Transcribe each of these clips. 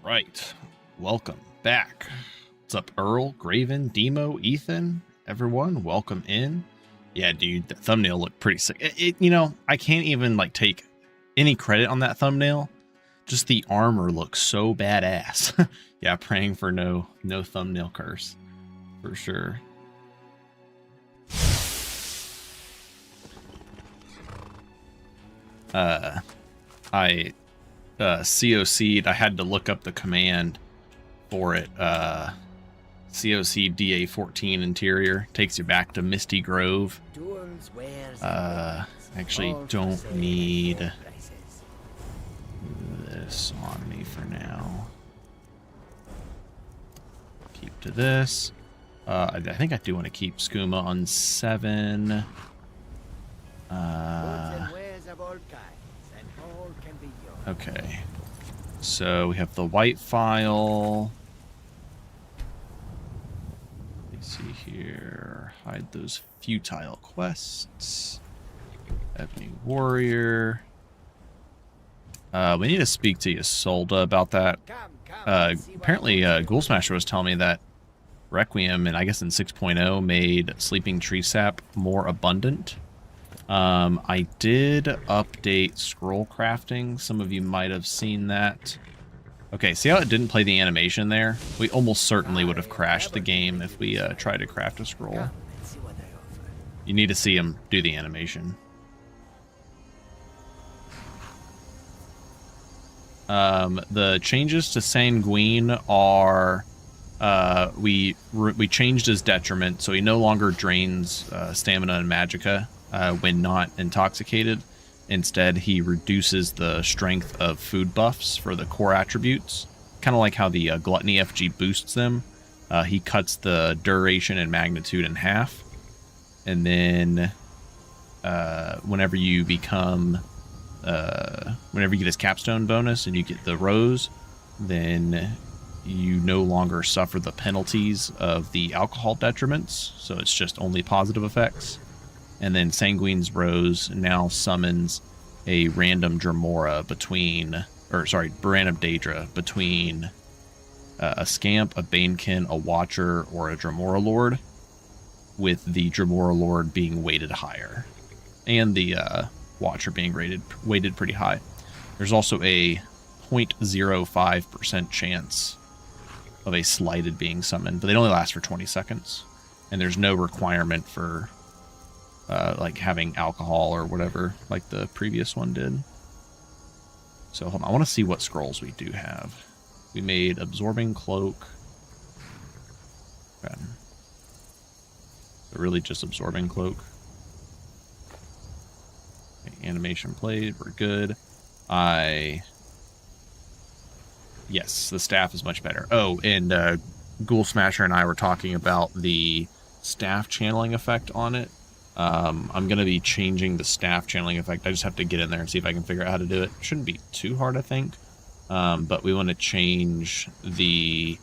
right. Welcome back. What's up, Earl, Graven, Demo, Ethan, everyone? Welcome in. Yeah, dude, the thumbnail looked pretty sick. I can't even like take any credit on that thumbnail. Just the armor looks so badass. Yeah, praying for no thumbnail curse for sure. I COC'd. I had to look up the command for it. COC DA14 interior takes you back to Misty Grove. Actually don't need this on me for now. Keep to this. I think I do want to keep Skooma on 7. Okay. So we have the white file. Let's see here. Hide those futile quests. Ebony Warrior. We need to speak to Isolde about that. Apparently, Ghoul Smasher was telling me that Requiem, and I guess in 6.0, made Sleeping Tree Sap more abundant. I did update scroll crafting. Some of you might have seen that. Okay, see how it didn't play the animation there? We almost certainly would have crashed the game if we tried to craft a scroll. You need to see him do the animation. The changes to Sanguine are we changed his detriment, so he no longer drains stamina and magicka when not intoxicated. Instead, he reduces the strength of food buffs for the core attributes, kind of like how the Gluttony FG boosts them. He cuts the duration and magnitude in half, and then whenever you become whenever you get his capstone bonus and you get the rose, then you no longer suffer the penalties of the alcohol detriments, so it's just only positive effects. And then Sanguine's rose now summons a random Dremora random Daedra between a Scamp, a Banekin, a Watcher, or a Dremora Lord, with the Dremora Lord being weighted higher, and the Watcher being weighted pretty high. There's also a 0.05% chance of a Slighted being summoned, but they only last for 20 seconds. And there's no requirement for like having alcohol or whatever like the previous one did. So hold on, I want to see what scrolls we do have. We made Absorbing Cloak. Okay. So really just Absorbing Cloak. Animation played, we're good. Yes, the staff is much better. Oh, and Ghoul Smasher and I were talking about the staff channeling effect on it. I'm going to be changing the staff channeling effect. I just have to get in there and see if I can figure out how to do it. Shouldn't be too hard, I think. But we want to change the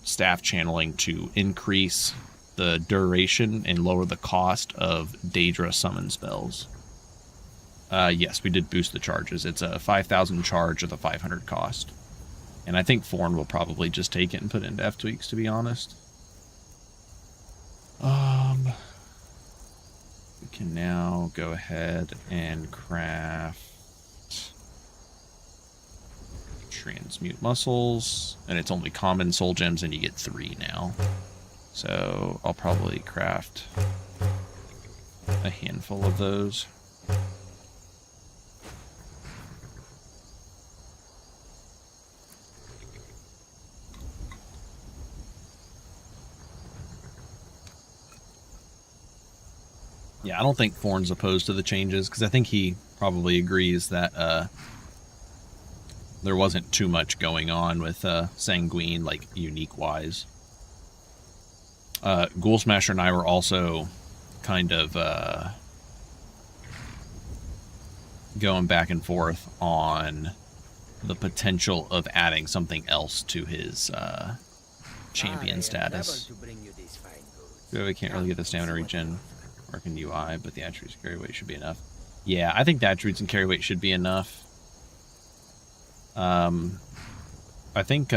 staff channeling to increase the duration and lower the cost of Daedra summon spells. Yes, we did boost the charges. It's a 5,000 charge with a 500 cost. And I think Forn will probably just take it and put it into F-Tweaks, to be honest. We can now go ahead and craft Transmute Muscles. And it's only common soul gems, and you get 3 now. So I'll probably craft a handful of those. Yeah, I don't think Forn's opposed to the changes, because I think he probably agrees that there wasn't too much going on with Sanguine, like, unique-wise. Ghoul Smasher and I were also kind of going back and forth on the potential of adding something else to his champion status. So we can't really get the stamina regen working UI, but the attributes and carry weight should be enough. Yeah, I think the attributes and carry weight should be enough. I think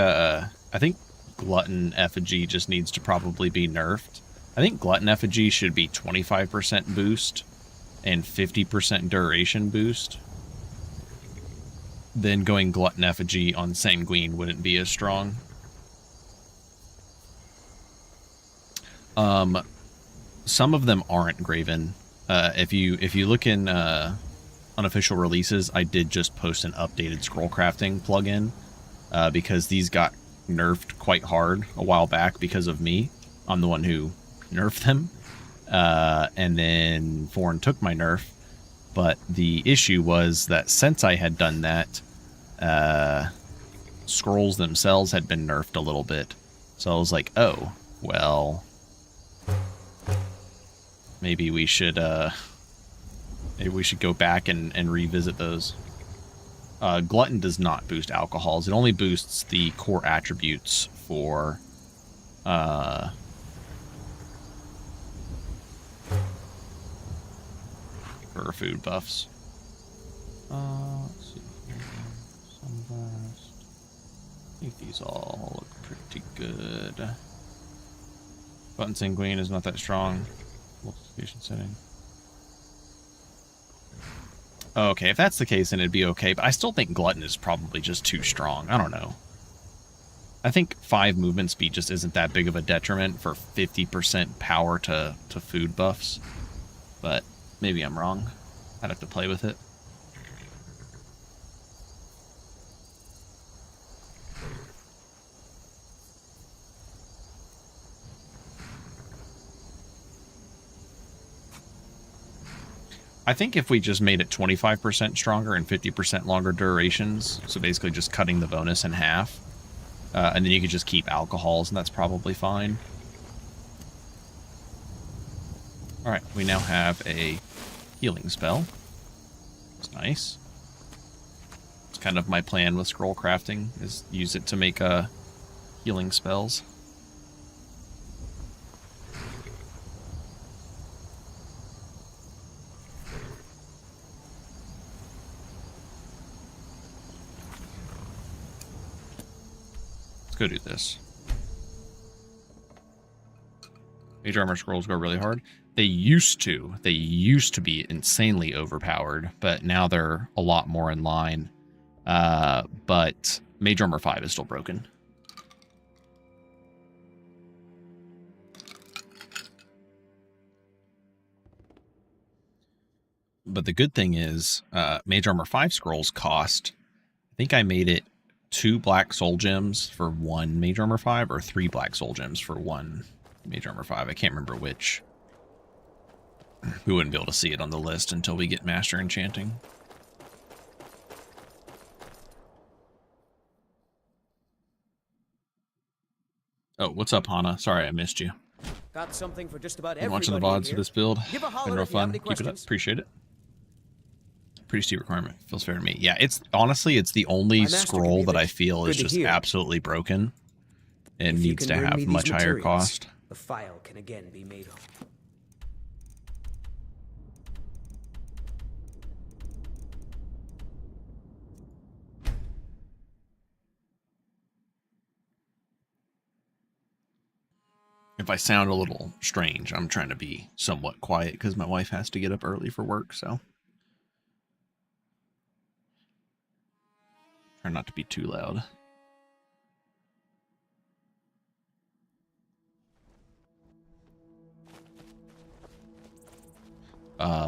Glutton Effigy just needs to probably be nerfed. I think Glutton Effigy should be 25% boost and 50% duration boost. Then going Glutton Effigy on Sanguine wouldn't be as strong. Some of them aren't Graven. If you look in unofficial releases, I did just post an updated scroll crafting plugin because these got nerfed quite hard a while back because of me. I'm the one who nerfed them, and then Foreign took my nerf. But the issue was that since I had done that, scrolls themselves had been nerfed a little bit. So I was like, oh, well, maybe we should go back and revisit those. Glutton does not boost alcohols. It only boosts the core attributes for food buffs. Let's see. Sunburst. I think these all look pretty good. Button Sanguine is not that strong. Multiplication setting. Okay, if that's the case, then it'd be okay. But I still think Glutton is probably just too strong. I don't know. I think 5 movement speed just isn't that big of a detriment for 50% power to food buffs. But maybe I'm wrong. I'd have to play with it. I think if we just made it 25% stronger and 50% longer durations, so basically just cutting the bonus in half, and then you could just keep alcohols, and that's probably fine. Alright, we now have a healing spell. It's nice. It's kind of my plan with scroll crafting, is use it to make healing spells. Let's go do this. Mage armor scrolls go really hard. They used to. They used to be insanely overpowered, but now they're a lot more in line. But Mage Armor 5 is still broken. But the good thing is, Mage Armor 5 scrolls cost, I think I made it 2 black soul gems for 1 Mage Armor 5, or 3 black soul gems for 1 Mage Armor 5. I can't remember which. We wouldn't be able to see it on the list until we get Master Enchanting. Oh, what's up, Hana? Sorry I missed you. Got something for just about everybody. Watching the VODs for this build. Been real fun. Keep it up. Appreciate it. Pretty steep requirement. Feels fair to me. Yeah, it's honestly, it's the only scroll that I feel is just absolutely broken and needs to have much higher cost. The file can again be made on. If I sound a little strange, I'm trying to be somewhat quiet because my wife has to get up early for work, so try not to be too loud.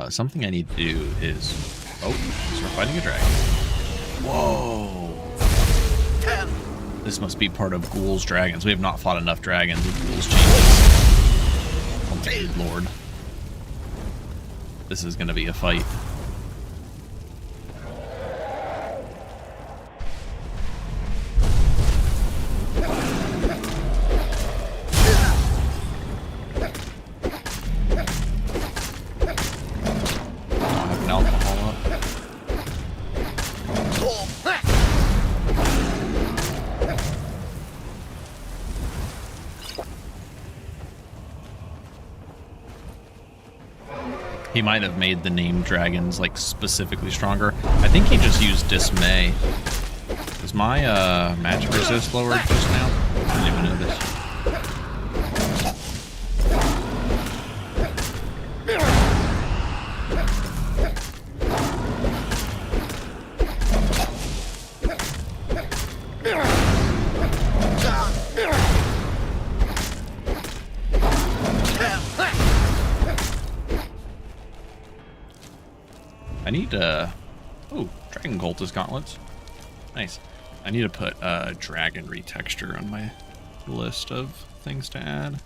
Something I need to do is... Oh, start fighting a dragon. Whoa! This must be part of Ghoul's Dragons. We have not fought enough dragons with Ghoul's Changes. Oh my good lord. This is going to be a fight. He might have made the named dragons like specifically stronger. I think he just used Dismay, because my magic resist lowered just now? I didn't even know this. I need oh, Dragon Cultist Gauntlets. Nice. I need to put Dragon Retexture on my list of things to add.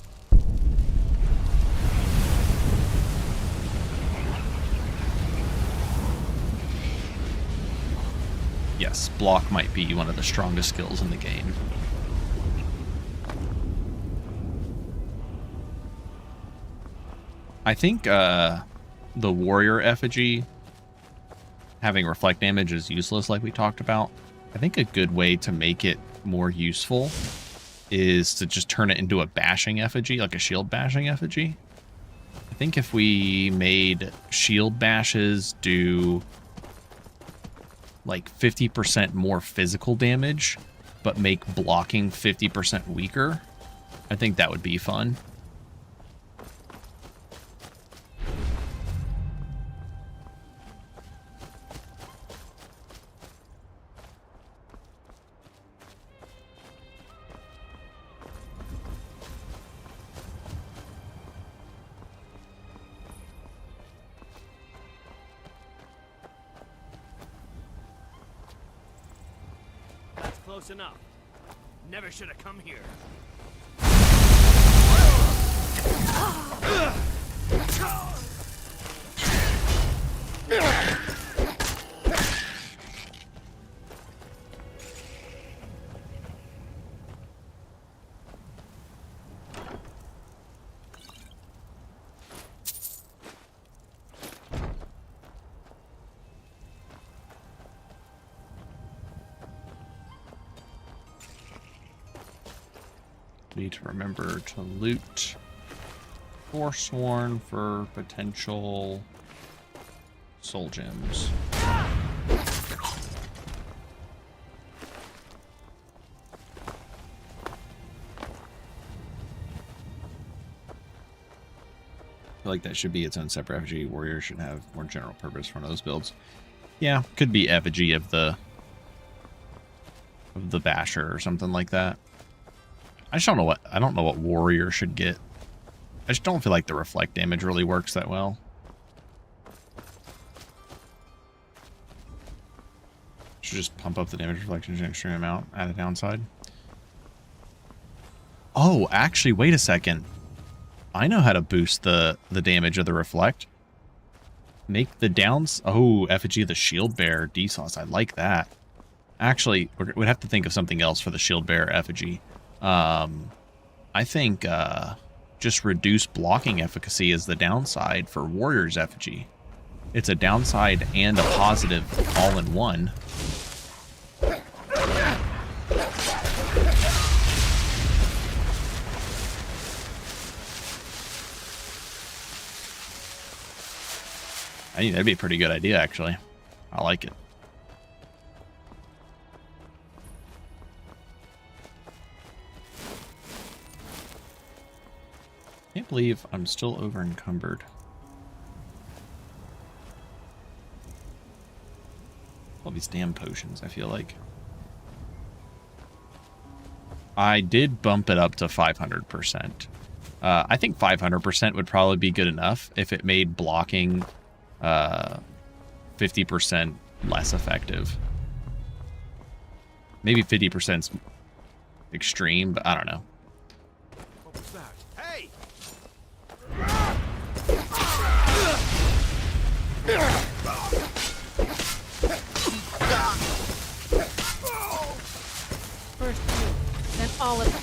Yes, block might be one of the strongest skills in the game. I think the warrior effigy having reflect damage is useless like we talked about. I think a good way to make it more useful is to just turn it into a bashing effigy, like a shield bashing effigy. I think if we made shield bashes do like 50% more physical damage, but make blocking 50% weaker, I think that would be fun. Close enough. Never should have come here. Need to remember to loot Forsworn for potential soul gems. I feel like that should be its own separate effigy. Warrior should have more general purpose for one of those builds. Yeah, could be effigy of the basher or something like that. I don't know what warrior should get. I just don't feel like the reflect damage really works that well. Should just pump up the damage reflection to an extreme amount at a downside. Oh, actually, wait a second. I know how to boost the damage of the reflect. Make the downs. Oh, effigy of the shield bearer D-sauce. I like that. Actually, we'd have to think of something else for the shield bearer effigy. I think just reduce blocking efficacy is the downside for warrior's effigy. It's a downside and a positive all in one. I think that'd be a pretty good idea, actually. I like it. Can't believe I'm still over encumbered. All these damn potions, I feel like. I did bump it up to 500%. I think 500% would probably be good enough if it made blocking 50% less effective. Maybe 50%'s extreme, but I don't know. What was that? Hey! First you, then all of it.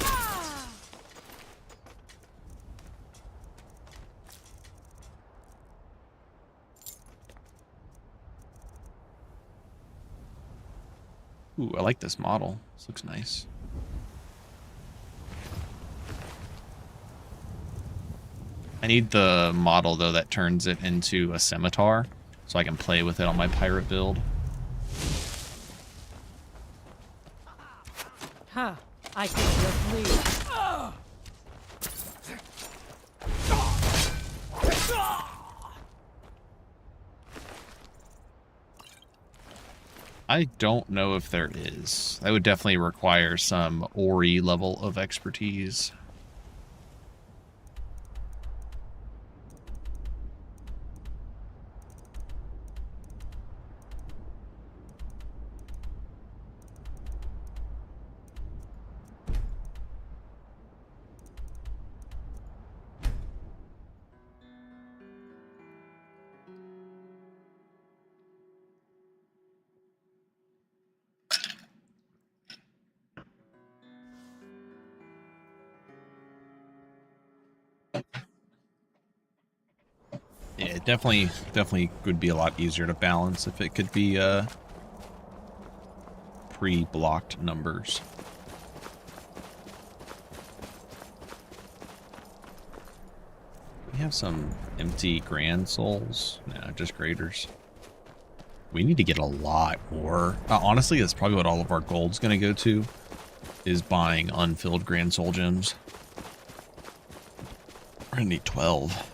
Ooh, I like this model. This looks nice. I need the model, though, that turns it into a scimitar, so I can play with it on my pirate build. I can just leave. I don't know if there is. That would definitely require some Ori level of expertise. Yeah, it definitely would be a lot easier to balance if it could be pre-blocked numbers. We have some empty grand souls. No, just graders. We need to get a lot more. Honestly, that's probably what all of our gold's going to go to, is buying unfilled grand soul gems. We're going to need 12.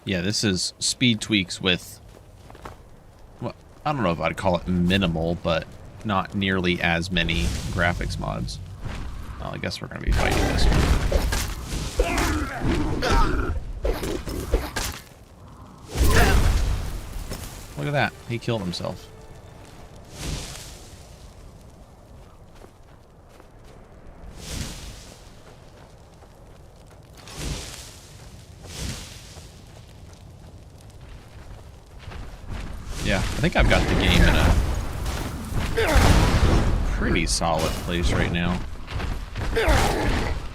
Yeah, this is speed tweaks with, well, I don't know if I'd call it minimal, but not nearly as many graphics mods. Well, I guess we're going to be fighting this one. Look at that. He killed himself. Yeah, I think I've got the game in a pretty solid place right now.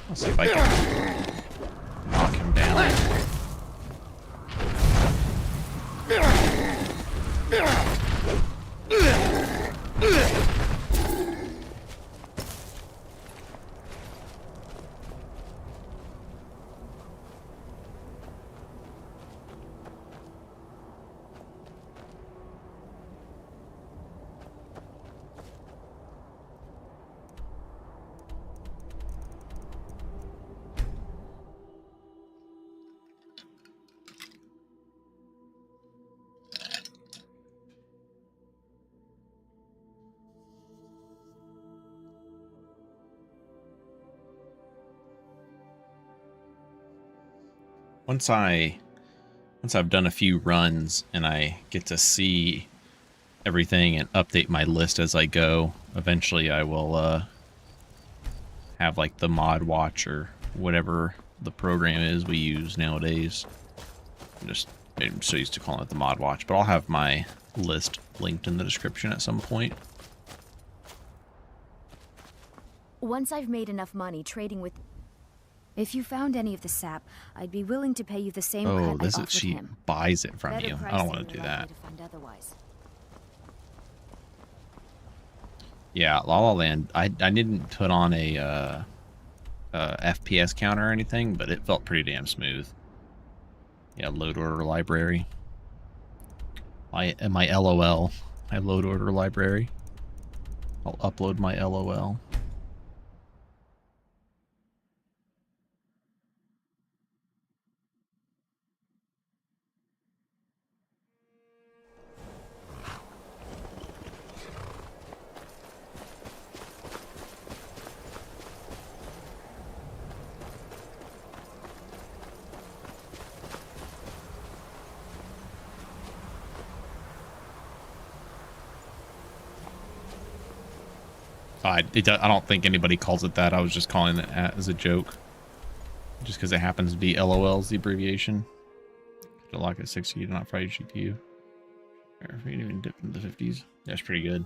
Let's see if I can knock him down. Once I've done a few runs and I get to see everything and update my list as I go, eventually I will have like the mod watch or whatever the program is we use nowadays. I'm so used to calling it the mod watch, but I'll have my list linked in the description at some point. Once I've made enough money trading with... If you found any of the sap, I'd be willing to pay you the same cut I offered she him. buys it from Better you. I price don't than want to do you're that. likely to find otherwise. Yeah, La La Land, I didn't put on a FPS counter or anything, but it felt pretty damn smooth. Yeah, load order library. My LOL, my load order library. I'll upload my LOL. I don't think anybody calls it that. I was just calling it as a joke. Just because it happens to be LOL's the abbreviation. To lock at 60, do not fry your GPU. If you even dip into the 50s. That's pretty good.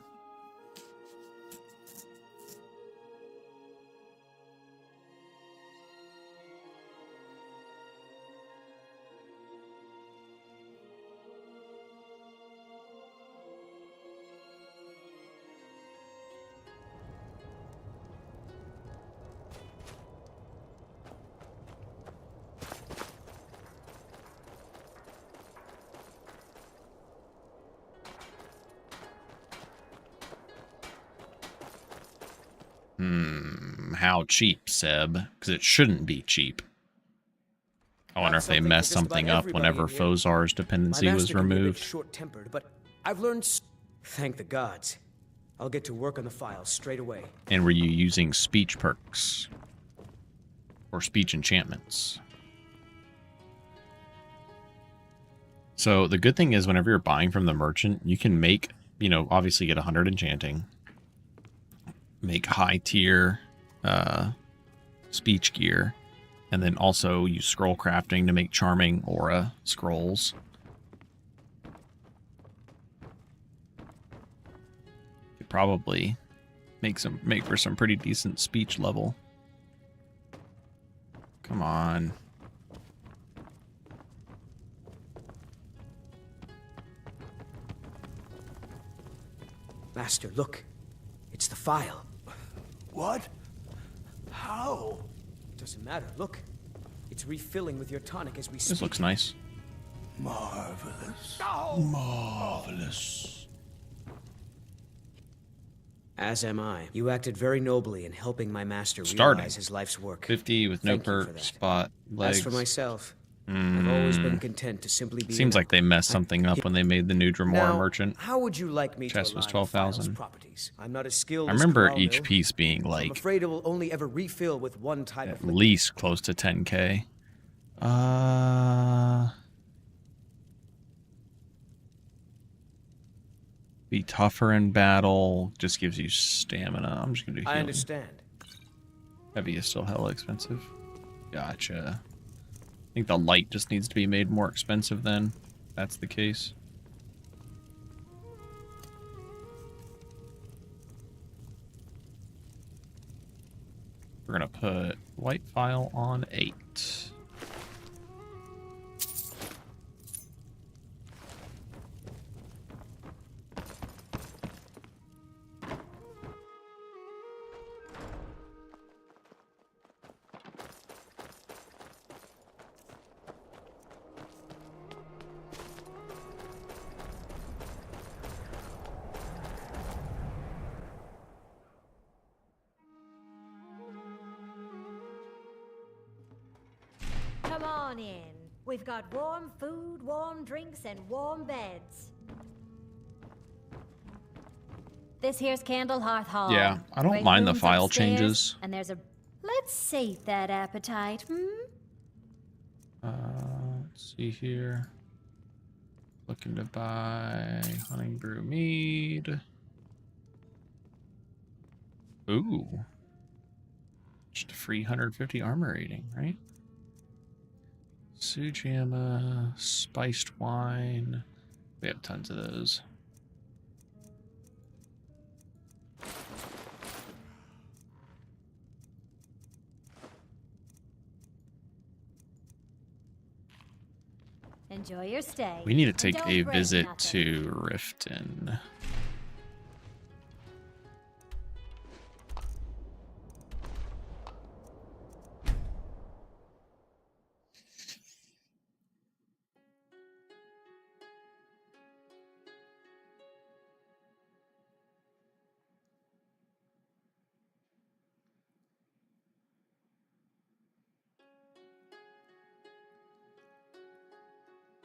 How cheap, Seb? Because it shouldn't be cheap. I wonder if they messed something up whenever Fozar's dependency was removed. Short-tempered, but I've learned. Thank the gods. I'll get to work on the files straight away. And were you using speech perks? Or speech enchantments? So the good thing is whenever you're buying from the merchant, you can make, you know, obviously get 100 enchanting. Make high tier speech gear. And then also use scroll crafting to make charming aura scrolls. Could probably make for some pretty decent speech level. Come on. Master, look. It's the file. What? How? Doesn't matter. Look. It's refilling with your tonic as we speak. This looks nice. Marvelous. Marvelous. As am I. You acted very nobly in helping my master Starting. realize his life's work. 50 with no Thank you for perk, that. spot, legs. As for myself, I've always been content to simply be. Seems like they messed something up when they made the new Dremora Now, merchant. How would you like me Chest to was align the file's 12,000. properties? I'm not as skilled I as remember Coraldo, each piece being so I'm like afraid it will only ever refill with one type at of liquid. least close to 10k. Be tougher in battle. Just gives you stamina. I'm just gonna do I healing. understand. Heavy is still hella expensive. Gotcha. I think the light just needs to be made more expensive then. If that's the case. We're gonna put white file on 8. Come on in. We've got warm food, warm drinks, and warm beds. This here's Candle Hearth Hall. Yeah, I don't Great mind the rooms file upstairs, changes. And there's a... Let's sate that appetite, Let's see here. Looking to buy Hunting Brew Mead. Ooh. Just a free 150 armor rating, right? Sujamma, spiced wine. We have tons of those. Enjoy your stay. We need to And take don't a break visit nothing. to Riften.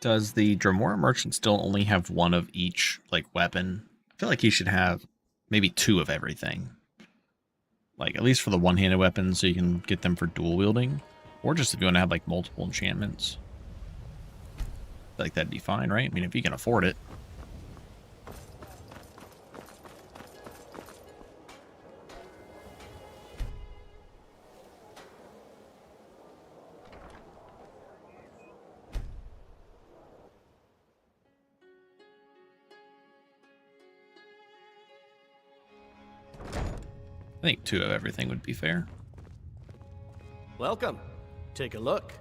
Does the Dremora merchant still only have one of each, like, weapon? I feel like he should have maybe 2 of everything. Like, at least for the one-handed weapons, so you can get them for dual wielding. Or just if you want to have, like, multiple enchantments. I feel like that'd be fine, right? I mean, if you can afford it. I think 2 of everything would be fair. Welcome. Take a look.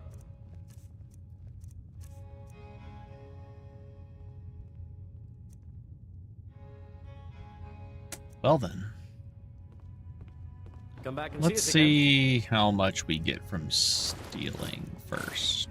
Well then, Come back and let's see us again. see how much we get from stealing first.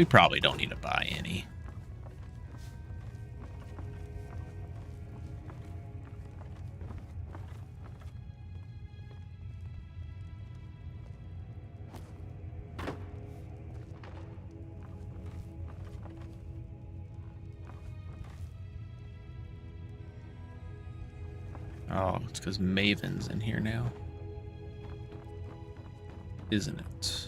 we probably don't need to buy any. Oh, it's because Maven's in here now. Isn't it?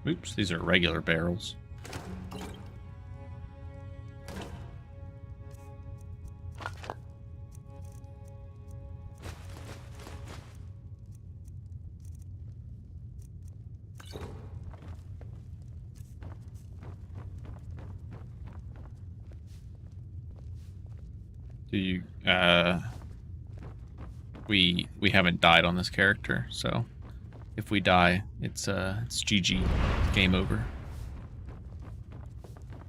Oops, these are regular barrels. Do you, we haven't died on this character, so if we die, it's GG, game over.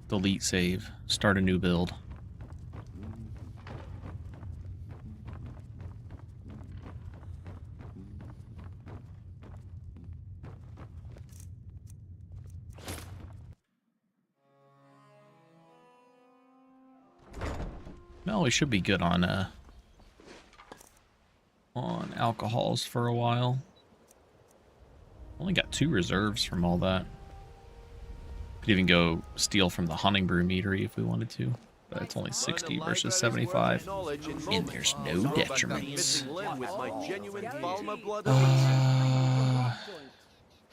Delete save, start a new build. No, we should be good on alcohols for a while. Only got 2 reserves from all that. Could even go steal from the hunting brew meadery if we wanted to, but it's only 60 versus 75, and there's no detriments.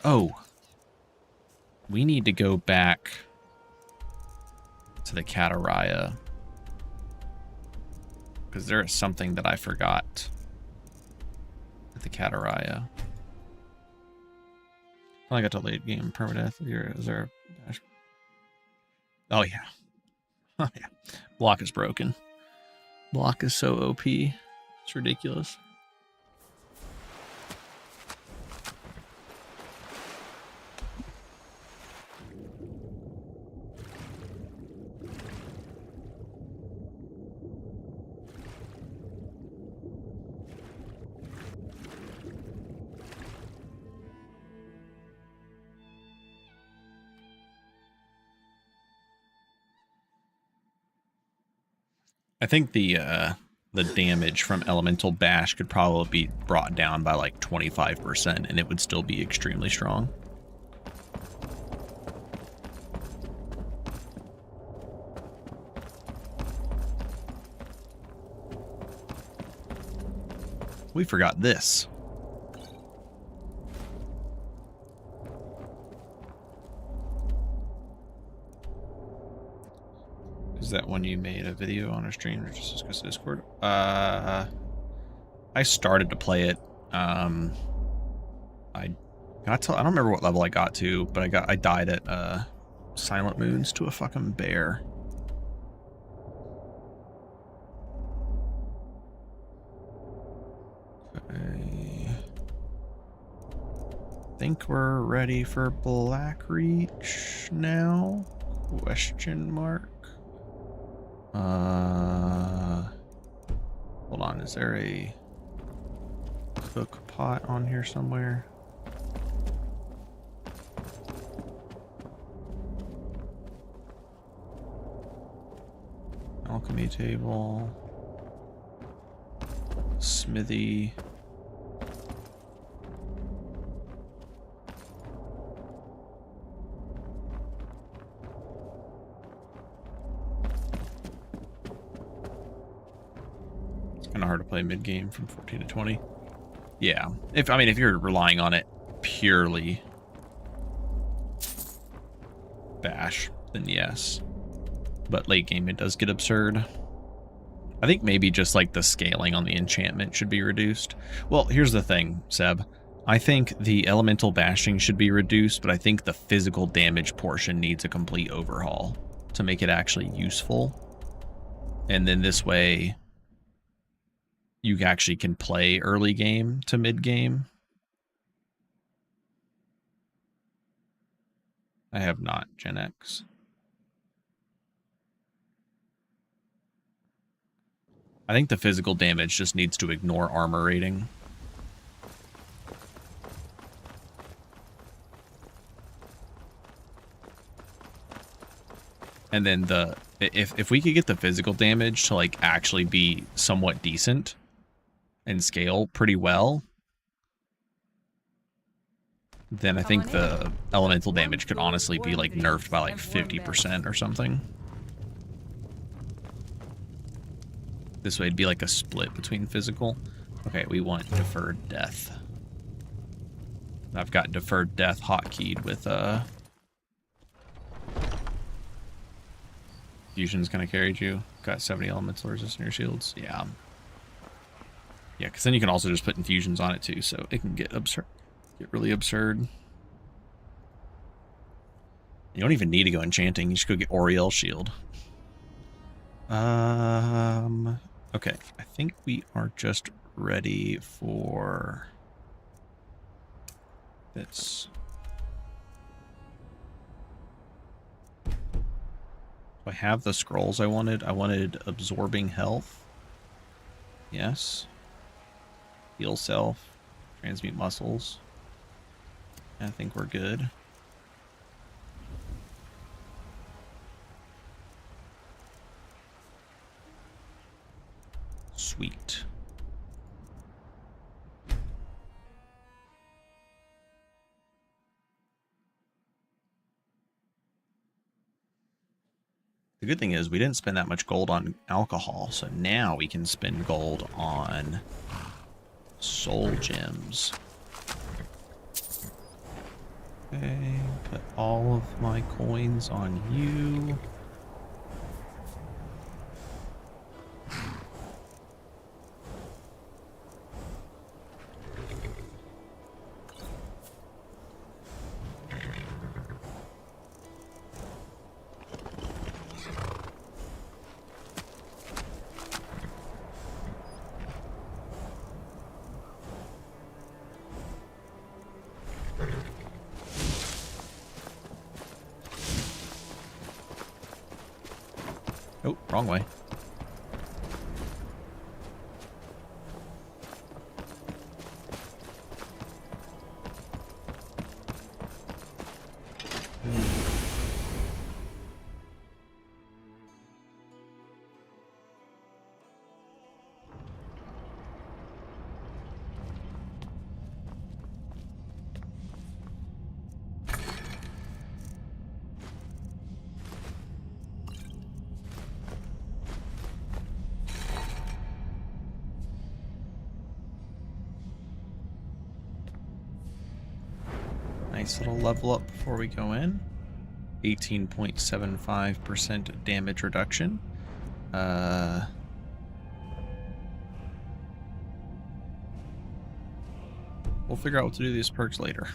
Oh, we need to go back to the Kataraya, because there is something that I forgot at the Kataraya. I got to late game permadeath. Is there a dash? Oh yeah. Oh yeah. Block is broken. Block is so OP. It's ridiculous. I think the damage from Elemental Bash could probably be brought down by like 25%, and it would still be extremely strong. We forgot this. Is that when you made a video on a stream or just discuss Discord? I started to play it. I don't remember what level I got to, but I died at Silent Moons to a fucking bear. I think we're ready for Blackreach now? Question mark. Hold on, is there a cook pot on here somewhere? Alchemy table. Smithy. Kind of hard to play mid game from 14 to 20. Yeah, if you're relying on it purely bash, then yes. But late game, it does get absurd. I think maybe just like the scaling on the enchantment should be reduced. Well, here's the thing, Seb. I think the elemental bashing should be reduced, but I think the physical damage portion needs a complete overhaul to make it actually useful. And then this way, you actually can play early game to mid game. I have not, Gen X. I think the physical damage just needs to ignore armor rating. And then if we could get the physical damage to like actually be somewhat decent and scale pretty well, then I think the elemental damage could honestly be like nerfed by like 50% or something. This way it'd be like a split between physical. Okay, we want deferred death. I've got deferred death hotkeyed with Fusion's kind of carried you. Got 70 elemental resist in your shields. Yeah. Yeah, because then you can also just put infusions on it too, so it can get absurd. Get really absurd. You don't even need to go enchanting. You just go get Oriel shield. Okay, I think we are just ready for this. I have the scrolls I wanted. I wanted absorbing health. Yes. Heal self. Transmute muscles. I think we're good. Sweet. The good thing is we didn't spend that much gold on alcohol, so now we can spend gold on soul gems. Okay, put all of my coins on you. Oh, wrong way. Nice little level up before we go in. 18.75% damage reduction. We'll figure out what to do with these perks later.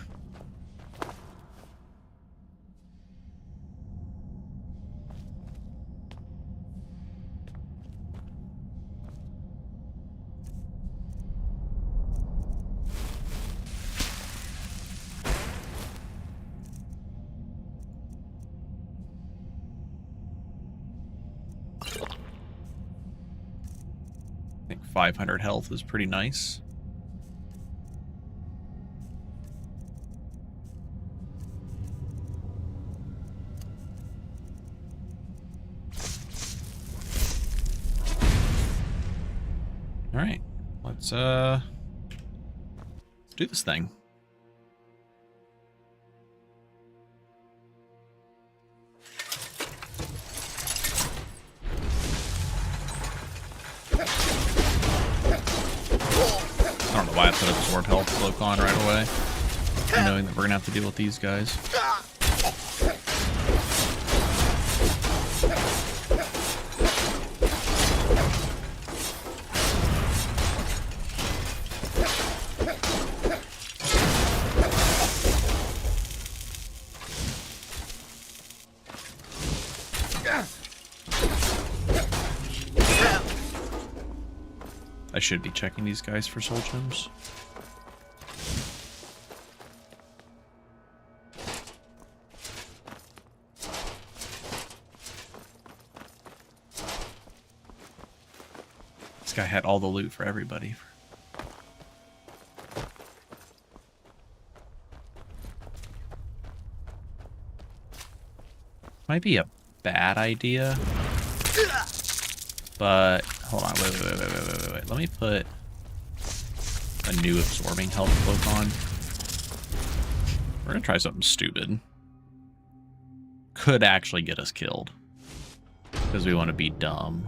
I think 500 health is pretty nice. All right, let's do this thing. I don't know why I put absorb health cloak on right away, knowing that we're gonna have to deal with these guys. should be checking these guys for soul gems. This guy had all the loot for everybody. Might be a bad idea, but hold on, wait. Let me put a new absorbing health cloak on. We're gonna try something stupid. Could actually get us killed because we want to be dumb.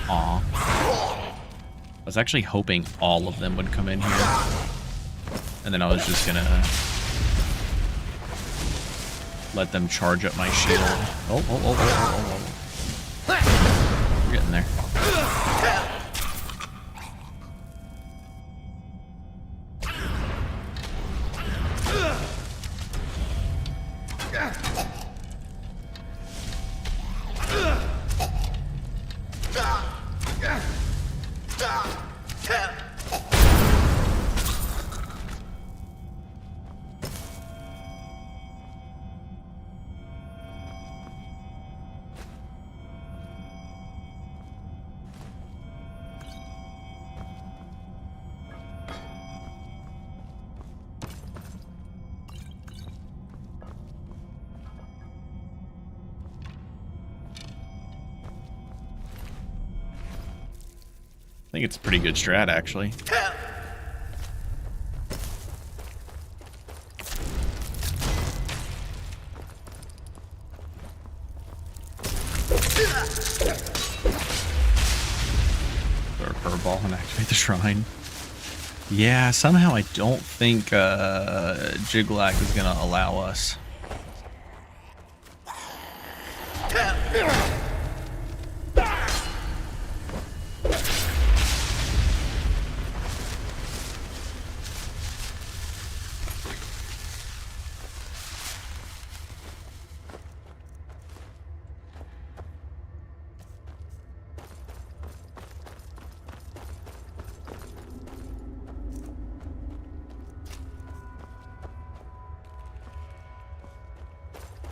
Aw. I was actually hoping all of them would come in here. And then I was just gonna let them charge up my shield. Oh. We're getting there. I think it's a pretty good strat, actually. Throw a curveball and activate the shrine. Yeah, somehow I don't think Jiglak is going to allow us.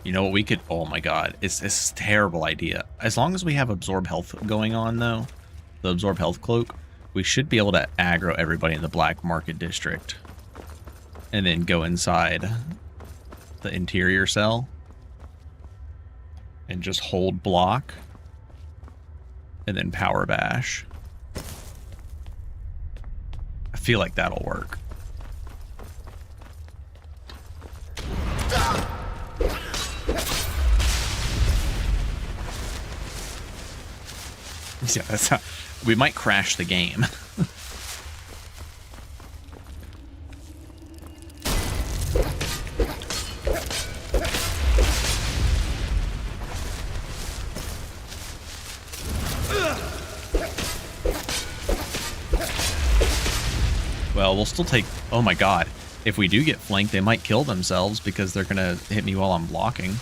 You know what we could... Oh my god. It's a terrible idea. As long as we have absorb health going on, though, the absorb health cloak, we should be able to aggro everybody in the black market district. And then go inside the interior cell. And just hold block. And then power bash. I feel like that'll work. Yeah, that's how we might crash the game. Well, we'll still take... Oh my god. If we do get flanked, they might kill themselves because they're gonna hit me while I'm blocking.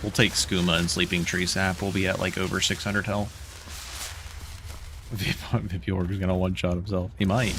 We'll take Skooma and Sleeping Tree Sap. We'll be at like over 600 health. If York is gonna one-shot himself. He might.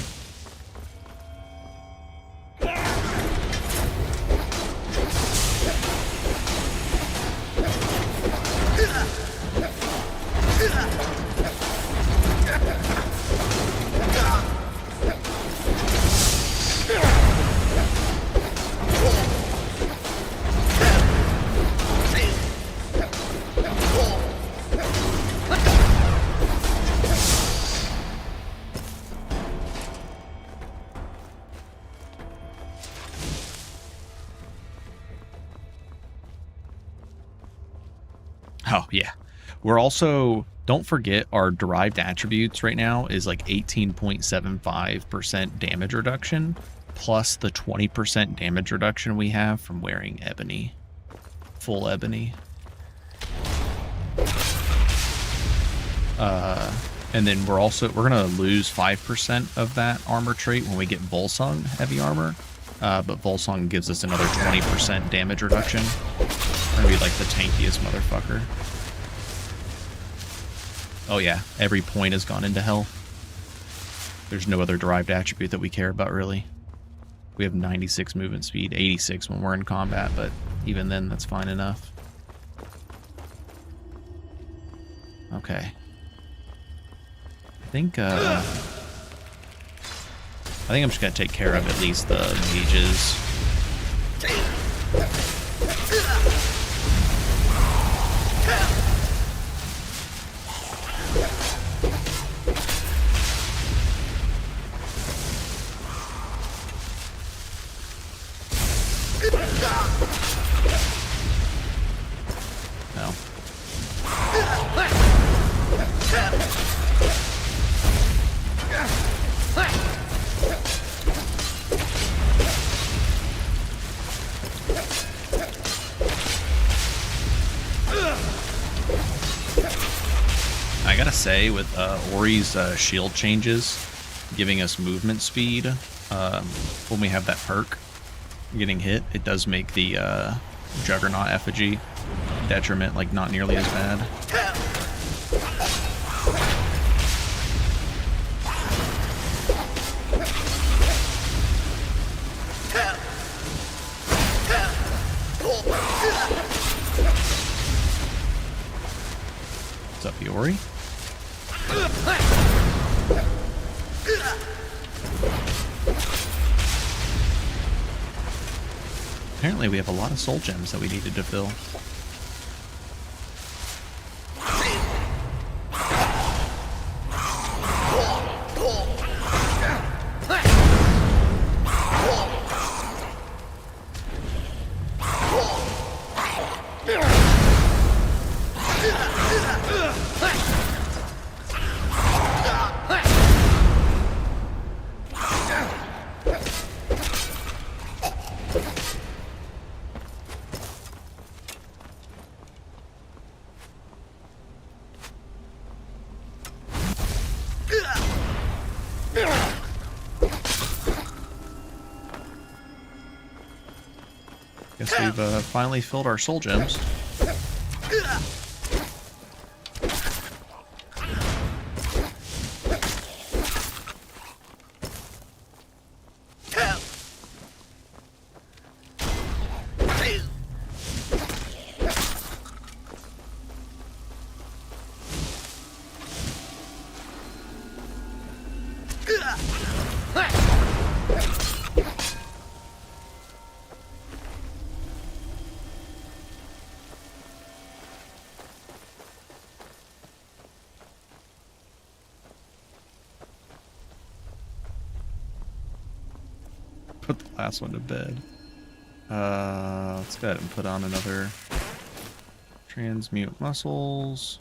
Oh, yeah. We're also, don't forget, our derived attributes right now is like 18.75% damage reduction, plus the 20% damage reduction we have from wearing ebony. Full ebony. And then we're gonna lose 5% of that armor trait when we get Volsung heavy armor. But Volsung gives us another 20% damage reduction. We're gonna be like the tankiest motherfucker. Oh yeah, every point has gone into hell. There's no other derived attribute that we care about, really. We have 96 movement speed, 86 when we're in combat, but even then, that's fine enough. Okay. I think I'm just gonna take care of at least the mages. No. I gotta say, with Ori's shield changes, giving us movement speed, when we have that perk, getting hit, it does make the Juggernaut effigy detriment like not nearly as bad. What's up, Ori? Apparently we have a lot of soul gems that we needed to fill. Guess we've finally filled our soul gems. Put the last one to bed. Let's go ahead and put on another transmute muscles.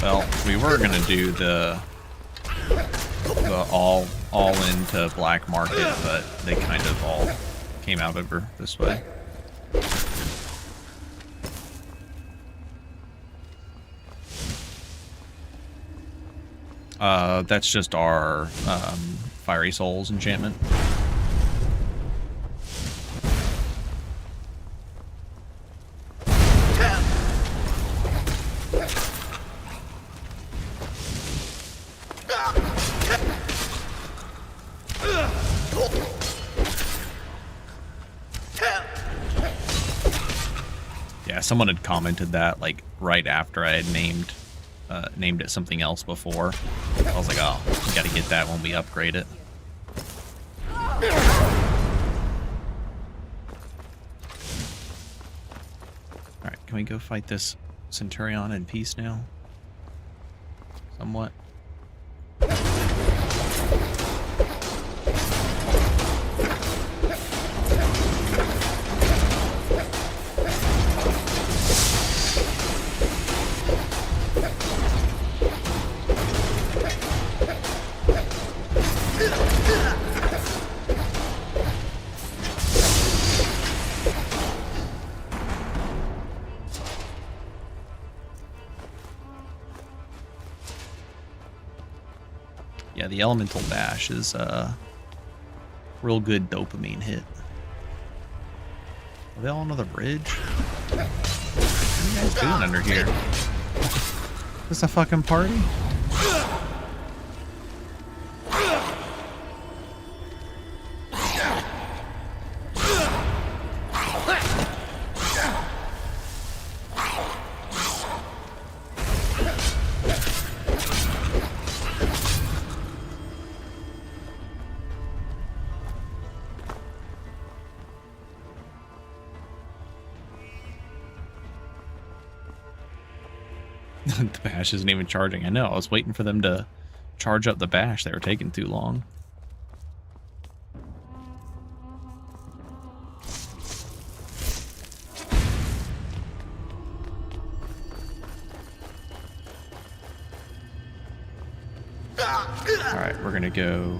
Well, we were gonna do the all into black market, but they kind of all came out over this way. That's just our Fiery Souls enchantment. Yeah, someone had commented that like right after I had named it something else before. I was like, oh, we gotta get that when we upgrade it. Alright, can we go fight this Centurion in peace now? Somewhat. Yeah, the Elemental Bash is a real good dopamine hit. Are they all on the bridge? What are you guys doing under here? Is this a fucking party? The bash isn't even charging. I know. I was waiting for them to charge up the bash. They were taking too long. Alright, we're gonna go...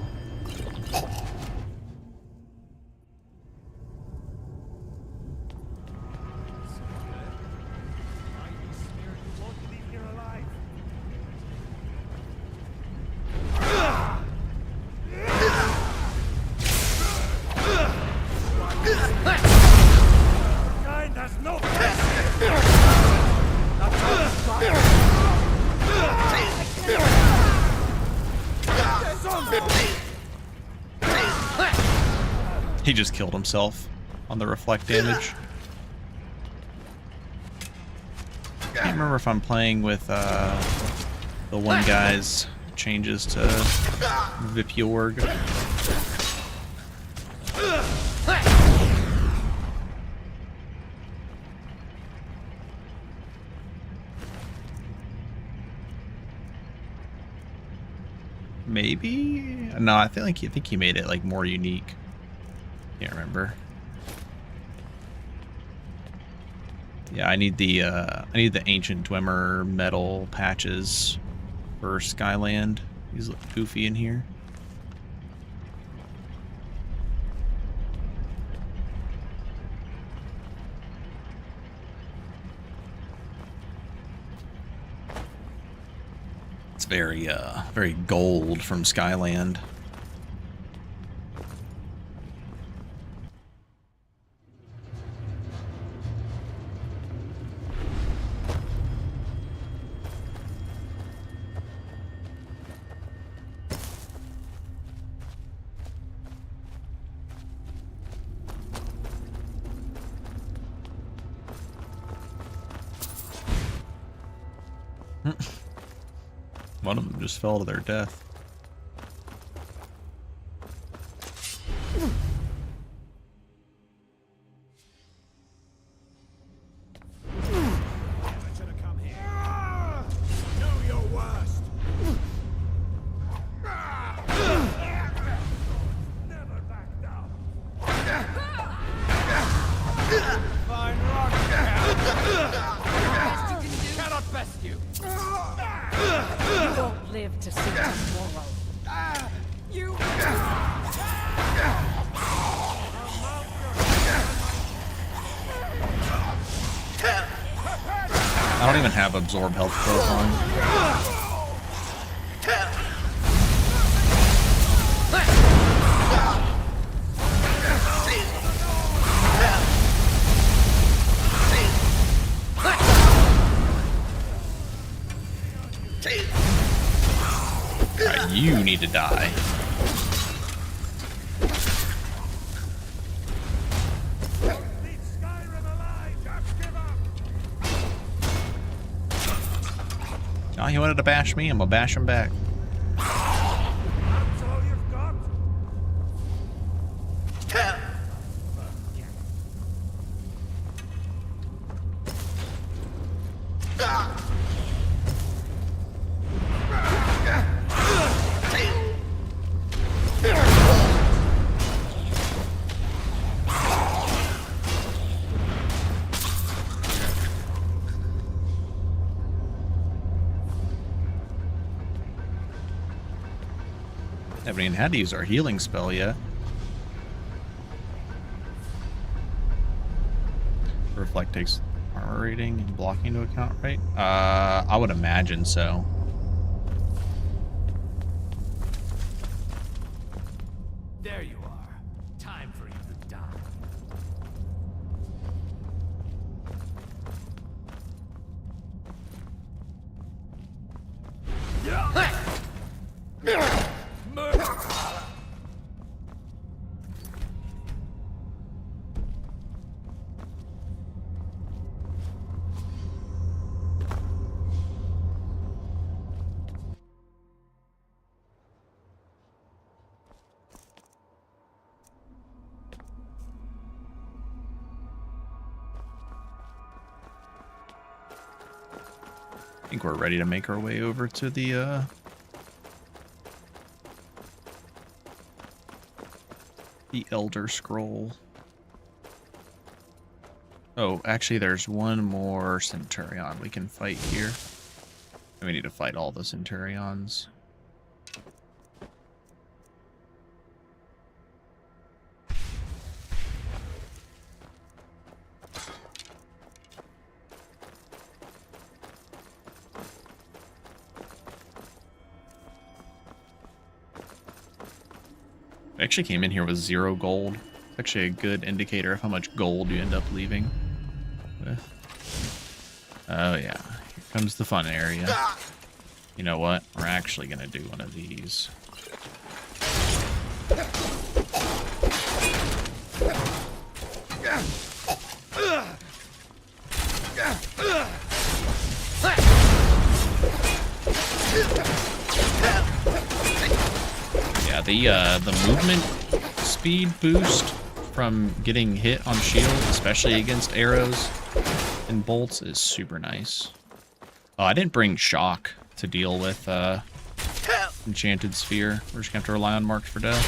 He just killed himself on the reflect damage. I can't remember if I'm playing with the one guy's changes to Vipiorg. Maybe? No, I think he made it like more unique. Can't remember. Yeah, I need the ancient Dwemer metal patches for Skyland. These look goofy in here. It's very gold from Skyland. One of them just fell to their death. Cannot best you. You won't live to see tomorrow. You. I don't even have absorb health close on. Alright, you need to die. Oh, he wanted to bash me. I'm gonna bash him back. That's all you've got? Haven't even had to use our healing spell yet. Reflect takes armor rating and blocking into account, right? I would imagine so. There you are. Time for you to die. I think we're ready to make our way over to the Elder Scroll. Oh, actually there's one more Centurion we can fight here. And we need to fight all the Centurions. I actually came in here with 0 gold. It's actually a good indicator of how much gold you end up leaving with. Oh yeah, here comes the fun area. You know what? We're actually gonna do one of these. Yeah, the movement speed boost from getting hit on shield, especially against arrows and bolts, is super nice. Oh, I didn't bring shock to deal with enchanted sphere. We're just gonna have to rely on marks for death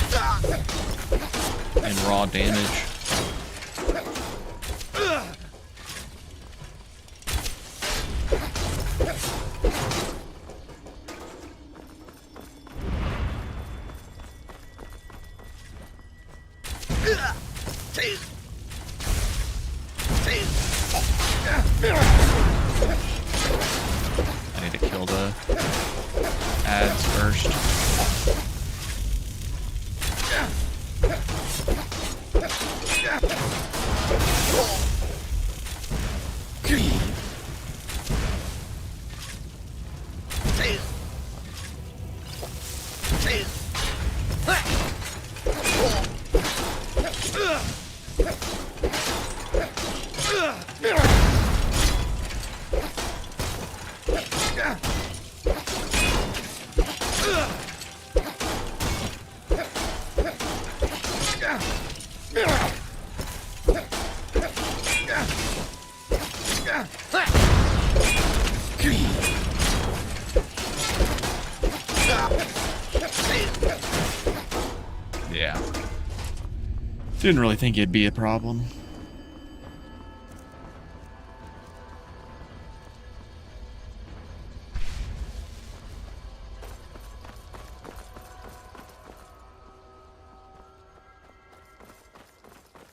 and raw damage. I need to kill the ads first. Yeah. Didn't really think it'd be a problem.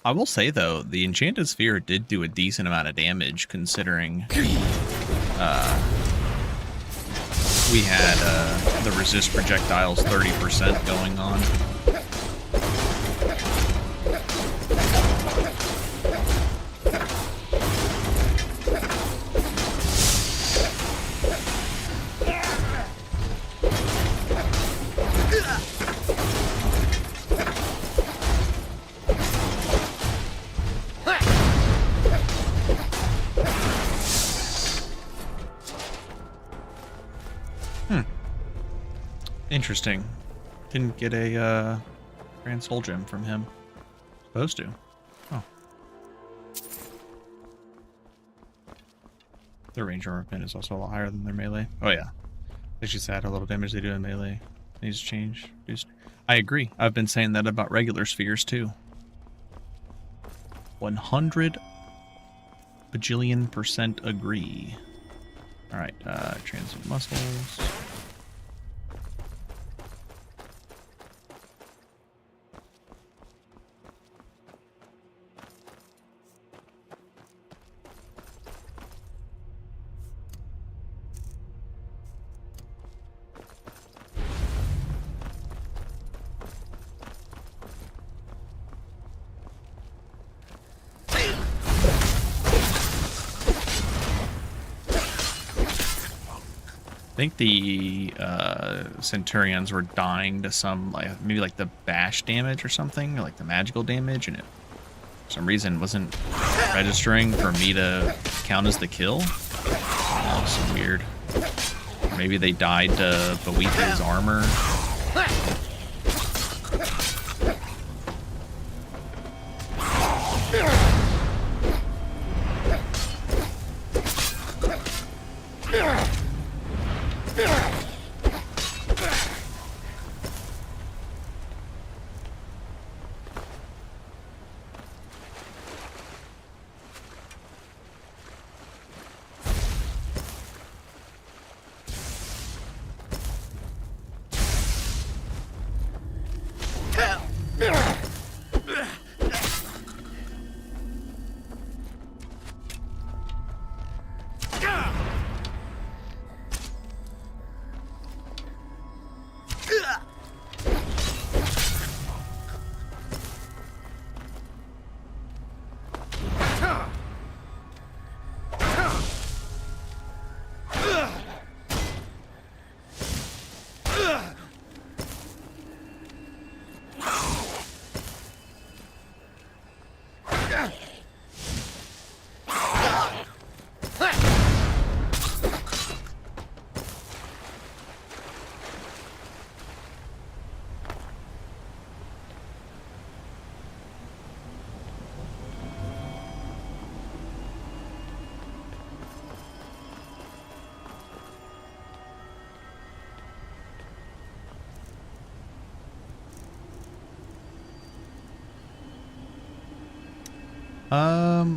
I will say though, the Enchanted Sphere did do a decent amount of damage considering we had the resist projectiles 30% going on. Interesting. Didn't get a Grand Soul Gem from him. Supposed to. Oh. Their range armor pin is also a lot higher than their melee. Oh yeah. They just add a little damage they do in melee. Needs to change. I agree. I've been saying that about regular spheres too. 100 bajillion% agree. Alright, transient muscles. I think the Centurions were dying to some, like, maybe like the bash damage or something, or like the magical damage, and it for some reason wasn't registering for me to count as the kill. That was so weird. Or maybe they died to Boethiah's armor.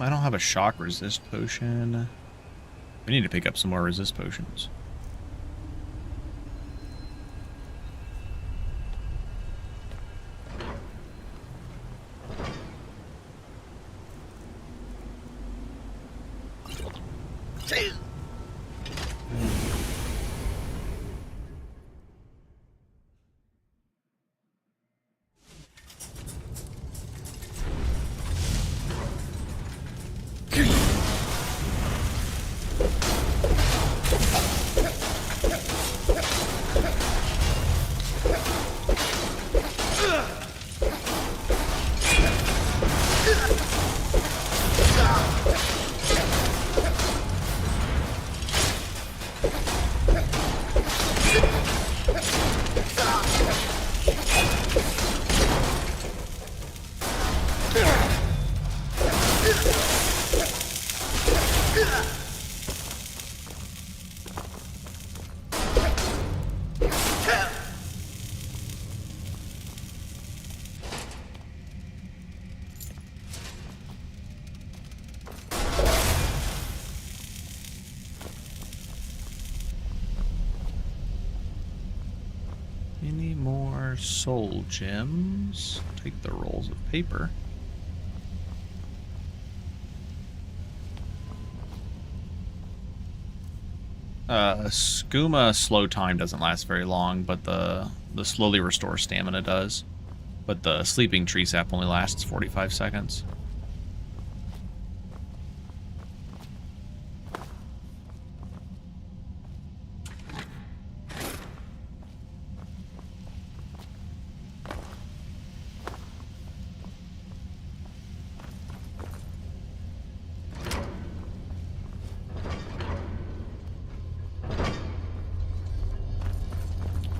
I don't have a shock resist potion. We need to pick up some more resist potions. Soul gems. Take the rolls of paper. Skooma slow time doesn't last very long, but the slowly restore stamina does. But the sleeping tree sap only lasts 45 seconds.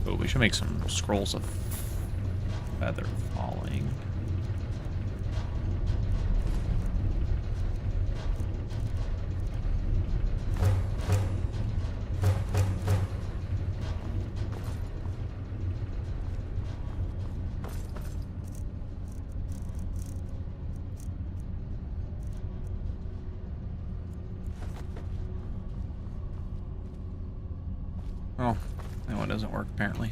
Oh, we should make some scrolls of feather falling. Oh, that one doesn't work apparently.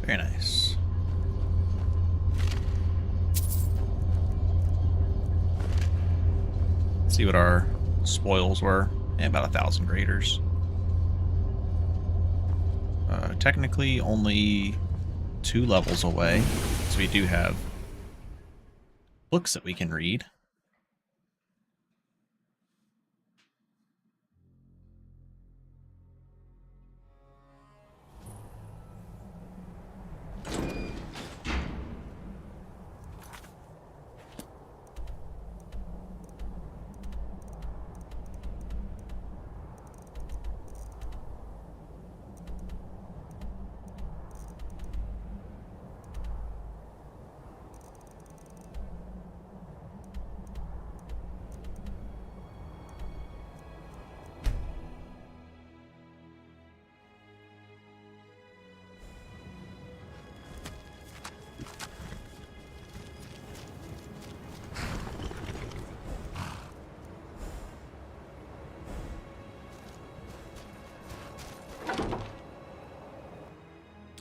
Very nice. Let's see what our spoils were. Yeah, about 1,000 graders. Technically only 2 levels away, so we do have books that we can read.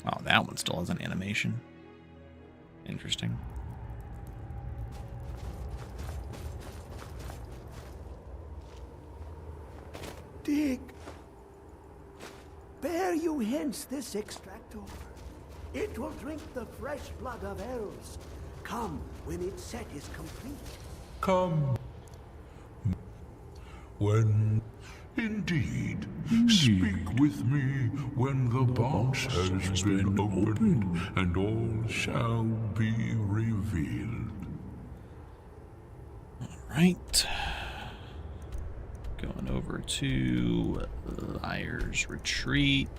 Oh, that one still has an animation. Interesting. Dig. Bear you hence this extractor. It will drink the fresh blood of elves. Come when its set is complete. Come. When indeed, speak with me when the box has been opened, and all shall be revealed. Right. Going over to Liar's Retreat.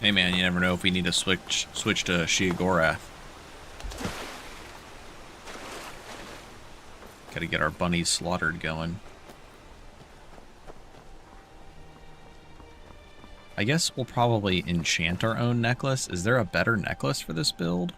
Hey man, you never know if we need to switch to Sheogorath. Gotta get our bunnies slaughtered going. I guess we'll probably enchant our own necklace. Is there a better necklace for this build?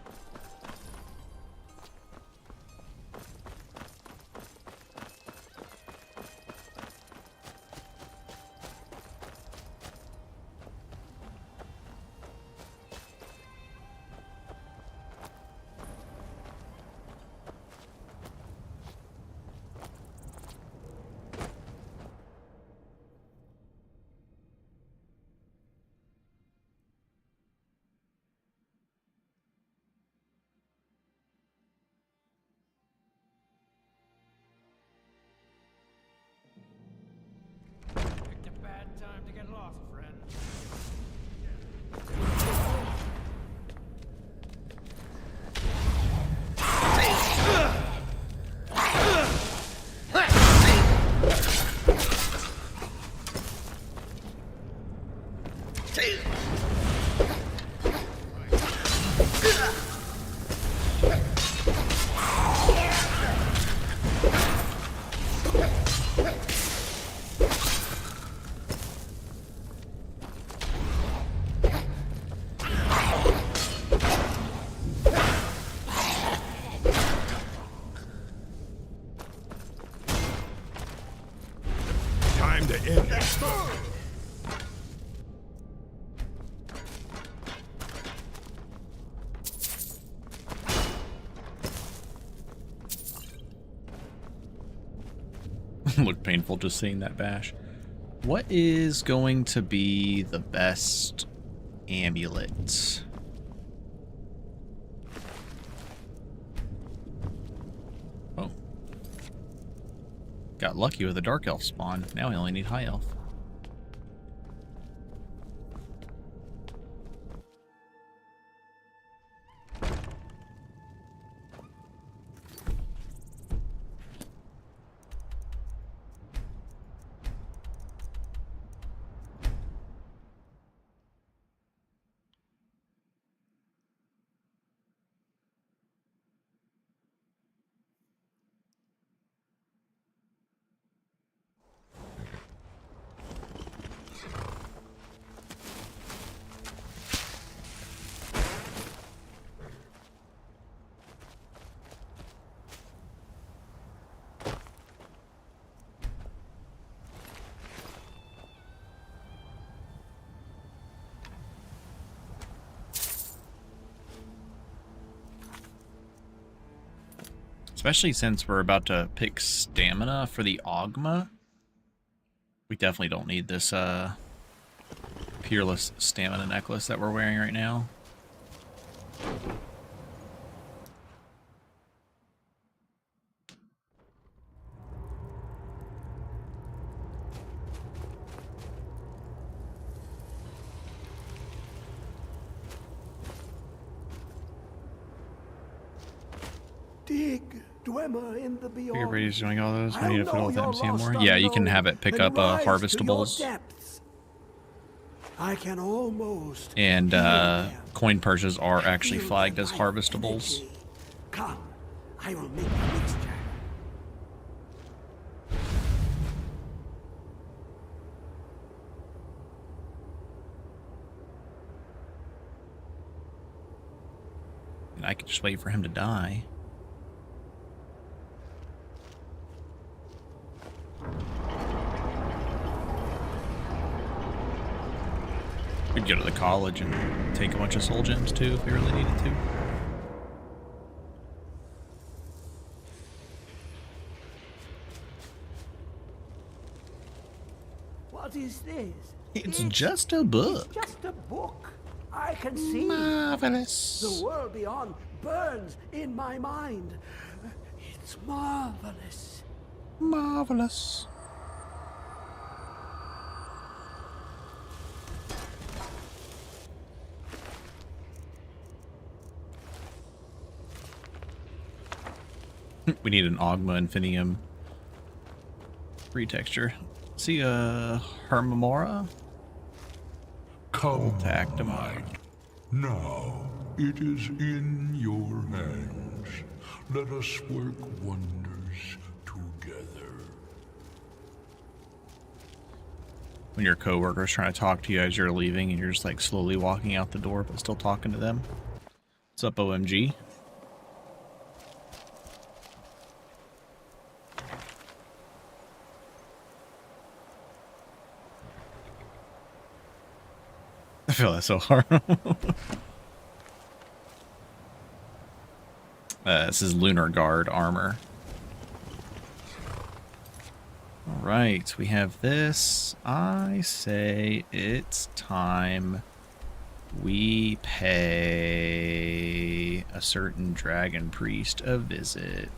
Picked a bad time to get lost, friend. Time to end it. Looked painful just seeing that bash. What is going to be the best amulet? Oh. Got lucky with a dark elf spawn. Now we only need high elf. Especially since we're about to pick stamina for the Ogma. We definitely don't need this peerless stamina necklace that we're wearing right now. Dig, dwemer in the beyond. Everybody's doing all those. I I'll need to fill know with your MCM more. lost Yeah, you can unknown have it pick and up rise to your harvestables depths. I can almost and hear them. coin purses are actually Feel flagged the as life harvestables. energy. Come, I will make a mixture. And I could just wait for him to die. We'd go to the college and take a bunch of soul gems too if we really needed to. What is this? It's just a book. It's just a book. I can see. Marvelous. The world beyond burns in my mind. It's marvelous. Marvelous. We need an Ogma Infinium retexture. See, Hermamora? Come, attack tomorrow. might. Now it is in your hands. Let us work wonders together. When your coworker's trying to talk to you as you're leaving and you're just like slowly walking out the door but still talking to them. What's up, OMG? I feel that so hard. This is Lunar Guard armor. Alright, we have this. I say it's time we pay a certain dragon priest a visit.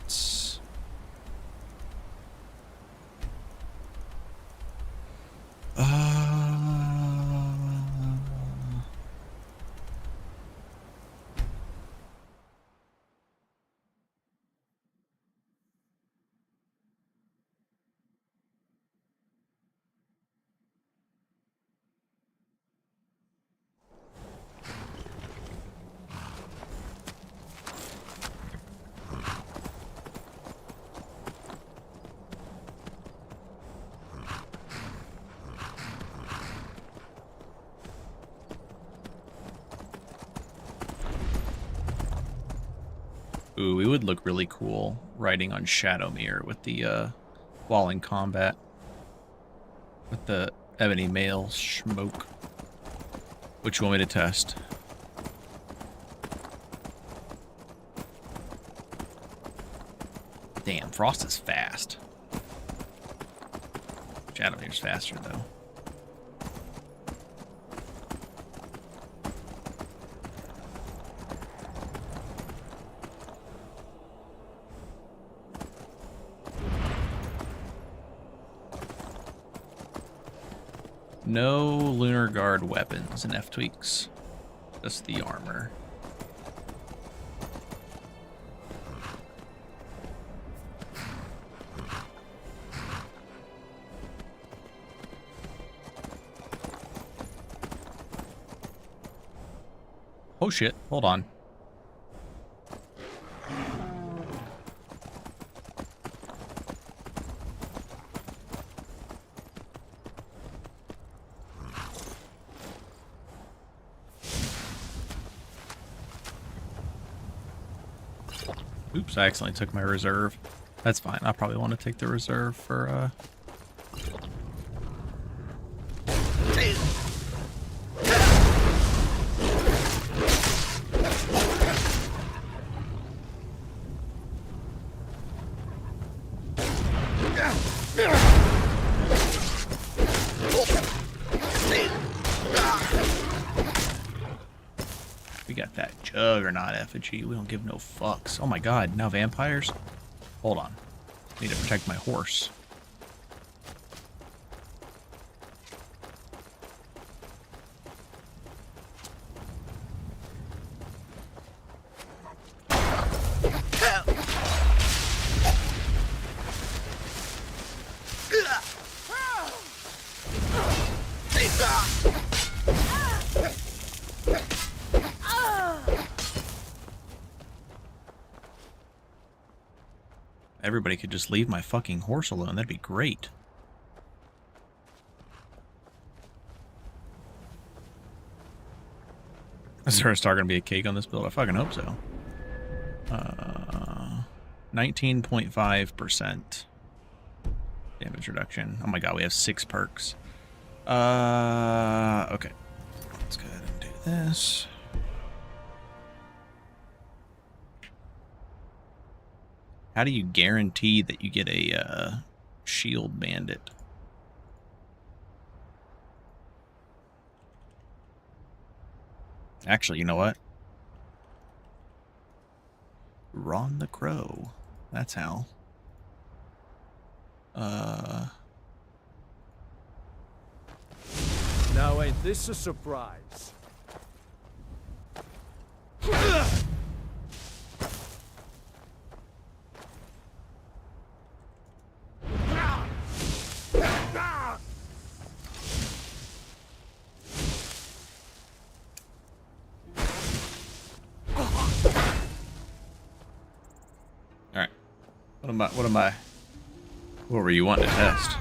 Ooh, we would look really cool riding on Shadowmere with the while in combat. With the ebony mail smoke. Which you want me to test? Damn, Frost is fast. Shadowmere's faster though. No Lunar Guard weapons in Ep4. Just the armor. Oh shit, hold on. Oops, I accidentally took my reserve. That's fine. I probably want to take the reserve for, We got that juggernaut effigy. We don't give no fucks. Oh my god, now vampires? Hold on. Need to protect my horse. Everybody could just leave my fucking horse alone. That'd be great. Is there a star gonna be a cake on this build? I fucking hope so. 19.5% damage reduction. Oh my god, we have 6 perks. Okay. Let's go ahead and do this. How do you guarantee that you get a shield bandit? Actually, you know what? Ron the Crow. That's how. Now ain't this a surprise? What were you wanting to test?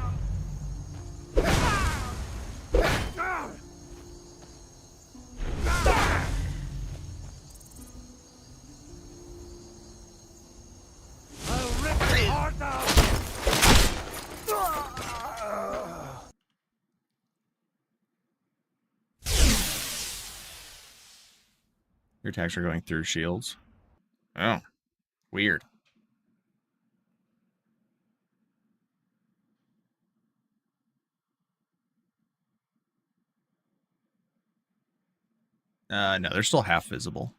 Your attacks are going through shields. Oh, weird. No, they're still half visible.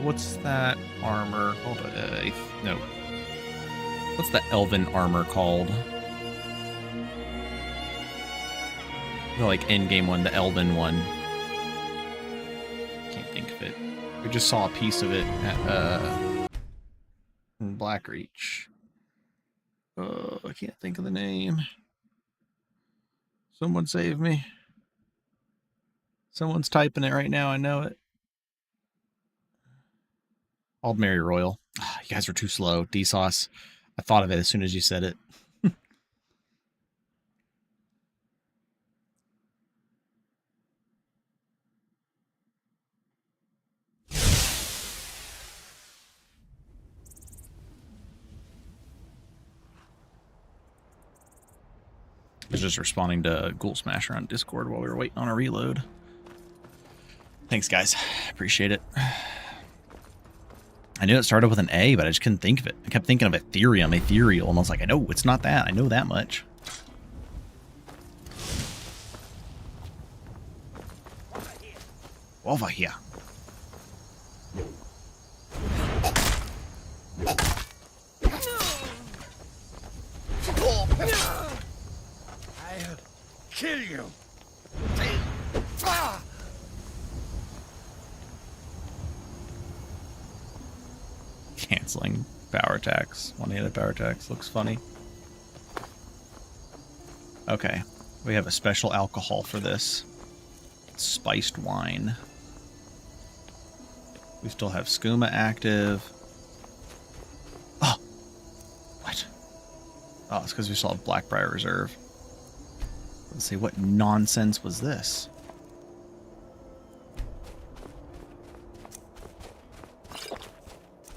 What's that armor? Hold on. No. What's the elven armor called? The like endgame one, the elven one. Can't think of it. We just saw a piece of it at Blackreach. Oh, I can't think of the name. Someone save me. Someone's typing it right now, I know it. Aldmeri Royal. Oh, you guys were too slow. D-Sauce. I thought of it as soon as you said it. I was just responding to Ghoul Smasher on Discord while we were waiting on a reload. Thanks, guys. Appreciate it. I knew it started with an A, but I just couldn't think of it. I kept thinking of Ethereal, and I was like, I know, it's not that. I know that much. Over here. I'll kill you. Canceling power attacks. One-handed power attacks. Looks funny. Okay. We have a special alcohol for this. Spiced wine. We still have skooma active. Oh! What? Oh, it's because we still have Blackbriar Reserve. Let's see, what nonsense was this?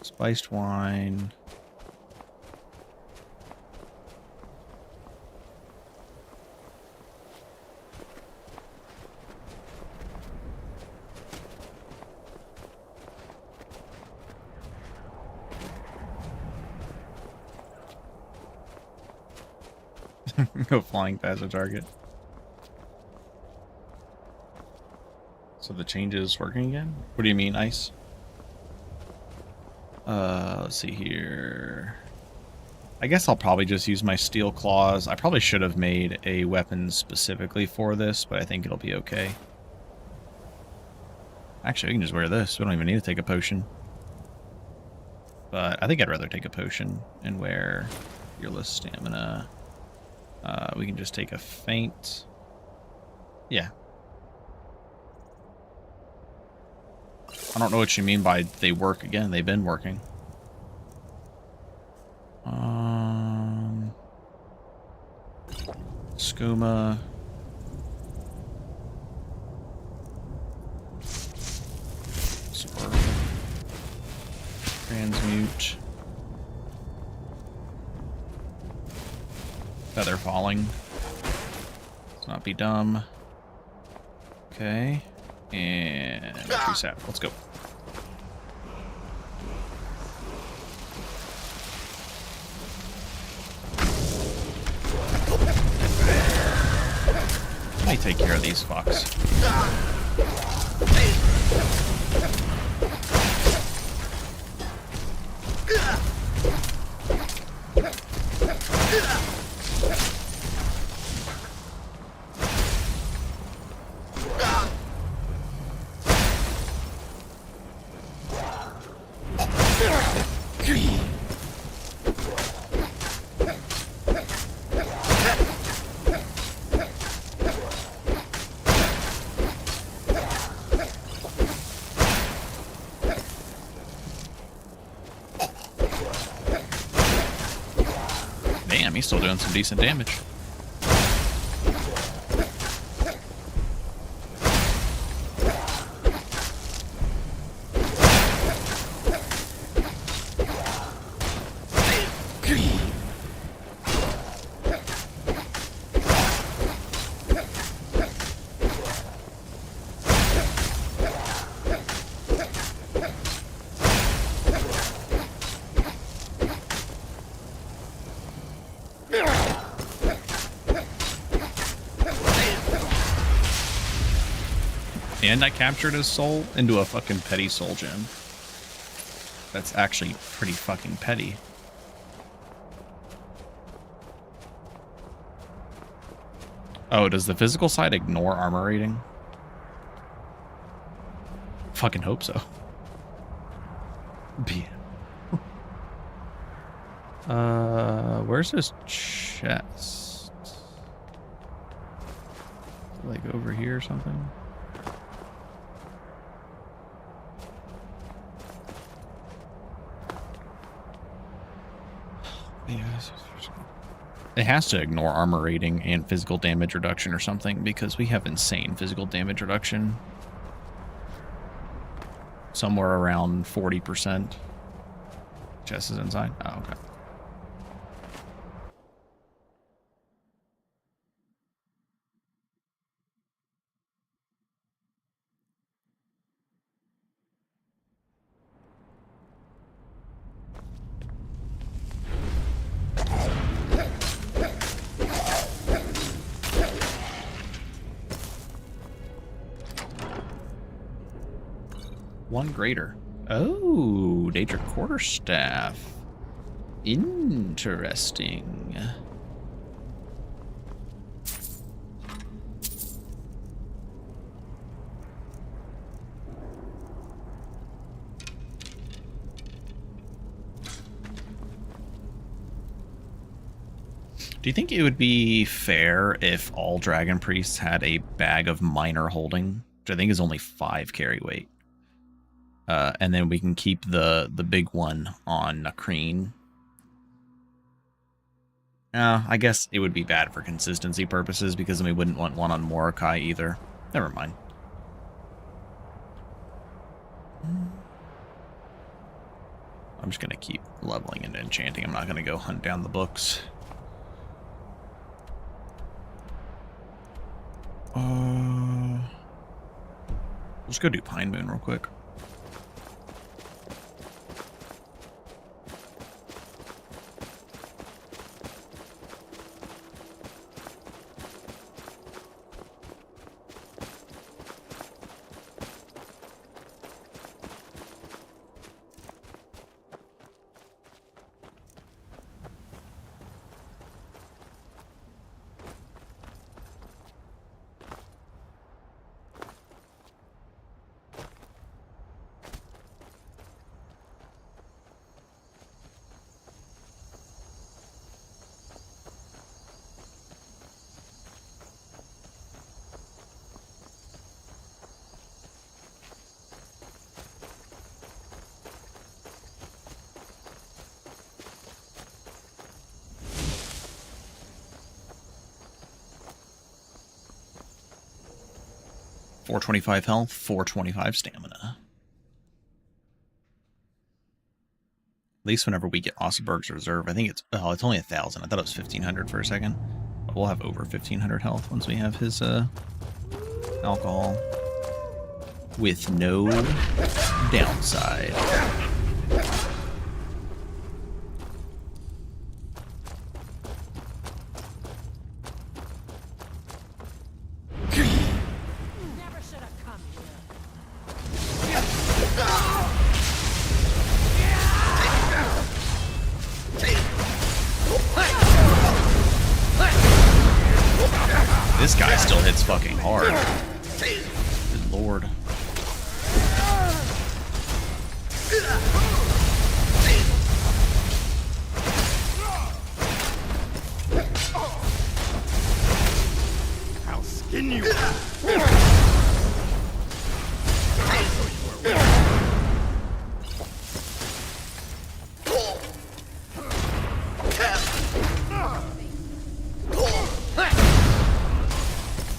Spiced wine. Go flying past a target. So the change is working again? What do you mean, Ice? Let's see here. I guess I'll probably just use my steel claws. I probably should have made a weapon specifically for this, but I think it'll be okay. Actually, I can just wear this. We don't even need to take a potion. But I think I'd rather take a potion and wear fearless stamina. We can just take a feint. Yeah. I don't know what you mean by they work again. They've been working. Skooma. Swirl. Transmute. Feather falling. Let's not be dumb. Okay. And tree sap. Let's go. Let me take care of these fucks. Damn, he's still doing some decent damage. And I captured his soul into a fucking petty soul gem. That's actually pretty fucking petty. Oh, does the physical side ignore armor rating? Fucking hope so. Where's his chest? Like over here or something? It has to ignore armor rating and physical damage reduction or something because we have insane physical damage reduction. Somewhere around 40%. Chest is inside? Oh, okay. One greater. Oh, Daedric Quarterstaff. Interesting. Do you think it would be fair if all Dragon Priests had a bag of minor holding, which I think is only 5 carry weight? And then we can keep the big one on Nakreen. I guess it would be bad for consistency purposes because then we wouldn't want one on Mordecai either. Never mind. I'm just going to keep leveling and enchanting. I'm not going to go hunt down the books. Let's go do Pine Moon real quick. 425 health, 425 stamina. At least whenever we get Ossiberg's Reserve, I think it's only 1,000. I thought it was 1,500 for a second. But we'll have over 1,500 health once we have his alcohol. With no downside. Never should have come here. This guy still hits fucking hard. Good lord. I'll skin you.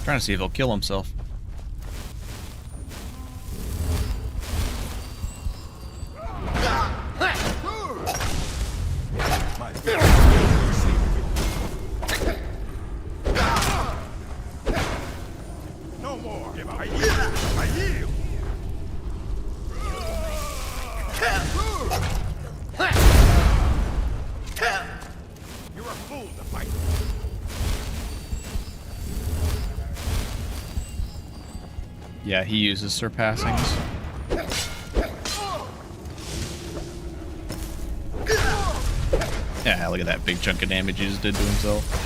Trying to see if he'll kill himself. No more. I yield. I yield. You're a fool to fight. Yeah, he uses surpassings. Yeah, look at that big chunk of damage he just did to himself.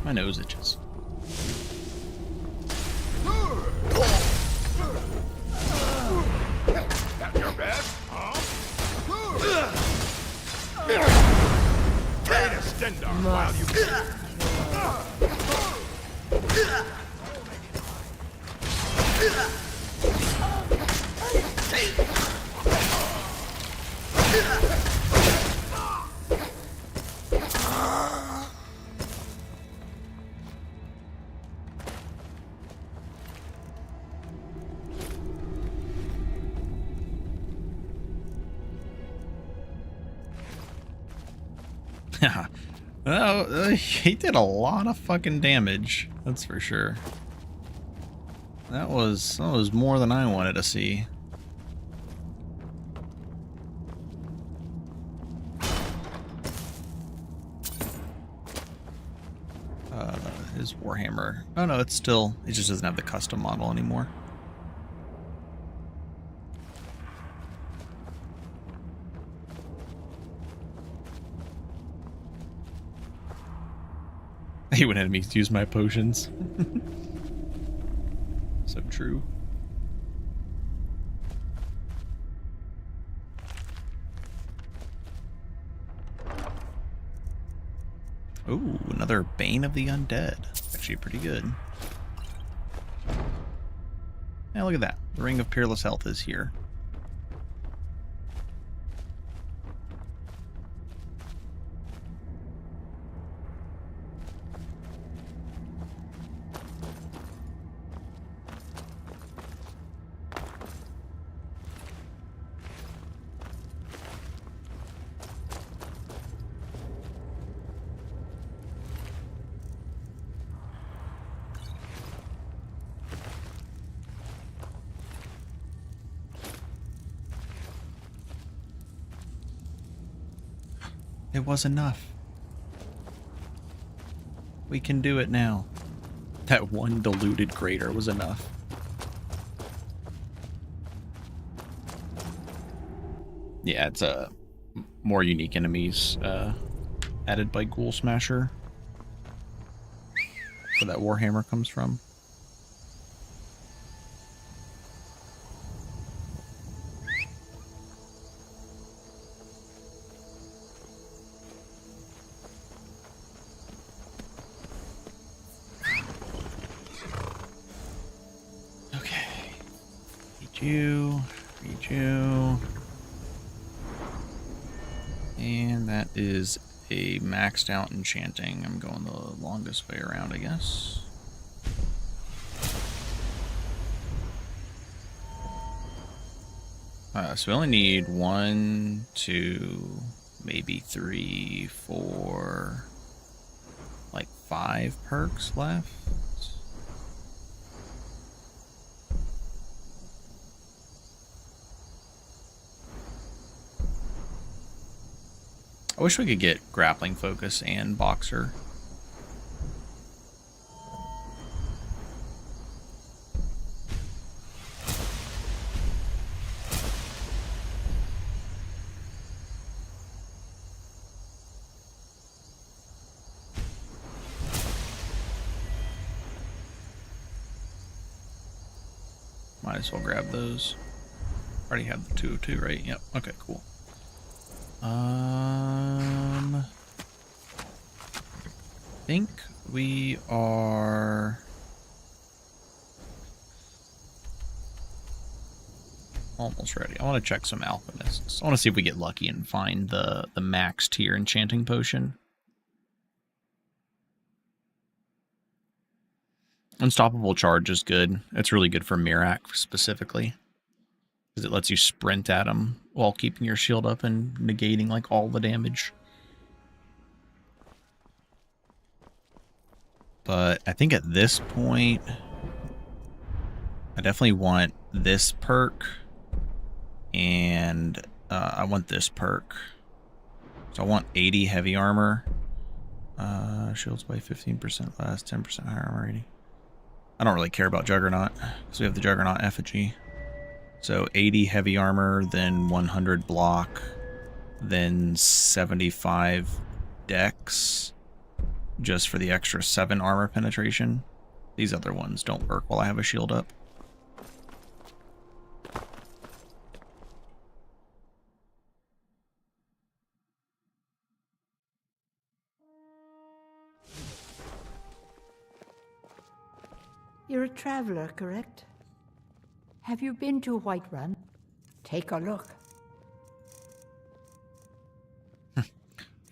My nose itches. That's your best, huh? Try to stand on while you Oh, he did a lot of fucking damage. That's for sure. That was more than I wanted to see. His Warhammer. Oh no, it just doesn't have the custom model anymore. I hate when enemies use my potions. So true. Ooh, another Bane of the Undead. Actually pretty good. Yeah, look at that. The Ring of Peerless Health is here. It was enough. We can do it now. That one diluted crater was enough. Yeah, it's more unique enemies added by Ghoul Smasher. Where that Warhammer comes from. you. Read you. And that is a maxed out enchanting. I'm going the longest way around, I guess. So we only need 1, 2, maybe 3, 4, like 5 perks left. I wish we could get grappling focus and boxer. Might as well grab those. Already have the 202, right? Yep. Okay, cool. I think we are almost ready. I want to check some alchemists. I want to see if we get lucky and find the max tier enchanting potion. Unstoppable charge is good. It's really good for Mirak specifically, because it lets you sprint at them while keeping your shield up and negating like all the damage. But I think at this point, I definitely want this perk, and I want this perk. So I want 80 heavy armor. Shields by 15% less, 10% higher armor rating. I don't really care about Juggernaut, because we have the Juggernaut effigy. So 80 heavy armor, then 100 block, then 75 dex, just for the extra 7 armor penetration. These other ones don't work while I have a shield up. You're a traveler, correct? Have you been to Whiterun? Take a look.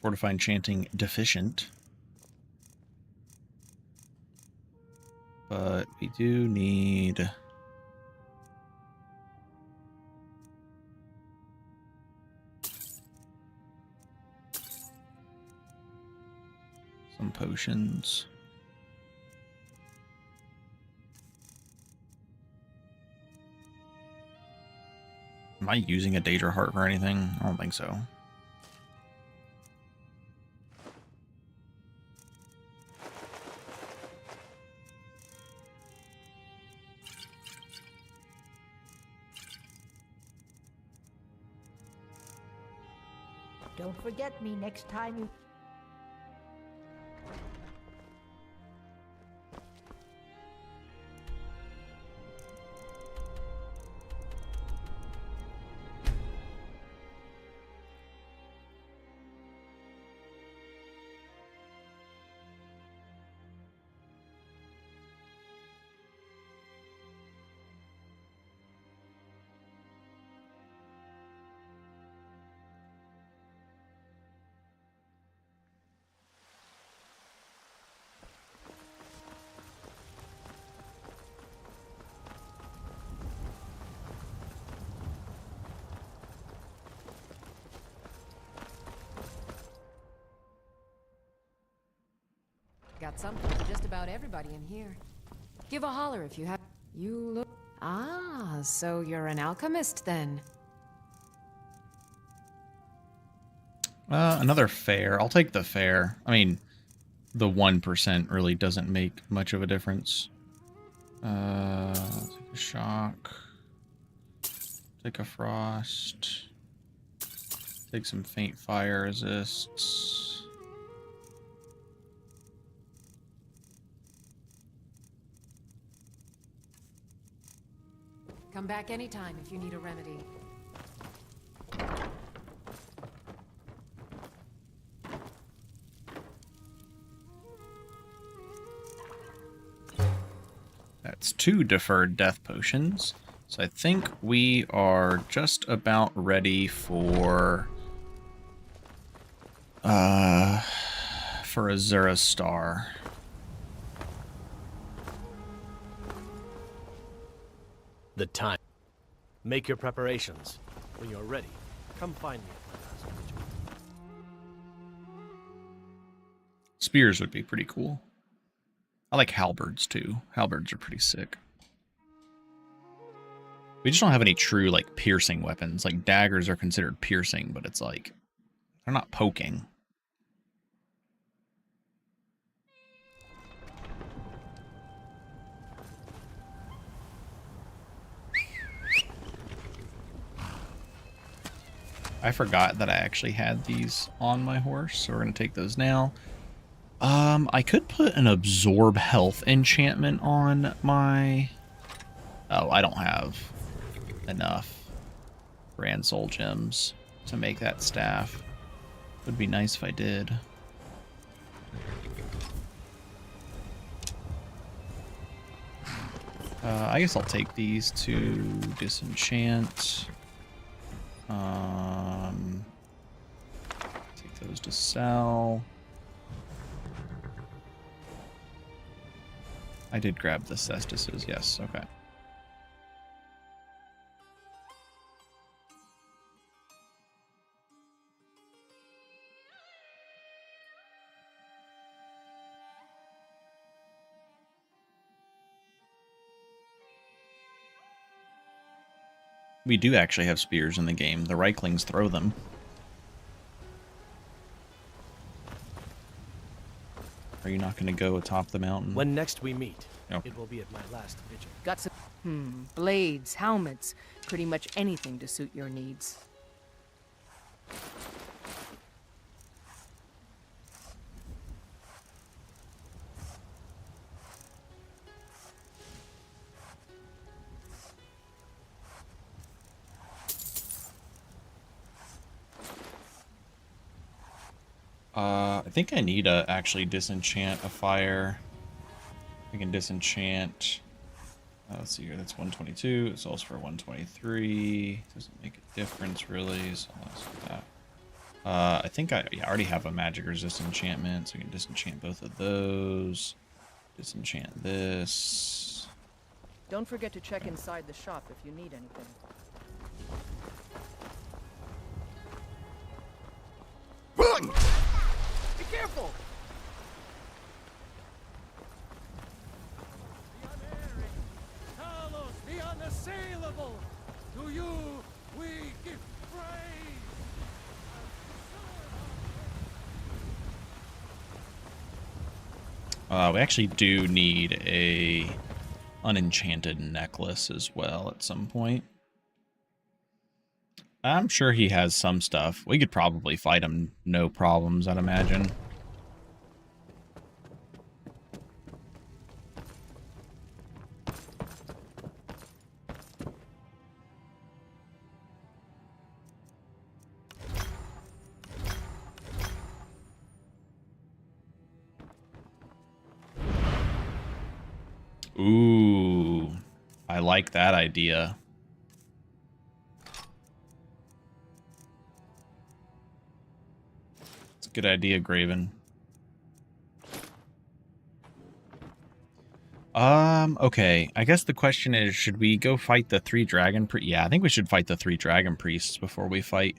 Fortify enchanting deficient. But we do need some potions. Am I using a Daedra Heart for anything? I don't think so. Don't forget me next time you... Got something for just about everybody in here. Give a holler if you have... You look... Ah, so you're an alchemist then. Another fair. I'll take the fair. I mean, the 1% really doesn't make much of a difference. Take a shock. Take a frost. Take some faint fire resists. Come back anytime if you need a remedy. That's 2 deferred death potions. So I think we are just about ready for Azura Star. The time. Make your preparations. When you're ready, come find me at my last vigil. Spears would be pretty cool. I like halberds too. Halberds are pretty sick. We just don't have any true like piercing weapons. Like daggers are considered piercing, but it's like they're not poking. I forgot that I actually had these on my horse, so we're going to take those now. I could put an absorb health enchantment on my... Oh, I don't have enough Grand Soul Gems to make that staff. Would be nice if I did. I guess I'll take these to disenchant. Take those to sell. I did grab the cestises, yes, okay. We do actually have spears in the game. The Reiklings throw them. Are you not going to go atop the mountain? When next we meet, Okay. it will be at my last vigil. Got some, blades, helmets, pretty much anything to suit your needs. I think I need to actually disenchant a fire. I can disenchant. Let's see here. That's 122. It's also for 123. Doesn't make a difference really. So let's do that. I think I already have a magic resist enchantment, so I can disenchant both of those. Disenchant this. Don't forget to check inside the shop if you need anything. Be careful! The unassailable! To you we give praise! We actually do need a unenchanted necklace as well at some point. I'm sure he has some stuff. We could probably fight him no problems, I'd imagine. Ooh, I like that idea. It's a good idea, Graven. Okay. I guess the question is, should we go fight the 3 dragon priests? Yeah, I think we should fight the 3 dragon priests before we fight.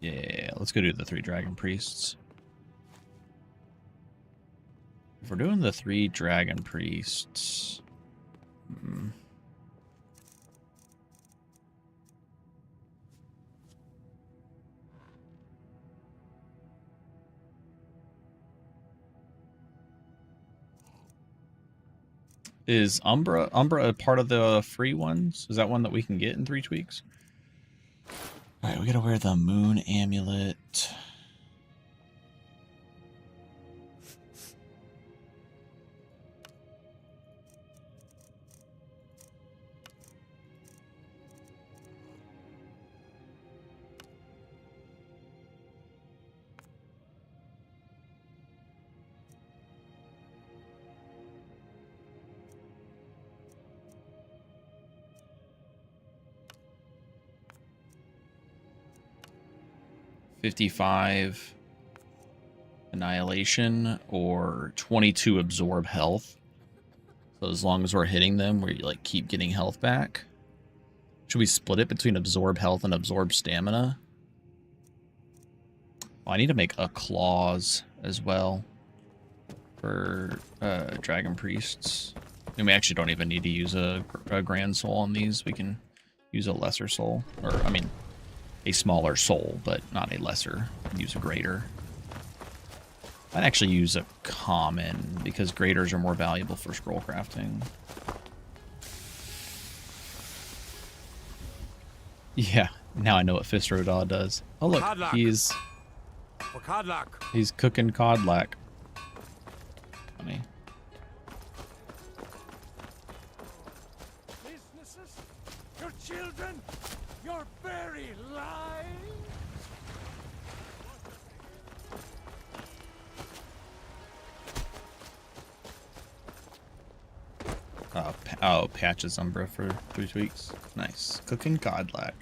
Yeah, let's go do the 3 dragon priests. If we're doing the 3 dragon priests... Is Umbra a part of the free ones? Is that one that we can get in 3bfTweaks? Alright, we gotta wear the moon amulet. 55 annihilation or 22 absorb health. So as long as we're hitting them, we like keep getting health back. Should we split it between absorb health and absorb stamina? Oh, I need to make a clause as well for dragon priests. And we actually don't even need to use a grand soul on these. We can use a lesser soul, or I mean a smaller soul, but not a lesser. Use a greater. I'd actually use a common because graders are more valuable for scroll crafting. Yeah, now I know what Fistrodaw does. Oh look, he's cooking codlack. Funny. Businesses, your children, your very lives. Patches Umbra for 3bfTweaks. Nice. Cooking Codlack.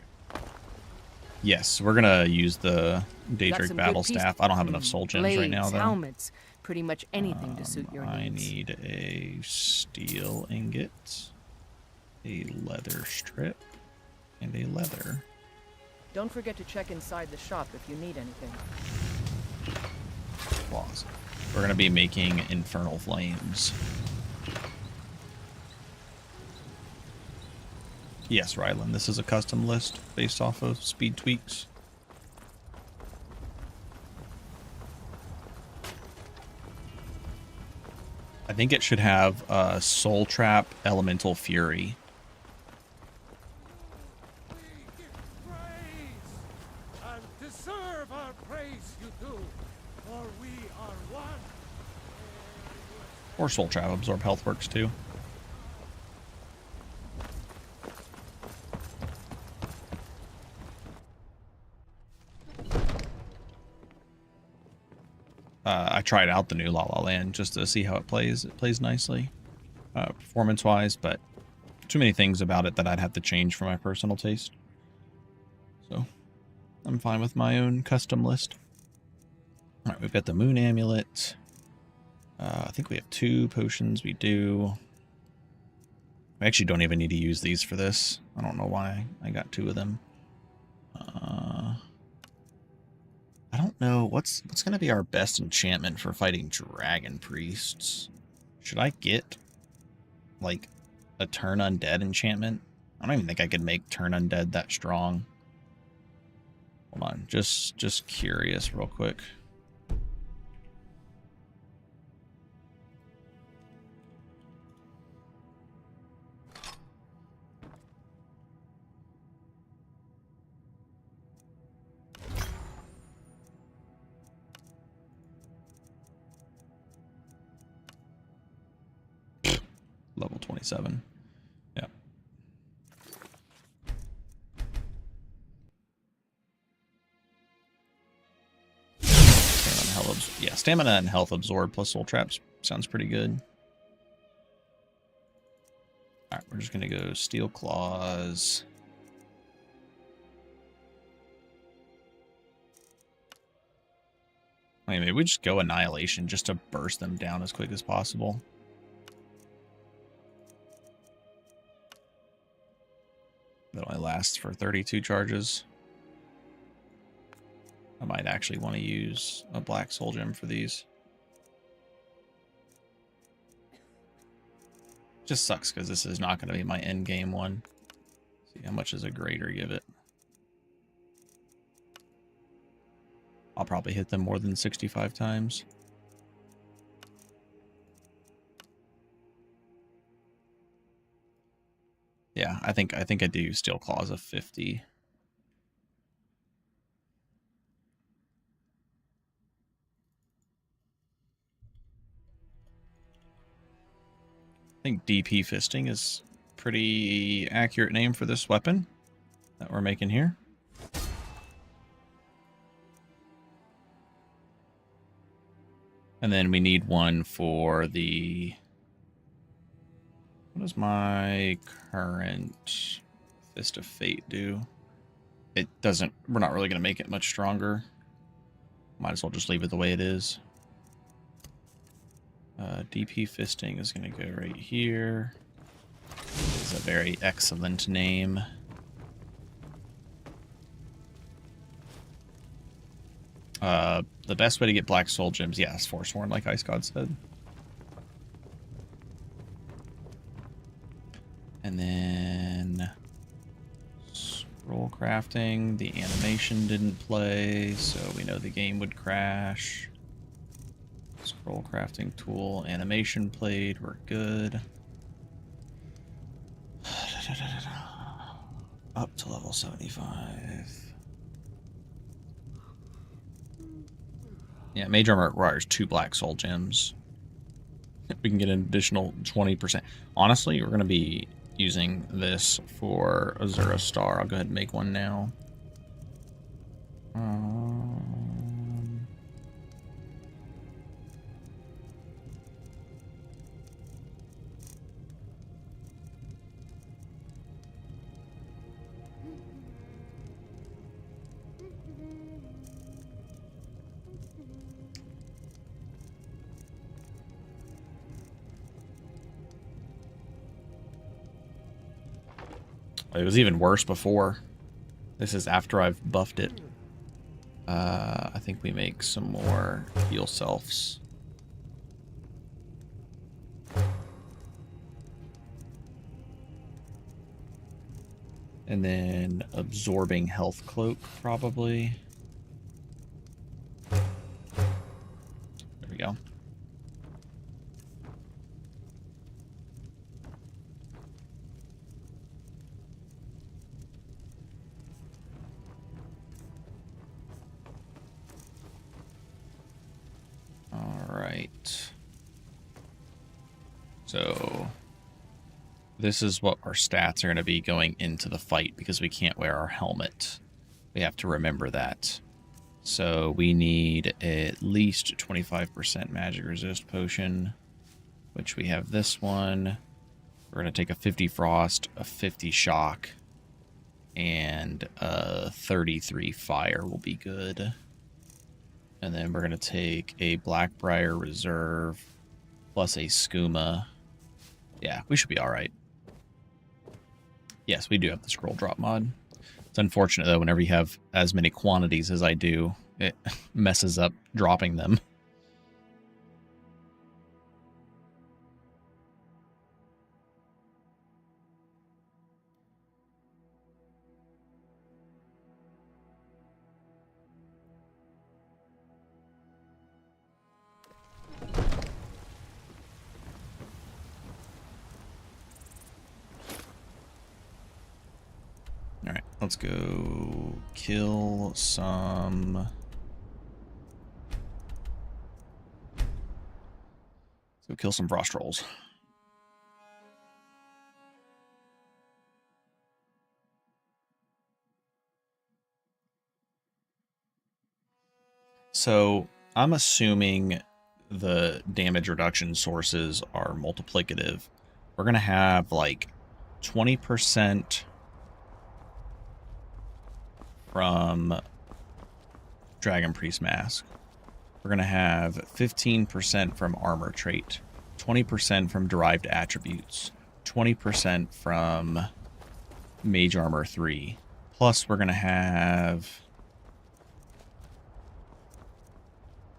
Yes, we're gonna use the Daedric Battle Staff. I don't have enough soul gems right now, though. Helmets, pretty much anything to suit your needs. I need a steel ingot, a leather strip, and a leather. Don't forget to check inside the shop if you need anything. Claws. We're gonna be making Infernal Flames. Yes, Rylan, this is a custom list based off of speed tweaks. I think it should have Soul Trap, Elemental Fury. We give praise and deserve our praise, you do, for we are one. Or Soul Trap, Absorb Health works too. I tried out the new La La Land just to see how it plays. It plays nicely, performance-wise, but too many things about it that I'd have to change for my personal taste. So, I'm fine with my own custom list. All right, we've got the Moon Amulet. I think we have 2 potions. We do. We actually don't even need to use these for this. I don't know why I got 2 of them. I don't know what's going to be our best enchantment for fighting dragon priests. Should I get like a turn undead enchantment? I don't even think I could make turn undead that strong. Hold on, just curious real quick. Level 27. Yeah. Stamina and health absorb plus soul traps sounds pretty good. Alright, we're just gonna go steel claws. I mean, maybe we just go annihilation just to burst them down as quick as possible. That only lasts for 32 charges. I might actually want to use a black soul gem for these. Just sucks because this is not going to be my end game one. See how much does a greater give it. I'll probably hit them more than 65 times. Yeah, I think I do steel claws of 50. I think DP fisting is a pretty accurate name for this weapon that we're making here. And then we need one for the... What does my current Fist of Fate do? It doesn't... We're not really going to make it much stronger. Might as well just leave it the way it is. DP Fisting is going to go right here. It's a very excellent name. The best way to get black soul gems, yes, Forsworn, like Ice God said. And then scroll crafting, the animation didn't play, so we know the game would crash. Scroll crafting tool, animation played, we're good. Up to level 75. Yeah, Mage Armor requires 2 black soul gems. We can get an additional 20%. Honestly, we're going to be using this for Azura Star. I'll go ahead and make one now. It was even worse before. This is after I've buffed it. I think we make some more heal selves. And then absorbing health cloak, probably. There we go. Alright. So this is what our stats are going to be going into the fight because we can't wear our helmet. We have to remember that. So we need at least 25% magic resist potion, which we have this one. We're going to take a 50 frost, a 50 shock, and a 33 fire will be good. And then we're going to take a Blackbriar Reserve plus a Skooma. Yeah, we should be all right. Yes, we do have the scroll drop mod. It's unfortunate, though, whenever you have as many quantities as I do, it messes up dropping them. Alright, let's go kill some... Let's go kill some frost trolls. So, I'm assuming the damage reduction sources are multiplicative. We're going to have like 20% from Dragon Priest Mask. We're going to have 15% from Armor Trait, 20% from Derived Attributes, 20% from Mage Armor 3. Plus, we're going to have...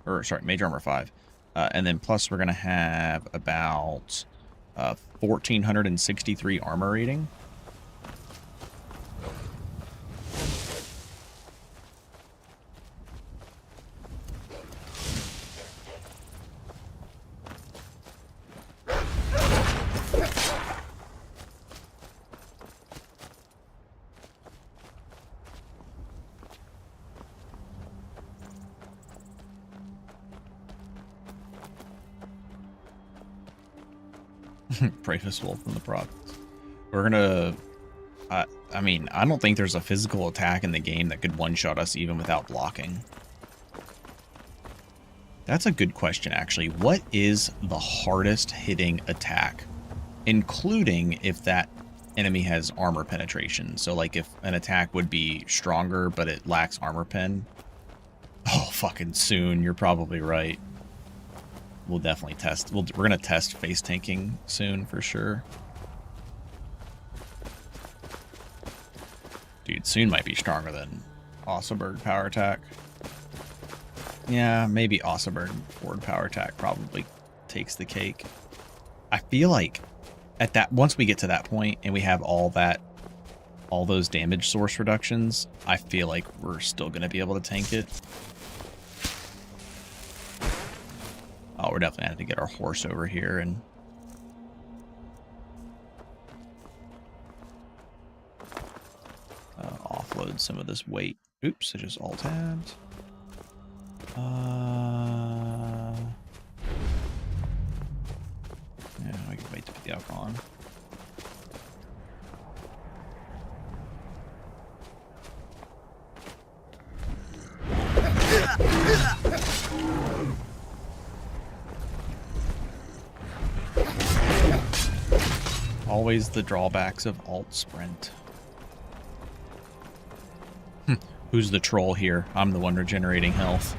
Mage Armor 5. And then plus, we're going to have about 1,463 armor rating. Bravest Wolf from the province. We're gonna... I mean, I don't think there's a physical attack in the game that could one-shot us even without blocking. That's a good question, actually. What is the hardest hitting attack? Including if that enemy has armor penetration. So, like, if an attack would be stronger, but it lacks armor pen. Oh, fucking soon. You're probably right. We'll definitely test. We're going to test face tanking soon for sure. Dude, soon might be stronger than Osseberg power attack. Yeah, maybe Osseberg forward power attack probably takes the cake. I feel like at that, once we get to that point and we have all those damage source reductions, I feel like we're still going to be able to tank it. Oh, we're definitely going to have to get our horse over here and offload some of this weight. Oops, I just alt-tabbed. Yeah, I can wait to put the alcohol on. Always the drawbacks of alt sprint. Who's the troll here? I'm the one regenerating health.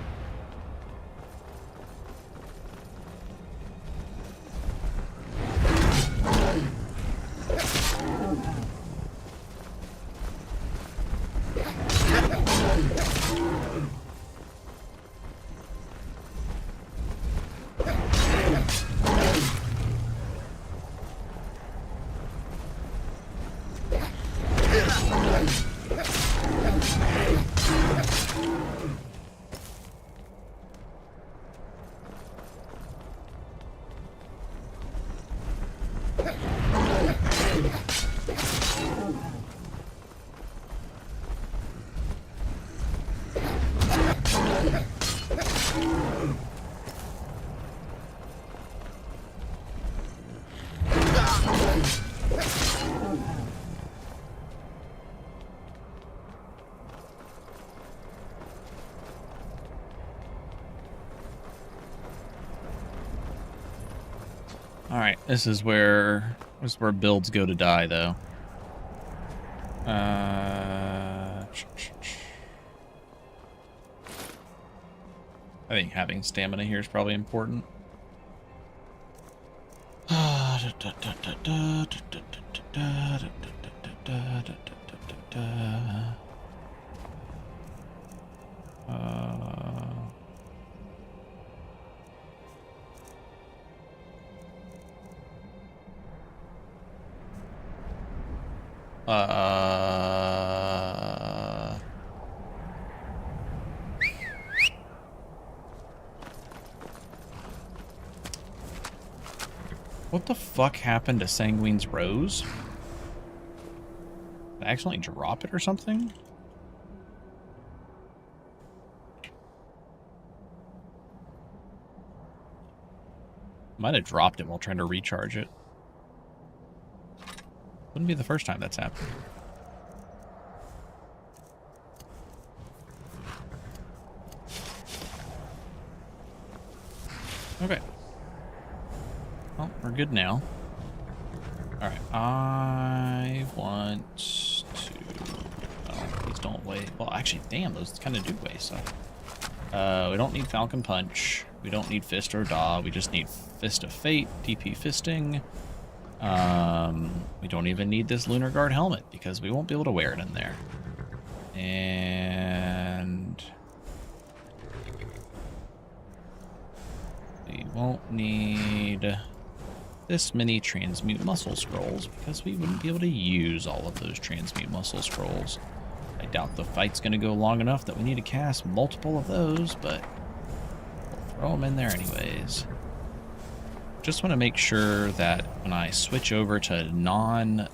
Alright, this is where builds go to die, though. I think having stamina here is probably important. What the fuck happened to Sanguine's rose? Did I accidentally drop it or something? Might have dropped it while trying to recharge it. Wouldn't be the first time that's happened. Okay. Well, we're good now. Alright, I want to... Oh, please don't weigh... Well, actually, damn, those kind of do weigh, so... we don't need Falcon Punch. We don't need Fist or Daw. We just need Fist of Fate, DP Fisting. We don't even need this Lunar Guard helmet, because we won't be able to wear it in there. And... we won't need this many Transmute Muscle Scrolls, because we wouldn't be able to use all of those Transmute Muscle Scrolls. I doubt the fight's going to go long enough that we need to cast multiple of those, but we'll throw them in there anyways. Just want to make sure that when I switch over to non-shield,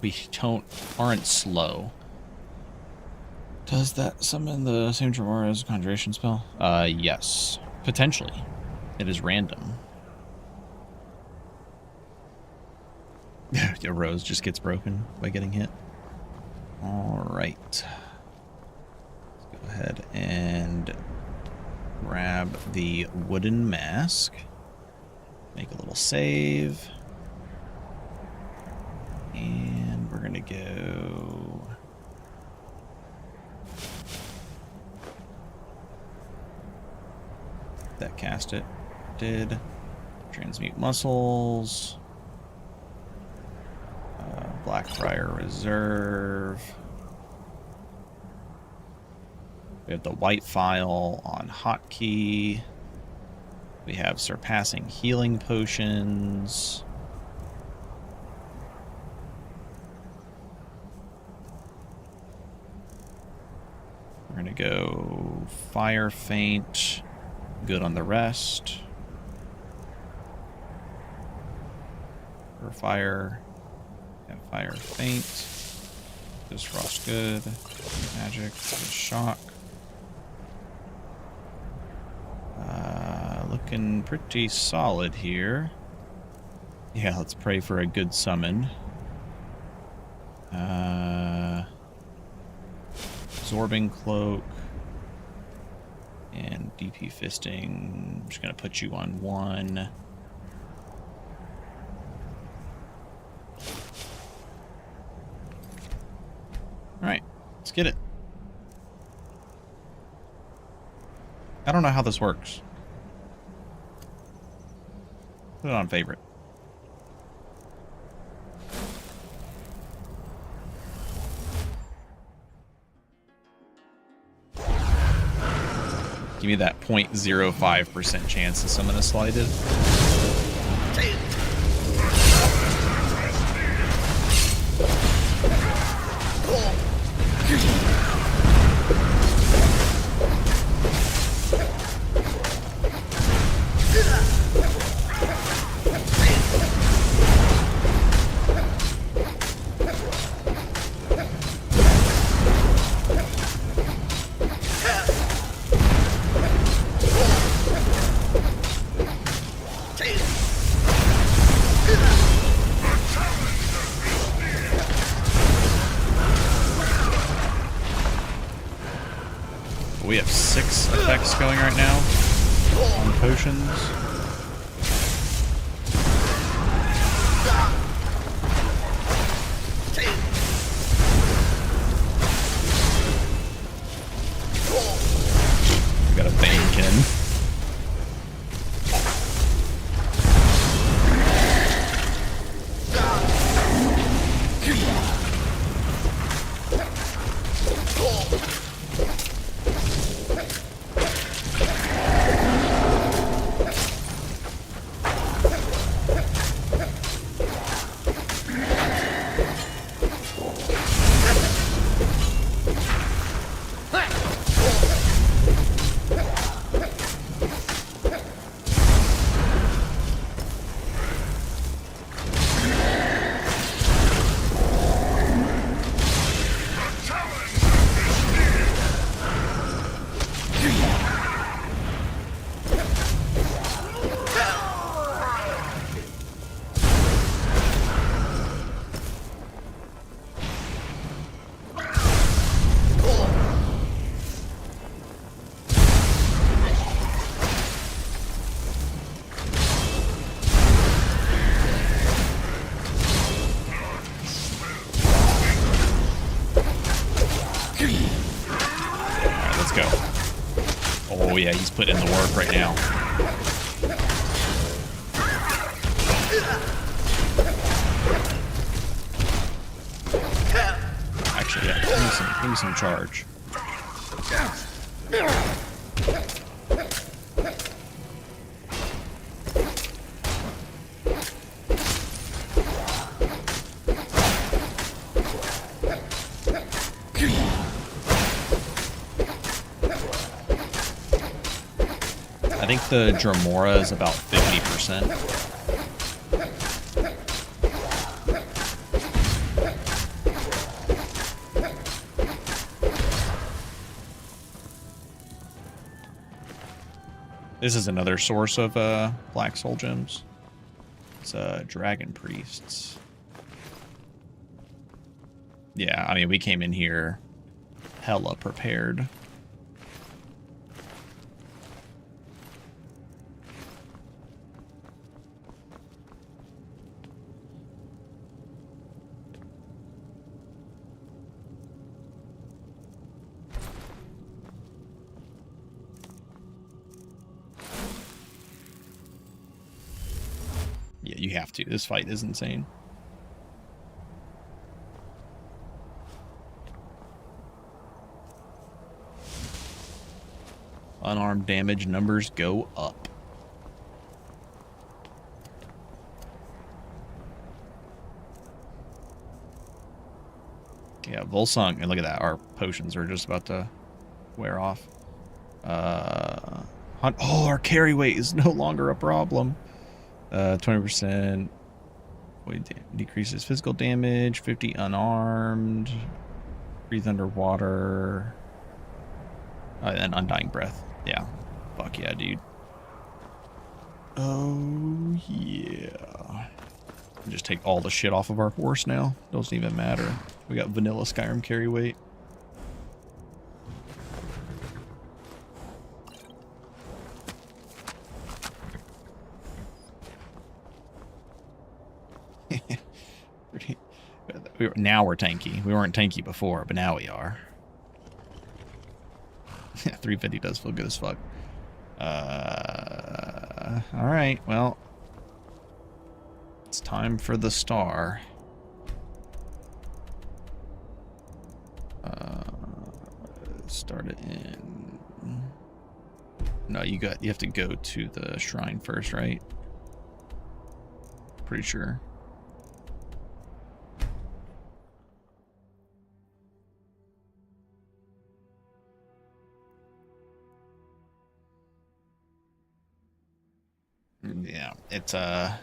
we aren't slow. Does that summon the same Tremor as a Conjuration spell? Yes. Potentially. It is random. Your rose just gets broken by getting hit. Alright. Let's go ahead and grab the wooden mask. Make a little save. And we're going to go... that cast it. Did. Transmute muscles. Blackfriar Reserve. We have the white file on hotkey. We have surpassing healing potions. We're gonna go fire feint. Good on the rest. For fire. Yeah, fire feint. This frost good. Magic. Good shock. Looking pretty solid here. Yeah, let's pray for a good summon. Absorbing Cloak. And DP Fisting. I'm just going to put you on 1. Alright, let's get it. I don't know how this works. Put it on favorite. Give me that 0.05% chance to summon a slighted. We have 6 effects going right now on potions. We got a Banekin. Oh yeah, he's putting in the work right now. Actually, yeah, give me some charge. I think the Dremora is about 50%. This is another source of Black Soul Gems. It's Dragon Priests. Yeah, I mean, we came in here hella prepared. You have to. This fight is insane. Unarmed damage numbers go up. Yeah, Volsung, and look at that. Our potions are just about to wear off. Oh, our carry weight is no longer a problem. 20% decreases physical damage, 50 unarmed, breathe underwater, and undying breath. Yeah. Fuck yeah, dude. Oh, yeah. Just take all the shit off of our horse now. Doesn't even matter. We got vanilla Skyrim carry weight. Now we're tanky. We weren't tanky before, but now we are. 350 does feel good as fuck. Alright, well. It's time for the star. Start it in... No, you have to go to the shrine first, right? Pretty sure. Yeah, it's a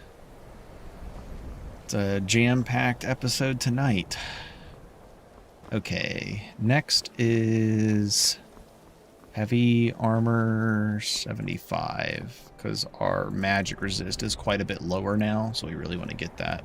jam-packed episode tonight. Okay, next is heavy armor 75, because our magic resist is quite a bit lower now, so we really want to get that.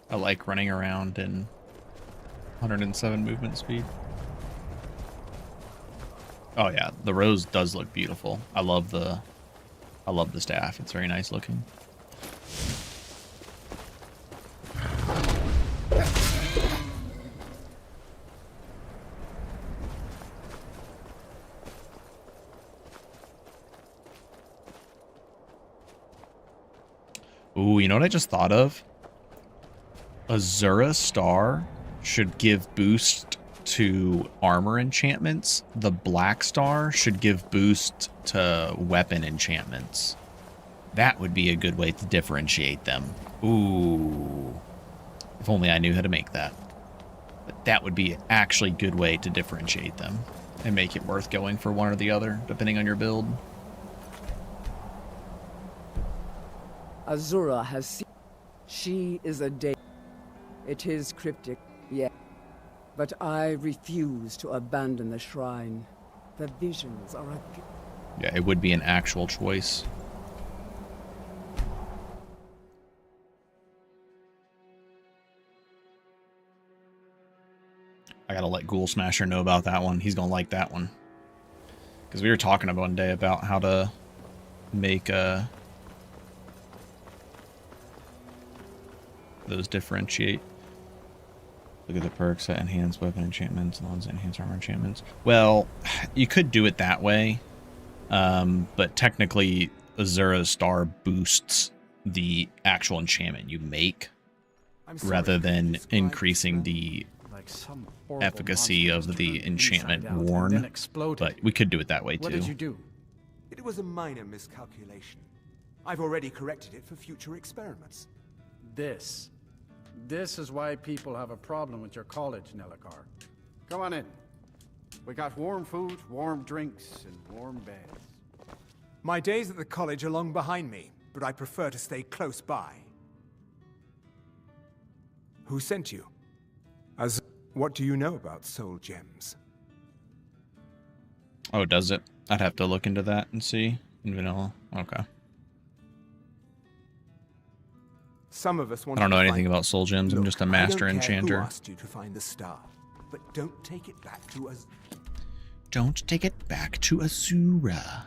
I like running around in 107 movement speed. Oh yeah, the rose does look beautiful. I love the staff. It's very nice looking. Ooh, you know what I just thought of? Azura Star should give boost to armor enchantments. The Black Star should give boost to weapon enchantments. That would be a good way to differentiate them. Ooh. If only I knew how to make that. But that would be actually a good way to differentiate them and make it worth going for one or the other, depending on your build. Azura has seen. She is a day. It is cryptic, yeah. But I refuse to abandon the shrine. The visions are a... Yeah, it would be an actual choice. I gotta let Ghoul Smasher know about that one. He's gonna like that one. Because we were talking about one day about how to make those differentiate. Look at the perks that enhance weapon enchantments and the ones that enhance armor enchantments. Well, you could do it that way, but technically Azura's Star boosts the actual enchantment you make rather than increasing the efficacy of the enchantment worn. But we could do it that way too. What did you do? It was a minor miscalculation. I've already corrected it for future experiments. This is why people have a problem with your college, Nellikar. Come on in. We got warm food, warm drinks, and warm beds. My days at the college are long behind me, but I prefer to stay close by. Who sent you? What do you know about soul gems? Oh, does it? I'd have to look into that and see. In vanilla. Okay. Some of us want I don't know anything about soul gems. I'm just a master enchanter. I asked you to find the star, but don't take it back to us. Don't take it back to Azura.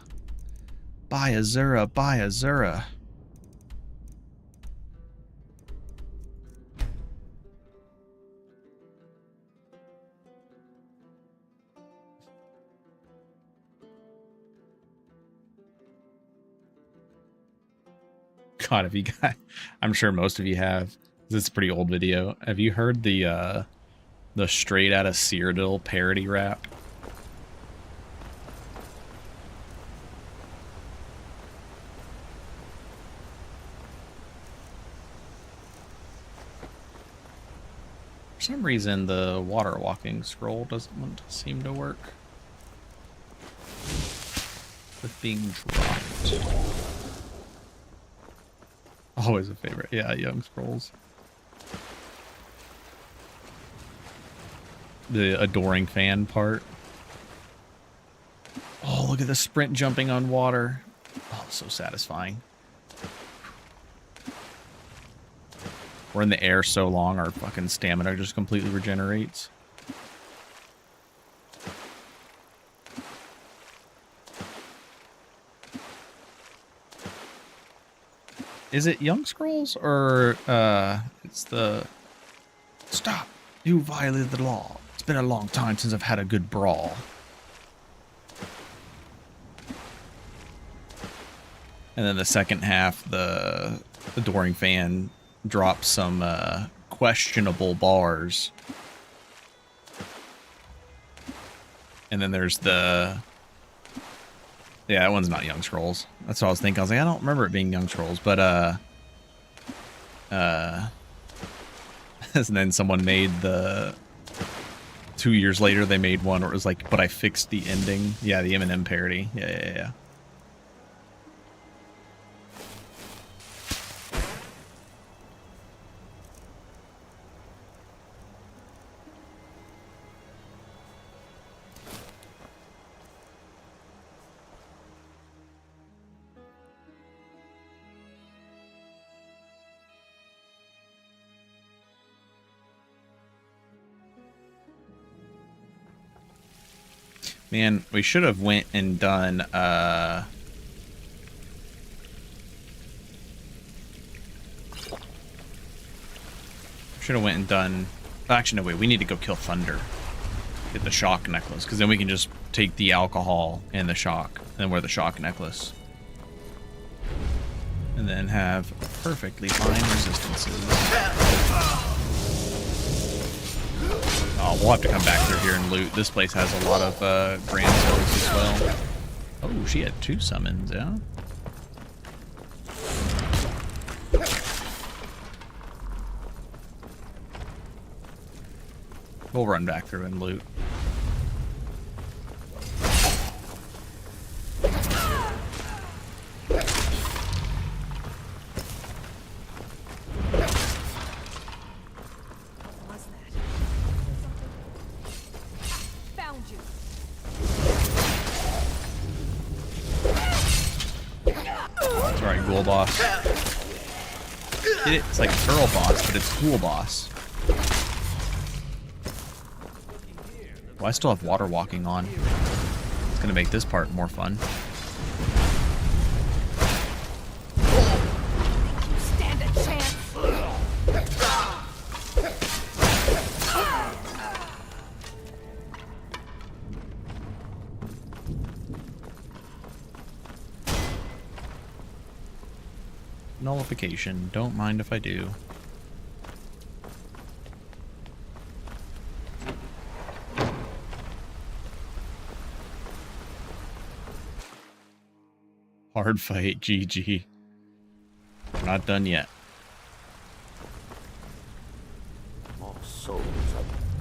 Buy Azura, buy Azura. God, have you got, I'm sure most of you have. This is a pretty old video. Have you heard the Straight Outta Cyrodiil parody rap? For some reason, the water walking scroll doesn't seem to work with being dropped. Always a favorite. Yeah, youngscrolls. The adoring fan part. Oh, look at the sprint jumping on water. Oh, so satisfying. We're in the air so long, our fucking stamina just completely regenerates. Is it youngscrolls or it's the stop? You violated the law. It's been a long time since I've had a good brawl. And then the second half, the adoring fan drops some questionable bars. And then there's the... Yeah, that one's not youngscrolls. That's what I was thinking. I was like, I don't remember it being youngscrolls, but and then someone made the 2 years later they made one where it was like, but I fixed the ending. Yeah, the Eminem parody. Yeah. Man, we should have went and done, actually, no, wait, we need to go kill Thunder. Get the shock necklace, because then we can just take the alcohol and the shock, and then wear the shock necklace. And then have perfectly fine resistances. Oh, we'll have to come back through here and loot. This place has a lot of grand souls as well. Oh, she had 2 summons, yeah? We'll run back through and loot. Boss. It's like Girl Boss, but it's Cool Boss. Well, I still have water walking on. It's gonna make this part more fun. Stand a chance. nullification. Don't mind if I do. Hard fight, GG. We're not done yet. More souls.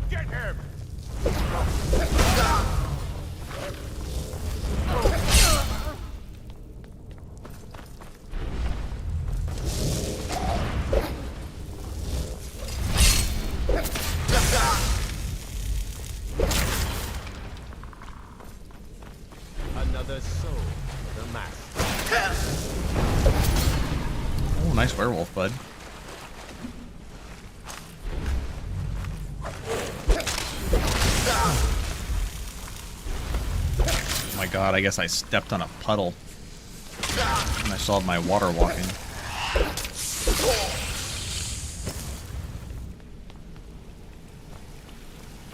Get him! Another soul for the master. Oh, nice werewolf, bud. Oh my god, I guess I stepped on a puddle. And I saw my water walking.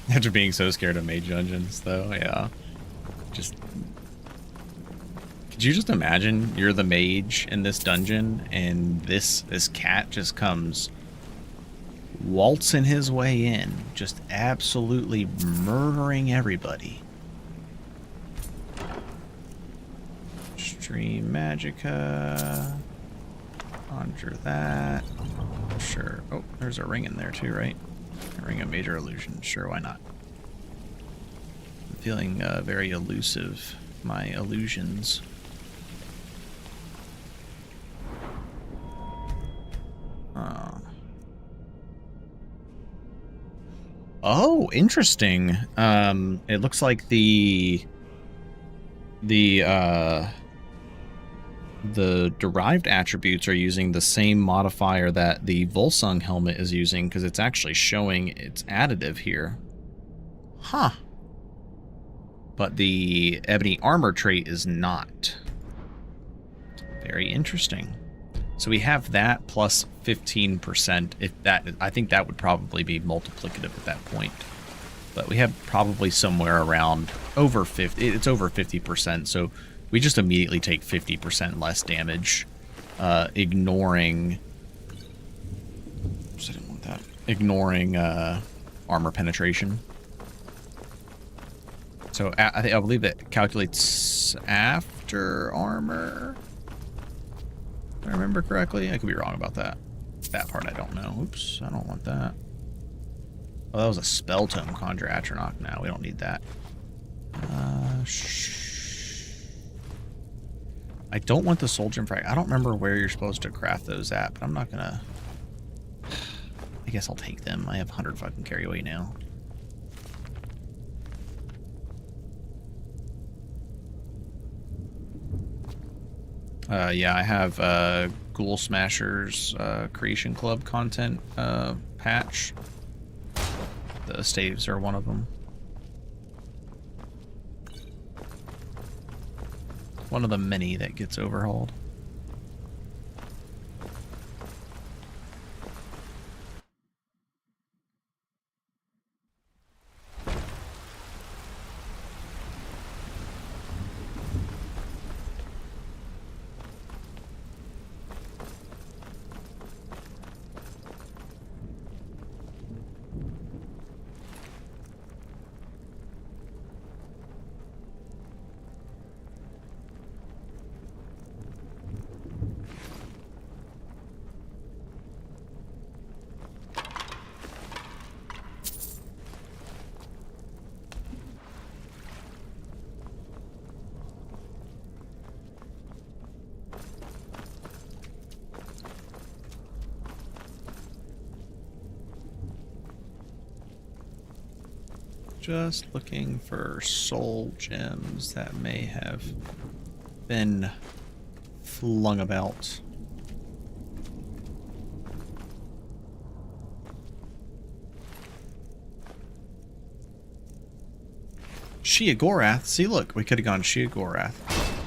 After being so scared of mage dungeons, though, yeah. Just... Could you just imagine you're the mage in this dungeon and this cat just comes waltzing his way in, just absolutely murdering everybody. Stream Magicka. Conjure that. Sure. Oh, there's a ring in there too, right? A ring of major illusion. Sure, why not? I'm feeling very elusive. My illusions. Oh, interesting. It looks like the derived attributes are using the same modifier that the Volsung helmet is using, because it's actually showing it's additive here. Huh. But the ebony armor trait is not. Very interesting. So we have that plus 15%. If that, I think that would probably be multiplicative at that point. But we have probably somewhere around over 50. It's over 50%. So we just immediately take 50% less damage, ignoring. Oops, I didn't want that. Ignoring armor penetration. So I believe it calculates after armor. If I remember correctly, I could be wrong about that. That part I don't know. Oops, I don't want that. Oh, that was a spell tome conjure Atronach. No, we don't need that. I don't want the soul gem frag. I don't remember where you're supposed to craft those at, but I'm not gonna. I guess I'll take them. I have 100 fucking carry away now. Yeah, I have Ghoul Smashers Creation Club content patch. The staves are one of them. One of the many that gets overhauled. Just looking for soul gems that may have been flung about. Sheogorath. See, look, we could have gone Sheogorath.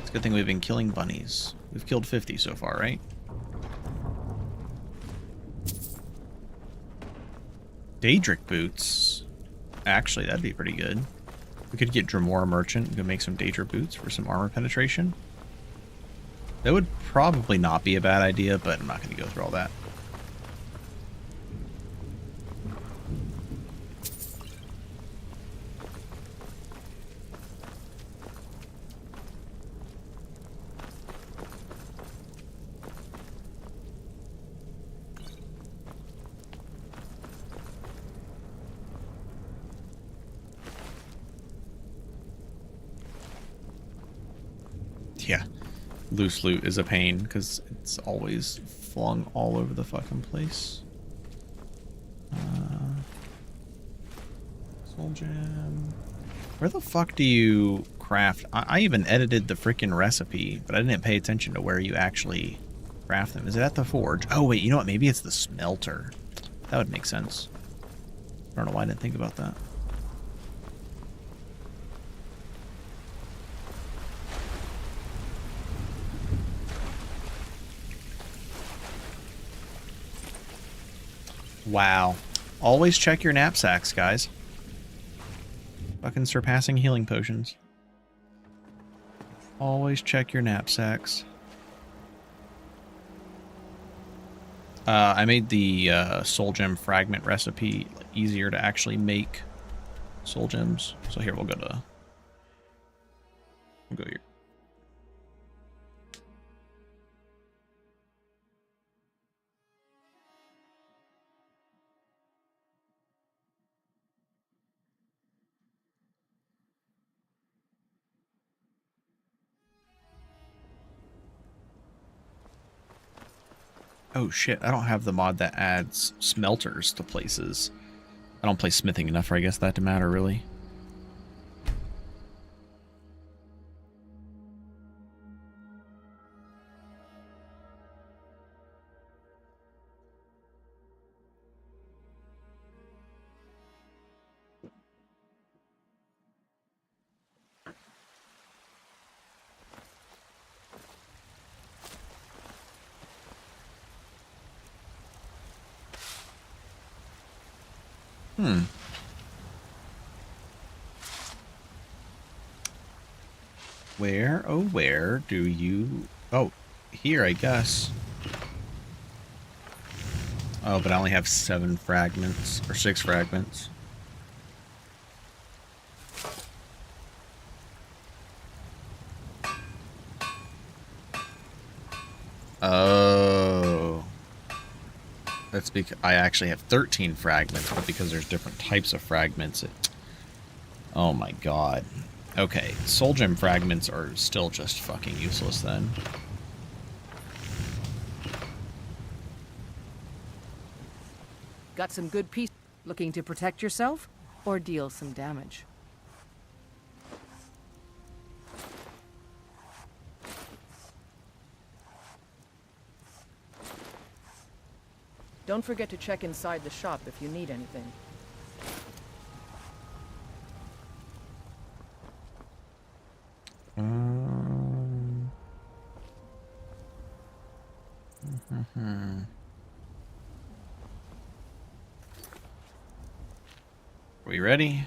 It's a good thing we've been killing bunnies. We've killed 50 so far, right? Daedric boots. Actually, that'd be pretty good. We could get Dremora Merchant and go make some Daedra boots for some armor penetration. That would probably not be a bad idea, but I'm not going to go through all that. Yeah, loose loot is a pain because it's always flung all over the fucking place. Soul gem. Where the fuck do you craft? I even edited the freaking recipe, but I didn't pay attention to where you actually craft them. Is it at the forge? Oh wait, you know what? Maybe it's the smelter. That would make sense. I don't know why I didn't think about that. Wow. Always check your knapsacks, guys. Fucking surpassing healing potions. Always check your knapsacks. I made the soul gem fragment recipe easier to actually make soul gems. So here, we'll go here. Oh shit, I don't have the mod that adds smelters to places. I don't play smithing enough for I guess that to matter, really. Where, oh where do you... Oh, here I guess. Oh, but I only have 7 fragments, or 6 fragments. Oh. That's because I actually have 13 fragments, but because there's different types of fragments, it... Oh my god. Okay, soul gem fragments are still just fucking useless then. Got some good pieces. Looking to protect yourself or deal some damage? Don't forget to check inside the shop if you need anything. Are we ready?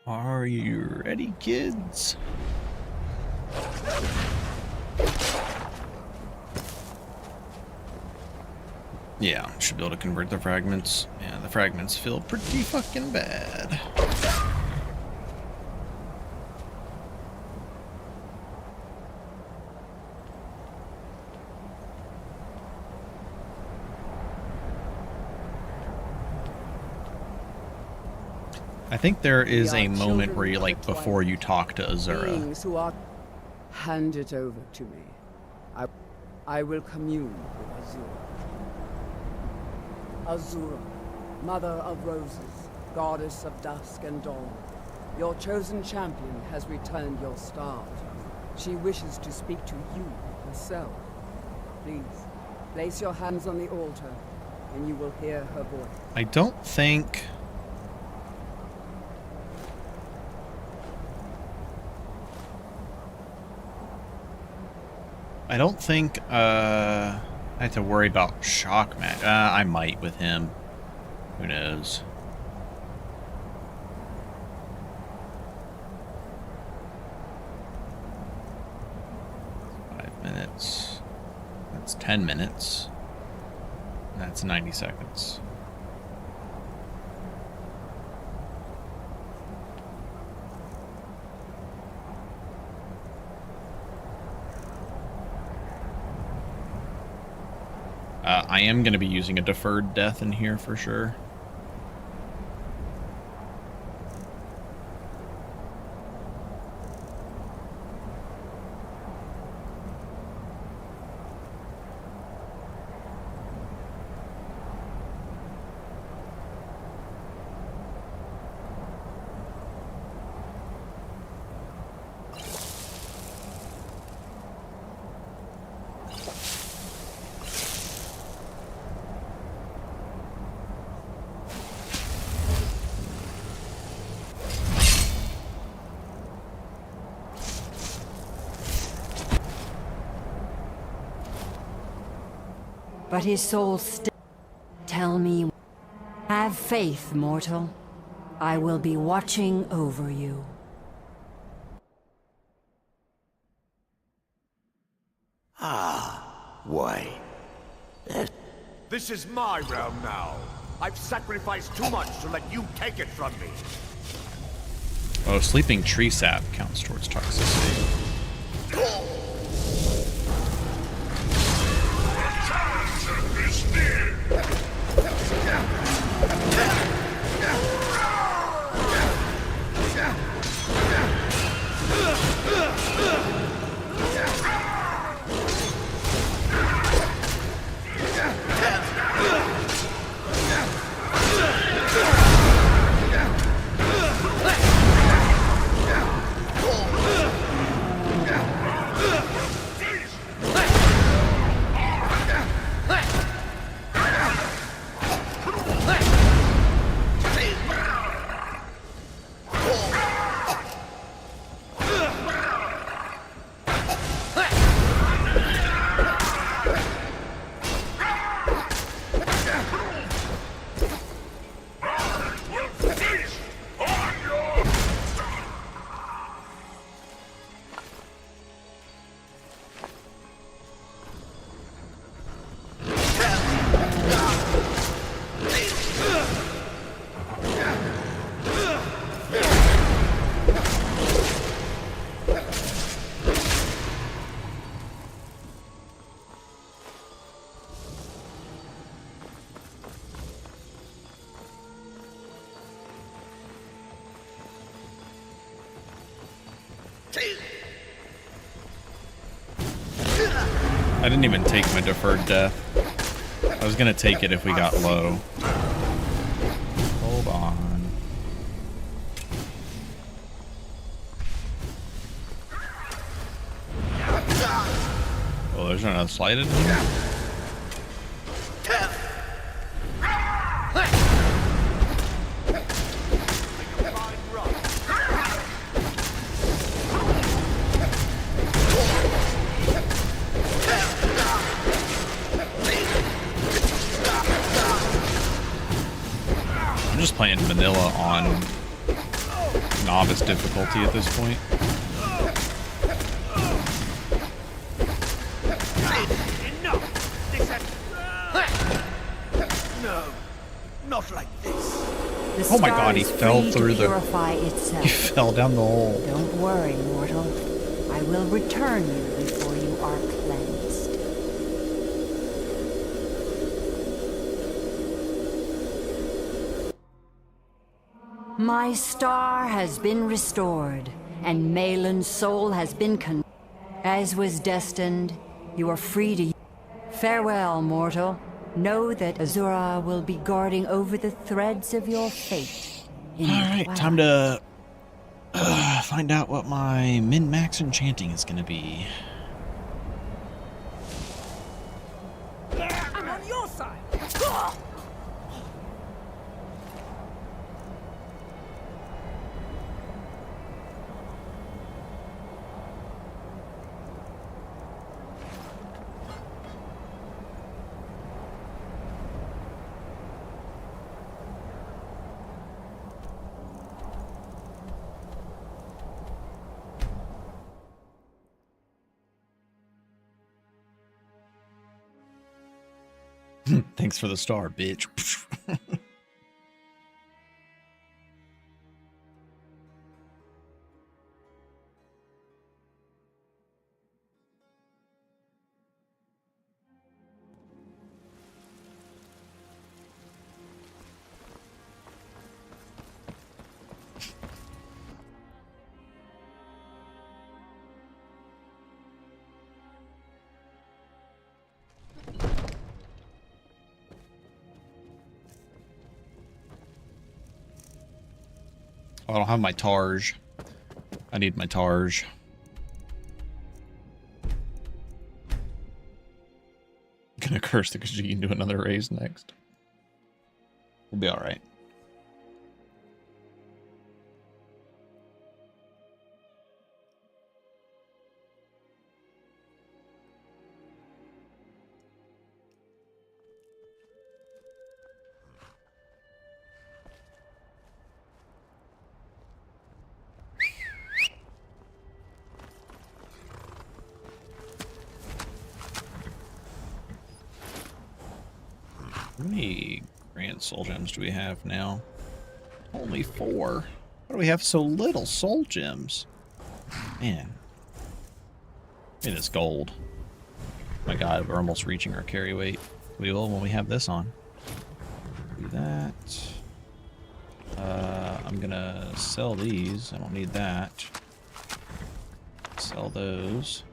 Are you ready, kids? Yeah, should be able to convert the fragments. Yeah, the fragments feel pretty fucking bad. I think there is a moment where you, like, before you talk to Azura. Hand it over to me. I will commune with Azura. Azura, Mother of Roses, Goddess of Dusk and Dawn. Your chosen champion has returned your star. She wishes to speak to you herself. Please, place your hands on the altar, and you will hear her voice. I don't think... I have to worry about shock match. I might with him. Who knows? Minutes. That's 10 minutes. That's 90 seconds. I am going to be using a deferred death in here for sure. But his soul still... Tell me... Have faith, mortal. I will be watching over you. Ah, why? This is my realm now. I've sacrificed too much to let you take it from me. Oh, sleeping tree sap counts towards toxicity. I didn't even take my deferred death. I was gonna take it if we got low. Hold on. Oh, there's another slide in here. I'm just playing vanilla on novice difficulty at this point. No, not like this. Oh my god, he fell through the... Itself. He fell down the hole. Don't worry, mortal. I will return you before you are cleansed. My star has been restored, and Malin's soul has been As was destined, you are free to... Farewell, mortal. Know that Azura will be guarding over the threads of your fate. Alright, time to find out what my min-max enchanting is going to be. I'm on your side! Thanks for the star, bitch. I don't have my Targe. I need my Targe. Gonna curse the Khajiit into another raise next. We'll be alright. How many grand soul gems do we have now? Only 4. Why do we have so little soul gems? Man. It is gold. My god, we're almost reaching our carry weight. We will when we have this on. Do that. I'm gonna sell these. I don't need that. Sell those.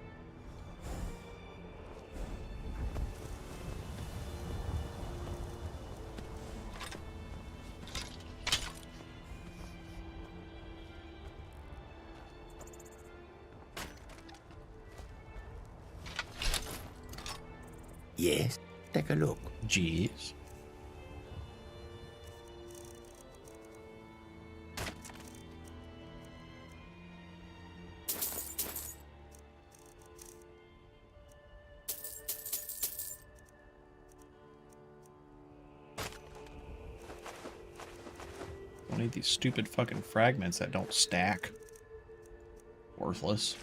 Yes, take a look. Jeez. Don't need these stupid fucking fragments that don't stack. Worthless.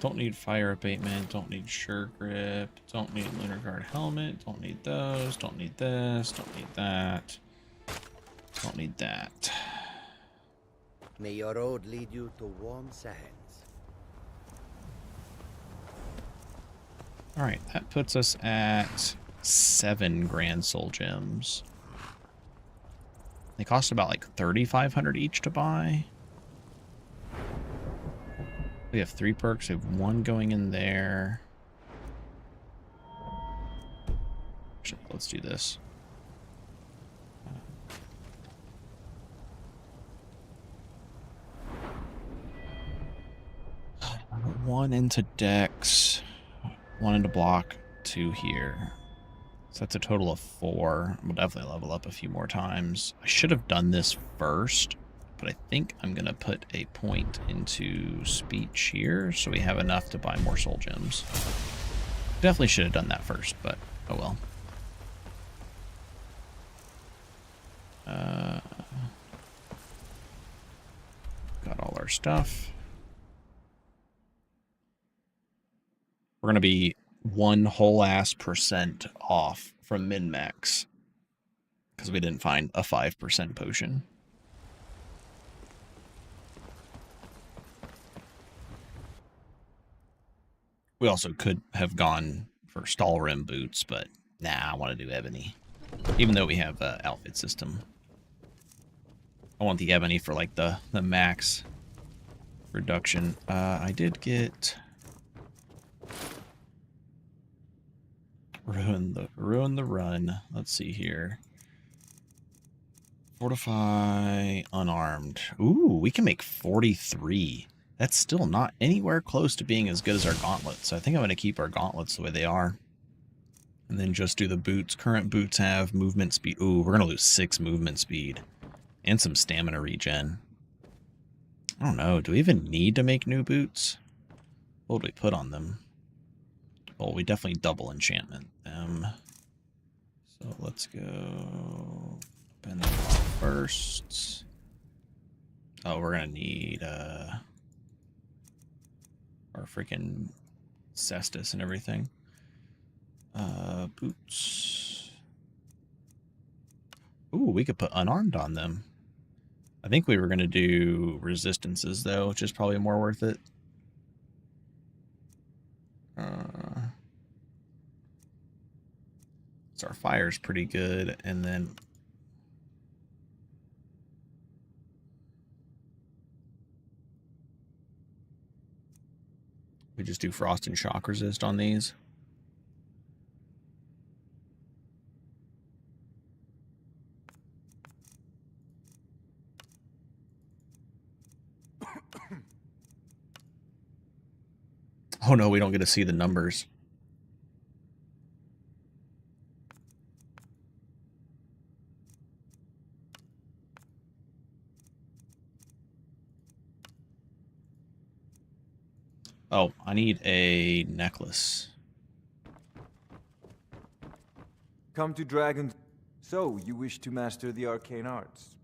Don't need fire abatement, don't need sure grip, don't need lunar guard helmet, don't need those, don't need this, don't need that, don't need that. May your road lead you to warm sands. Alright, that puts us at 7 grand soul gems. They cost about like 3,500 each to buy. We have 3 perks. We have 1 going in there. Actually, let's do this. 1 into Dex, 1 into block, 2 here. So that's a total of 4. We'll definitely level up a few more times. I should have done this first, but I think I'm going to put a point into speech here so we have enough to buy more soul gems. Definitely should have done that first, but oh well. Got all our stuff. We're going to be 1 whole ass % off from min-max because we didn't find a 5% potion. We also could have gone for Stalrim boots, but nah, I want to do Ebony. Even though we have outfit system. I want the Ebony for like the max reduction. I did get ruin the run. Let's see here. Fortify unarmed. Ooh, we can make 43. That's still not anywhere close to being as good as our gauntlets. So I think I'm going to keep our gauntlets the way they are. And then just do the boots. Current boots have movement speed. Ooh, we're going to lose 6 movement speed. And some stamina regen. I don't know. Do we even need to make new boots? What would we put on them? Well, we definitely double enchantment them. So let's go open them up first. Oh, we're going to need our freaking cestus and everything. Boots. Ooh, we could put unarmed on them. I think we were going to do resistances, though, which is probably more worth it. So our fire's pretty good, and then... we just do frost and shock resist on these. Oh no, we don't get to see the numbers. Oh, I need a necklace. Come to Dragon's... So, you wish to master the arcane arts?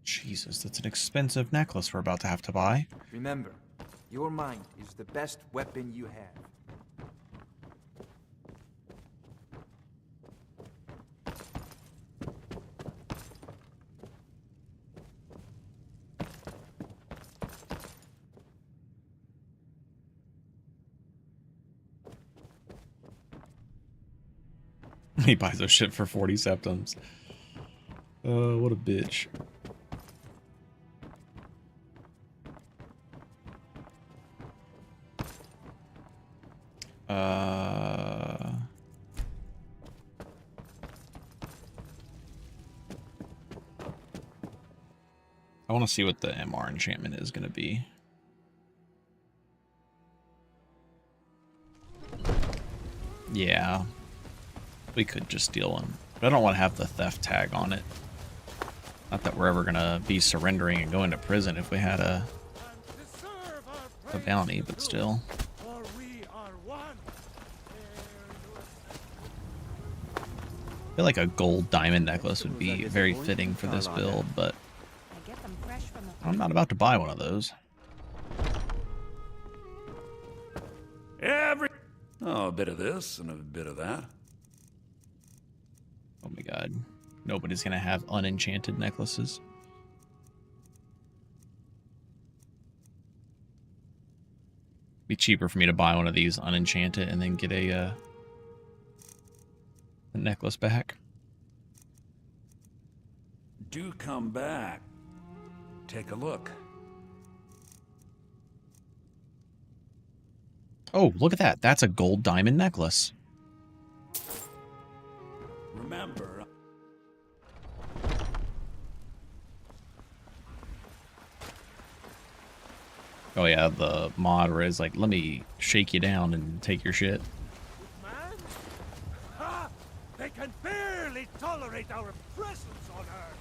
Jesus, that's an expensive necklace we're about to have to buy. Remember, your mind is the best weapon you have. He buys those shit for 40 septims. What a bitch. I want to see what the MR enchantment is going to be. Yeah. We could just steal one. But I don't want to have the theft tag on it. Not that we're ever going to be surrendering and going to prison if we had a bounty, but still. I feel like a gold diamond necklace would be very fitting for this build, but I'm not about to buy one of those. Oh, a bit of this and a bit of that. Oh my god. Nobody's gonna have unenchanted necklaces. Be cheaper for me to buy one of these unenchanted and then get a necklace back. Do come back. Take a look. Oh, look at that. That's a gold diamond necklace. Remember. Oh yeah, the mod where it's like, let me shake you down and take your shit. Man? Ha! They can barely tolerate our presence on Earth.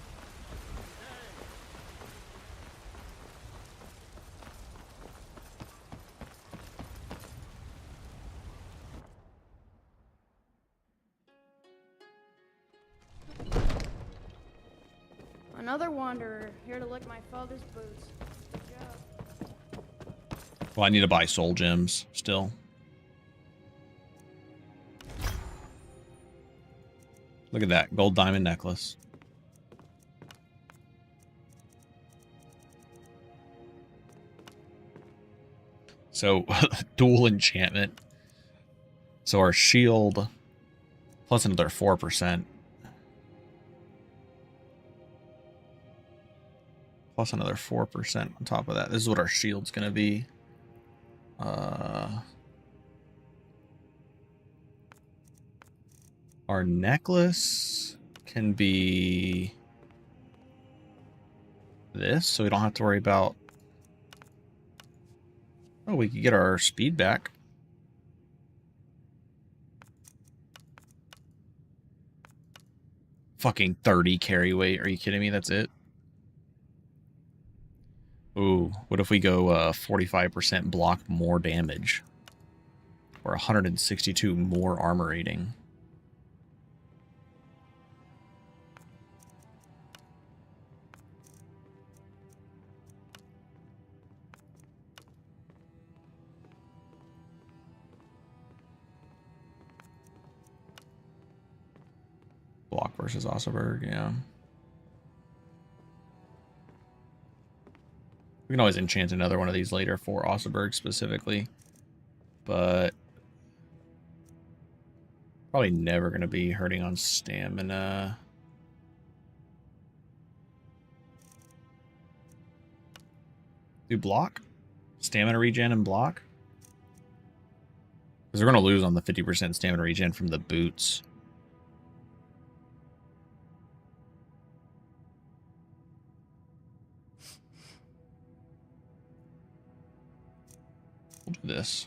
Another wanderer, here to lick my father's boots. Good job. Well, I need to buy soul gems still. Look at that gold diamond necklace. So, dual enchantment. So our shield plus another 4%. Plus another 4% on top of that. This is what our shield's going to be. Our necklace can be this, so we don't have to worry about... Oh, we could get our speed back. Fucking 30 carry weight. Are you kidding me? That's it? Ooh, what if we go 45% block more damage? Or 162 more armor rating? Block versus Osseberg, yeah. We can always enchant another one of these later for Osseberg specifically. But probably never going to be hurting on stamina. Do block? Stamina regen and block? Because we're going to lose on the 50% stamina regen from the boots. We'll do this.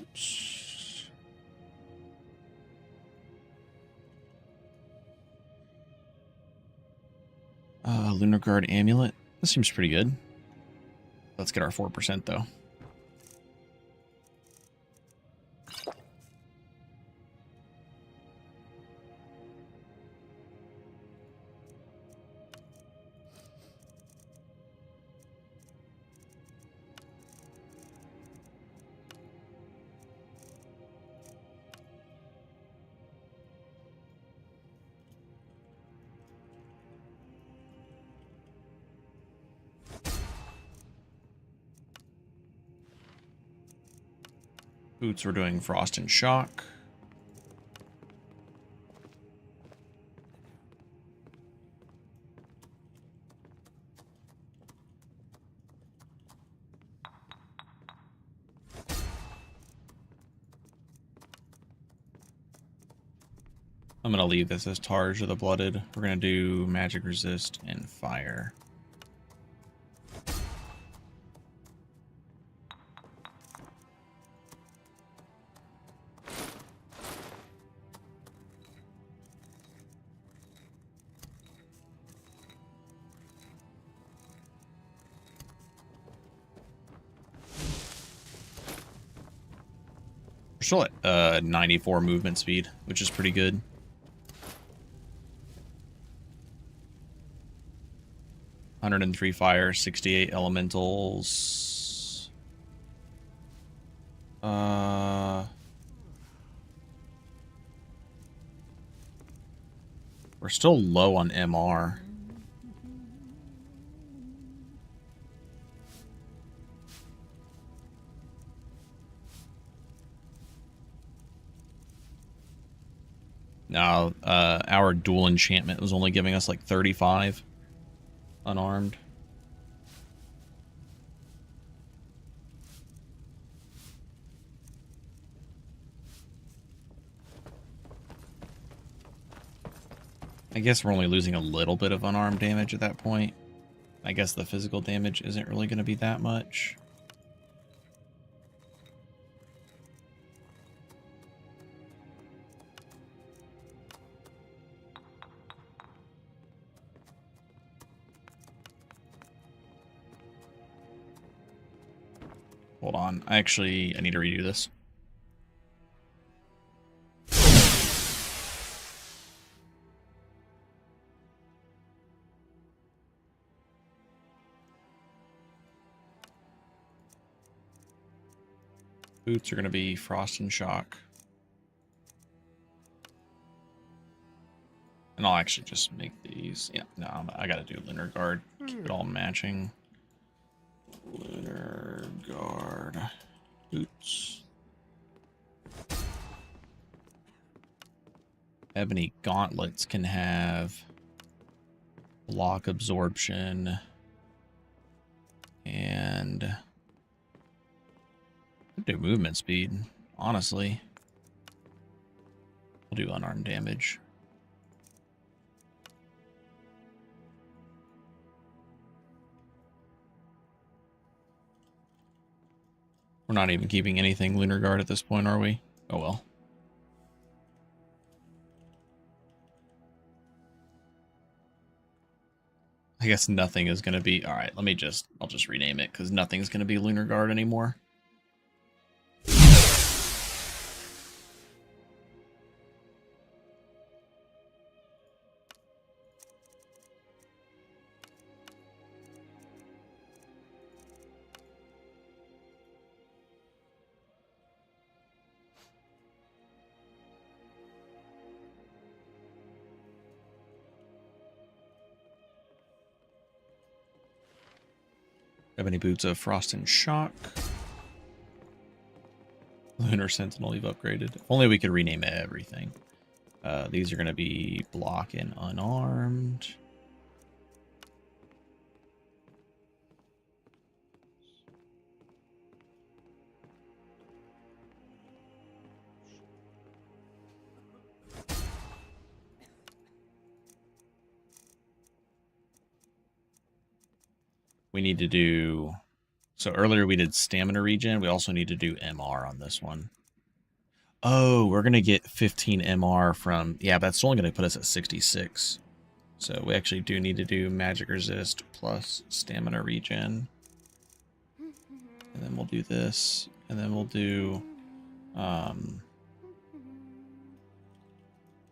Oops. Lunar Guard Amulet. This seems pretty good. Let's get our 4% though. Boots, we're doing Frost and Shock. I'm going to leave this as Targe of the Blooded. We're going to do Magic Resist and Fire. We're still at 94 movement speed, which is pretty good. (103 fire, 68 elementals. We're still low on MR. Now, our dual enchantment was only giving us like 35 unarmed. I guess we're only losing a little bit of unarmed damage at that point. I guess the physical damage isn't really going to be that much. Hold on. I need to redo this. Boots are going to be Frost and Shock. And I'll actually just make these. Yeah, no, I got to do Lunar Guard. Keep it all matching. Lunar Guard. Boots. Ebony Gauntlets can have block absorption and do movement speed, honestly. We'll do unarmed damage. We're not even keeping anything Lunar Guard at this point, are we? Oh well. I guess nothing is going to be... Alright, I'll just rename it, because nothing's going to be Lunar Guard anymore. Ebony Boots of Frost and Shock. Lunar Sentinel you've upgraded. If only we could rename everything. These are going to be block and unarmed. We need to do... So earlier we did stamina regen. We also need to do MR on this one. Oh, we're going to get 15 MR from... Yeah, but that's only going to put us at 66. So we actually do need to do magic resist plus stamina regen. And then we'll do this. And then we'll do...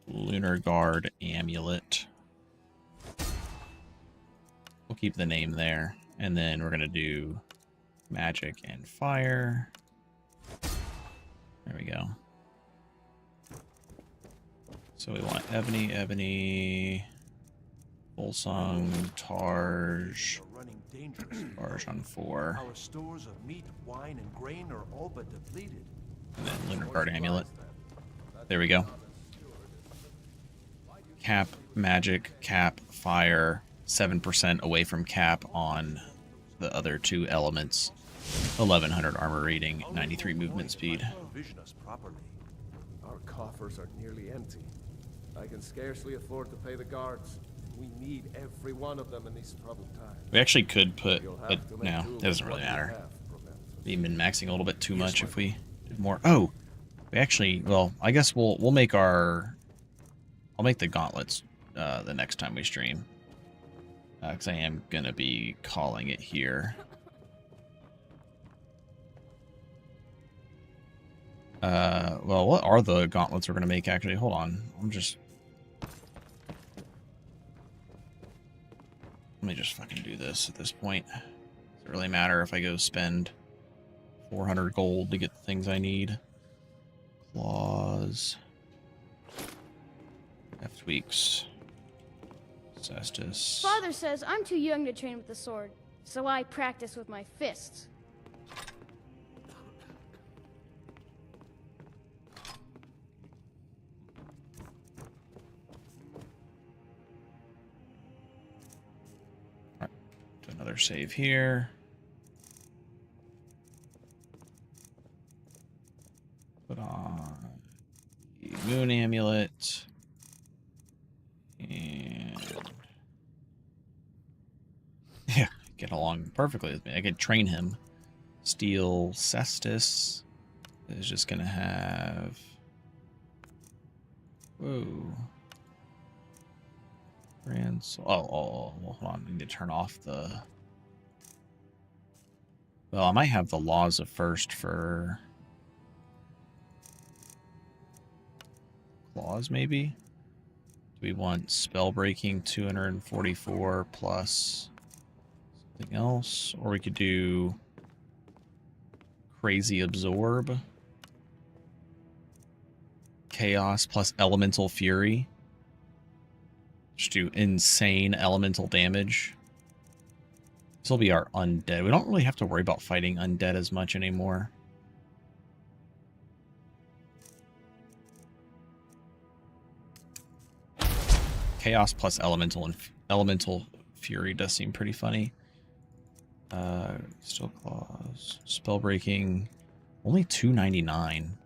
Lunar Guard Amulet. We'll keep the name there. And then we're going to do magic and fire. There we go. So we want Ebony, Volsung, Tarj on 4. Our stores of meat, wine, and grain are all but depleted. And then Lunar Guard Amulet. There we go. Cap, magic, cap, fire. 7% away from cap on the other two elements. 1100 armor rating, 93 movement speed. Vision us properly. Our coffers are nearly empty. I can scarcely afford to pay the guards. We need every one of them in these troubled times. We actually could put, but no, it doesn't really matter. We've been maxing a little bit too much if we did more. Oh, we actually, well, I guess we'll make our, I'll make the gauntlets the next time we stream. Because I am going to be calling it here. Well, what are the gauntlets we're going to make, actually? Hold on. Let me just fucking do this at this point. Does it really matter if I go spend 400 gold to get the things I need? Claws. Ep4. Cestus. Father says I'm too young to train with the sword, so I practice with my fists. Alright, do another save here. Put on the moon amulet. And yeah, get along perfectly with me. I could train him. Steel Cestus is just gonna have... Whoa. Well, hold on. I need to turn off the... Well, I might have the laws of first for... Claws, maybe? We want spell breaking 244 plus something else, or we could do crazy absorb, chaos plus elemental fury. Just do insane elemental damage. This will be our undead. We don't really have to worry about fighting undead as much anymore. Chaos plus elemental and elemental fury does seem pretty funny. Still claws, spell breaking, only 299.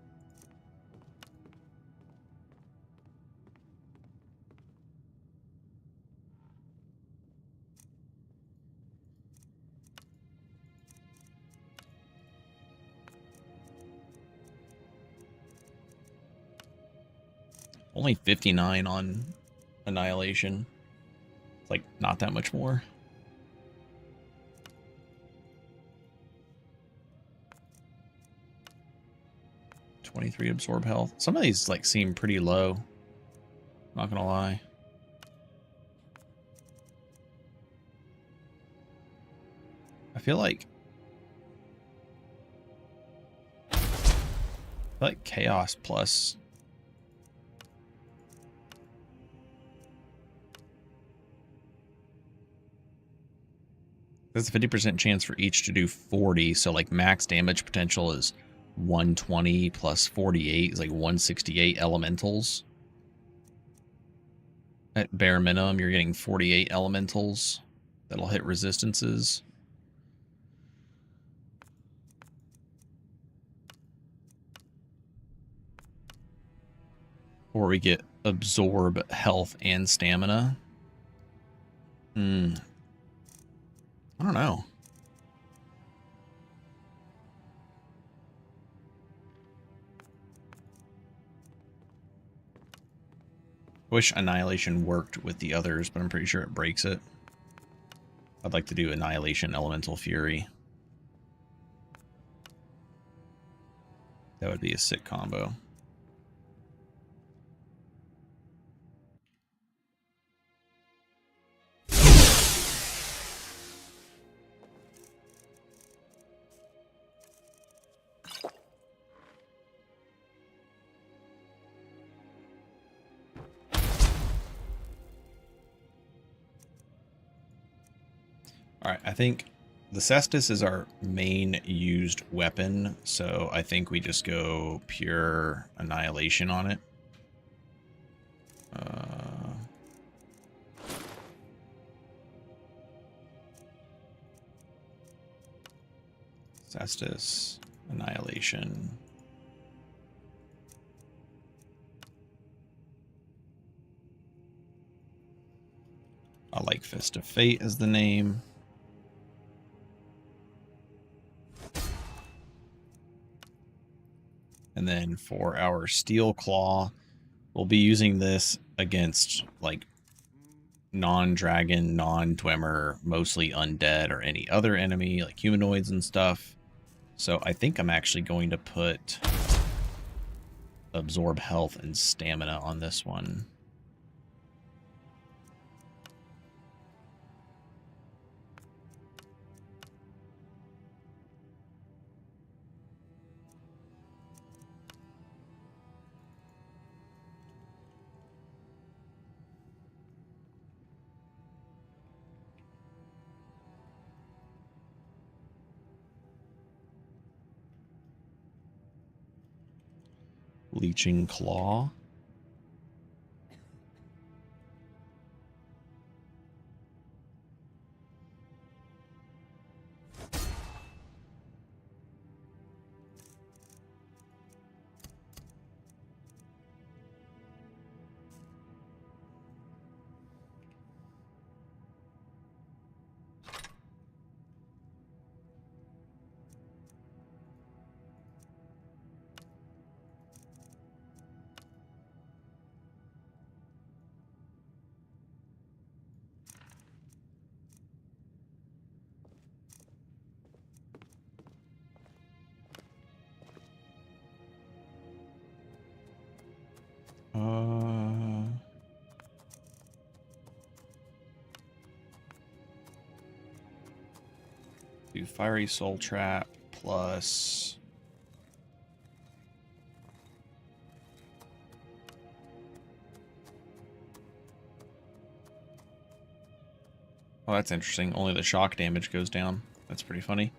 Only 59 on Annihilation. It's like not that much more. $23 absorb health. Some of these like seem pretty low. Not gonna lie. I feel like Chaos Plus. There's a 50% chance for each to do 40, so like max damage potential is 120 plus 48 is like 168 elementals. At bare minimum, you're getting 48 elementals that'll hit resistances. Or we get absorb health and stamina. I don't know. I wish Annihilation worked with the others, but I'm pretty sure it breaks it. I'd like to do Annihilation Elemental Fury. That would be a sick combo. Alright, I think the Cestus is our main used weapon, so I think we just go pure Annihilation on it. Cestus, Annihilation. I like Fist of Fate as the name. And then for our Steel Claw, we'll be using this against like non-dragon, non-dwemer, mostly undead or any other enemy like humanoids and stuff. So I think I'm actually going to put absorb health and stamina on this one. Leeching Claw. Do Fiery Soul Trap plus oh, that's interesting. Only the shock damage goes down. That's pretty funny.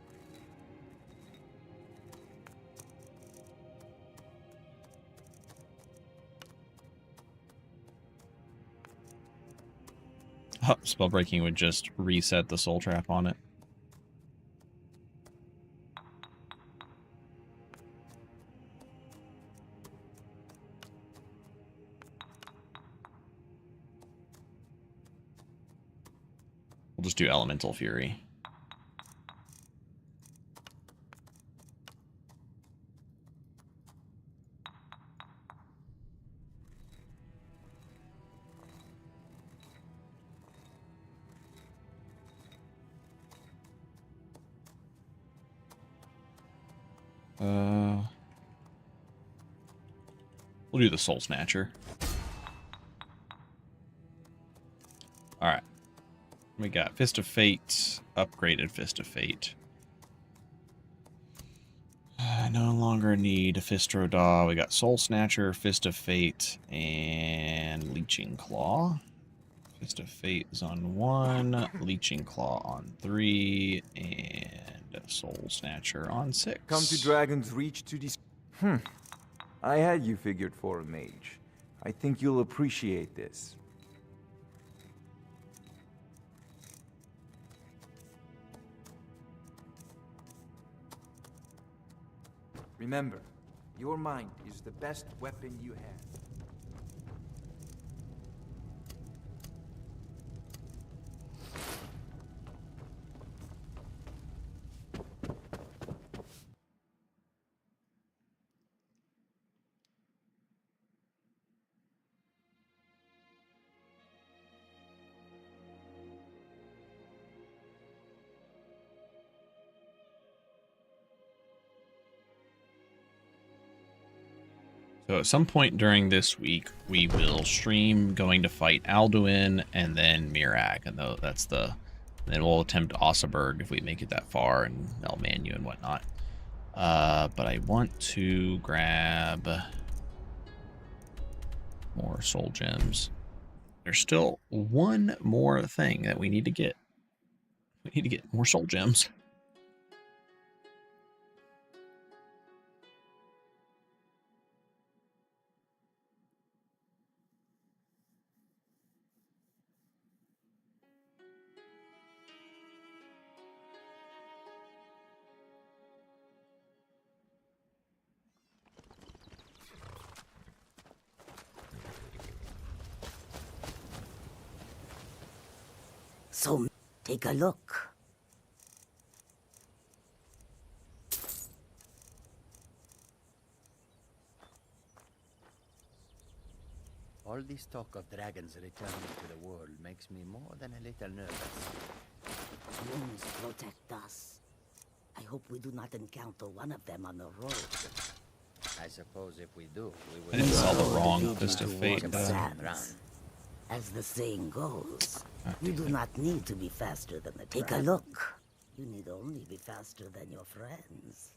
Oh, Spellbreaking would just reset the Soul Trap on it. We'll just do Elemental Fury. We'll do the Soul Snatcher. Alright. We got Fist of Fate, upgraded Fist of Fate. I no longer need a Fistro We got Soul Snatcher, Fist of Fate, and Leeching Claw. Fist of Fate is on 1, Leeching Claw on 3, and Soul Snatcher on 6. Come to Dragon's Reach to I had you figured for a mage. I think you'll appreciate this. Remember, your mind is the best weapon you have. So at some point during this week, we will stream going to fight Alduin and then Mirag, and that's the. Then we'll attempt Osseberg if we make it that far, and El Manu and whatnot. But I want to grab more soul gems. There's still one more thing that we need to get. We need to get more soul gems. So, take a look. All this talk of dragons returning to the world makes me more than a little nervous. Moons protect us. I hope we do not encounter one of them on the road. I suppose if we do, we will... I didn't saw the wrong Fist of Fate. As the saying goes, you do not need to be faster than the dragon. Take a look. You need only be faster than your friends.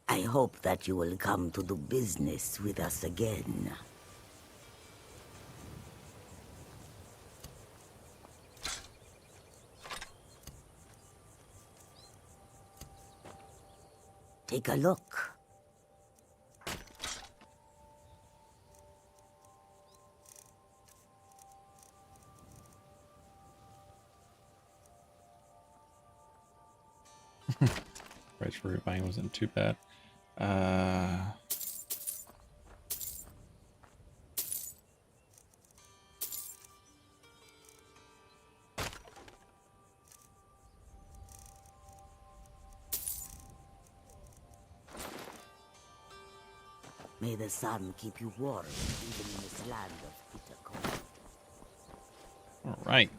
I hope that you will come to do business with us again. Take a look. Price for rebuying wasn't too bad. May the sun keep you warm, even in this land of bitter cold. All right.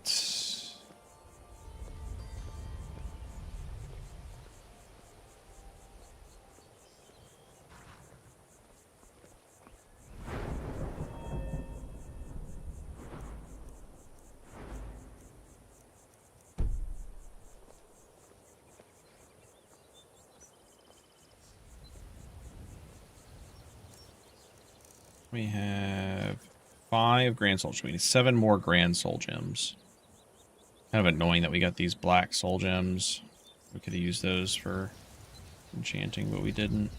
We have 5 Grand Soul Gems. We need 7 more Grand Soul Gems. Kind of annoying that we got these black Soul Gems. We could have used those for enchanting, but we didn't.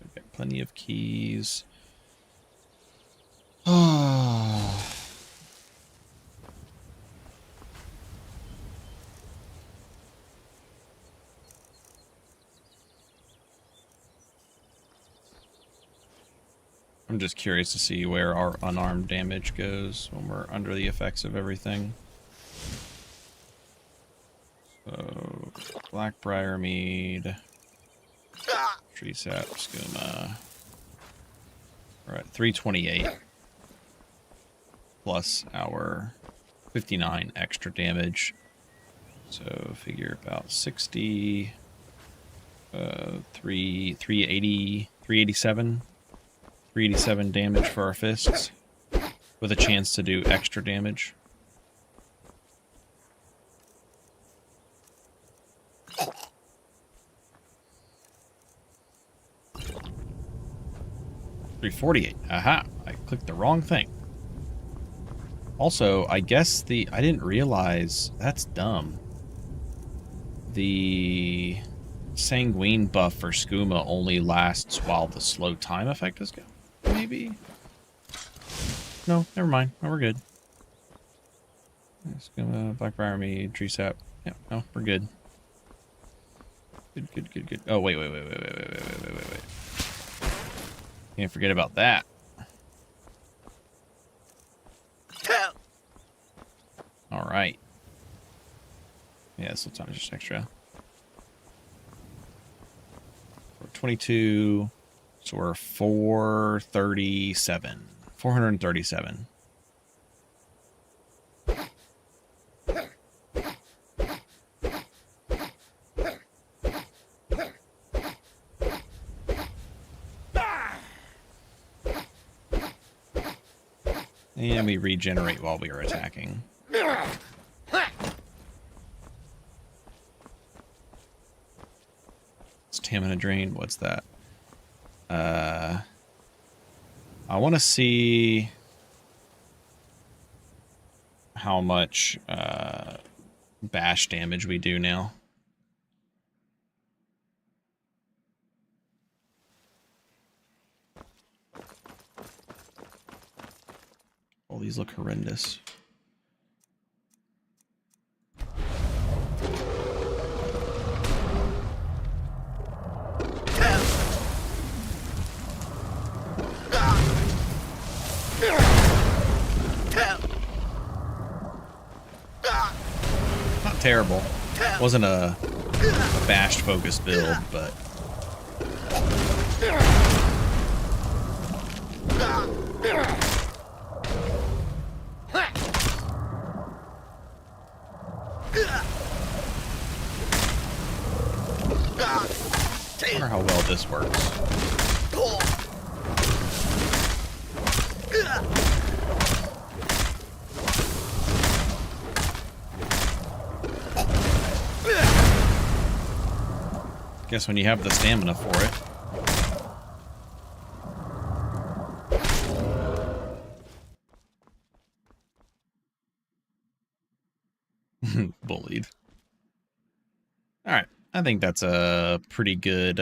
We've got plenty of keys. I'm just curious to see where our unarmed damage goes when we're under the effects of everything. So, Blackbriar Mead, Tree Sap, Skooma. We're at 328 plus our 59 extra damage. So figure about 60, 387 damage for our fists, with a chance to do extra damage. $348. Aha! I clicked the wrong thing. Also, I guess I didn't realize, that's dumb. The Sanguine buff for Skooma only lasts while the slow time effect is going. Maybe? No, never mind. No, we're good. Skooma, Blackbriar Army, Tree Sap. Yeah, no, we're good. Good. Oh, wait. Can't forget about that. All right. Yeah, slow time is just extra. We're 22, so we're 437. 437. And we regenerate while we are attacking. Stamina drain, what's that? I want to see how much bash damage we do now. All these look horrendous. Not terrible. Wasn't a bashed focused build, but I wonder how well this works. Guess when you have the stamina for it. Bullied. Alright, I think that's a pretty good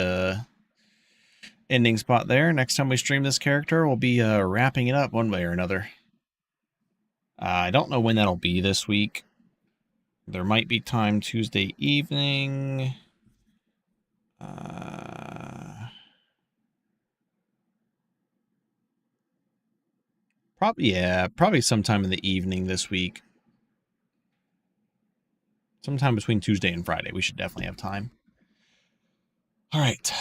ending spot there. Next time we stream this character, we'll be wrapping it up one way or another. I don't know when that'll be this week. There might be time Tuesday evening. Probably sometime in the evening this week. Sometime between Tuesday and Friday. We should definitely have time. All right.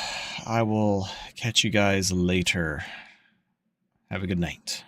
I will catch you guys later. Have a good night.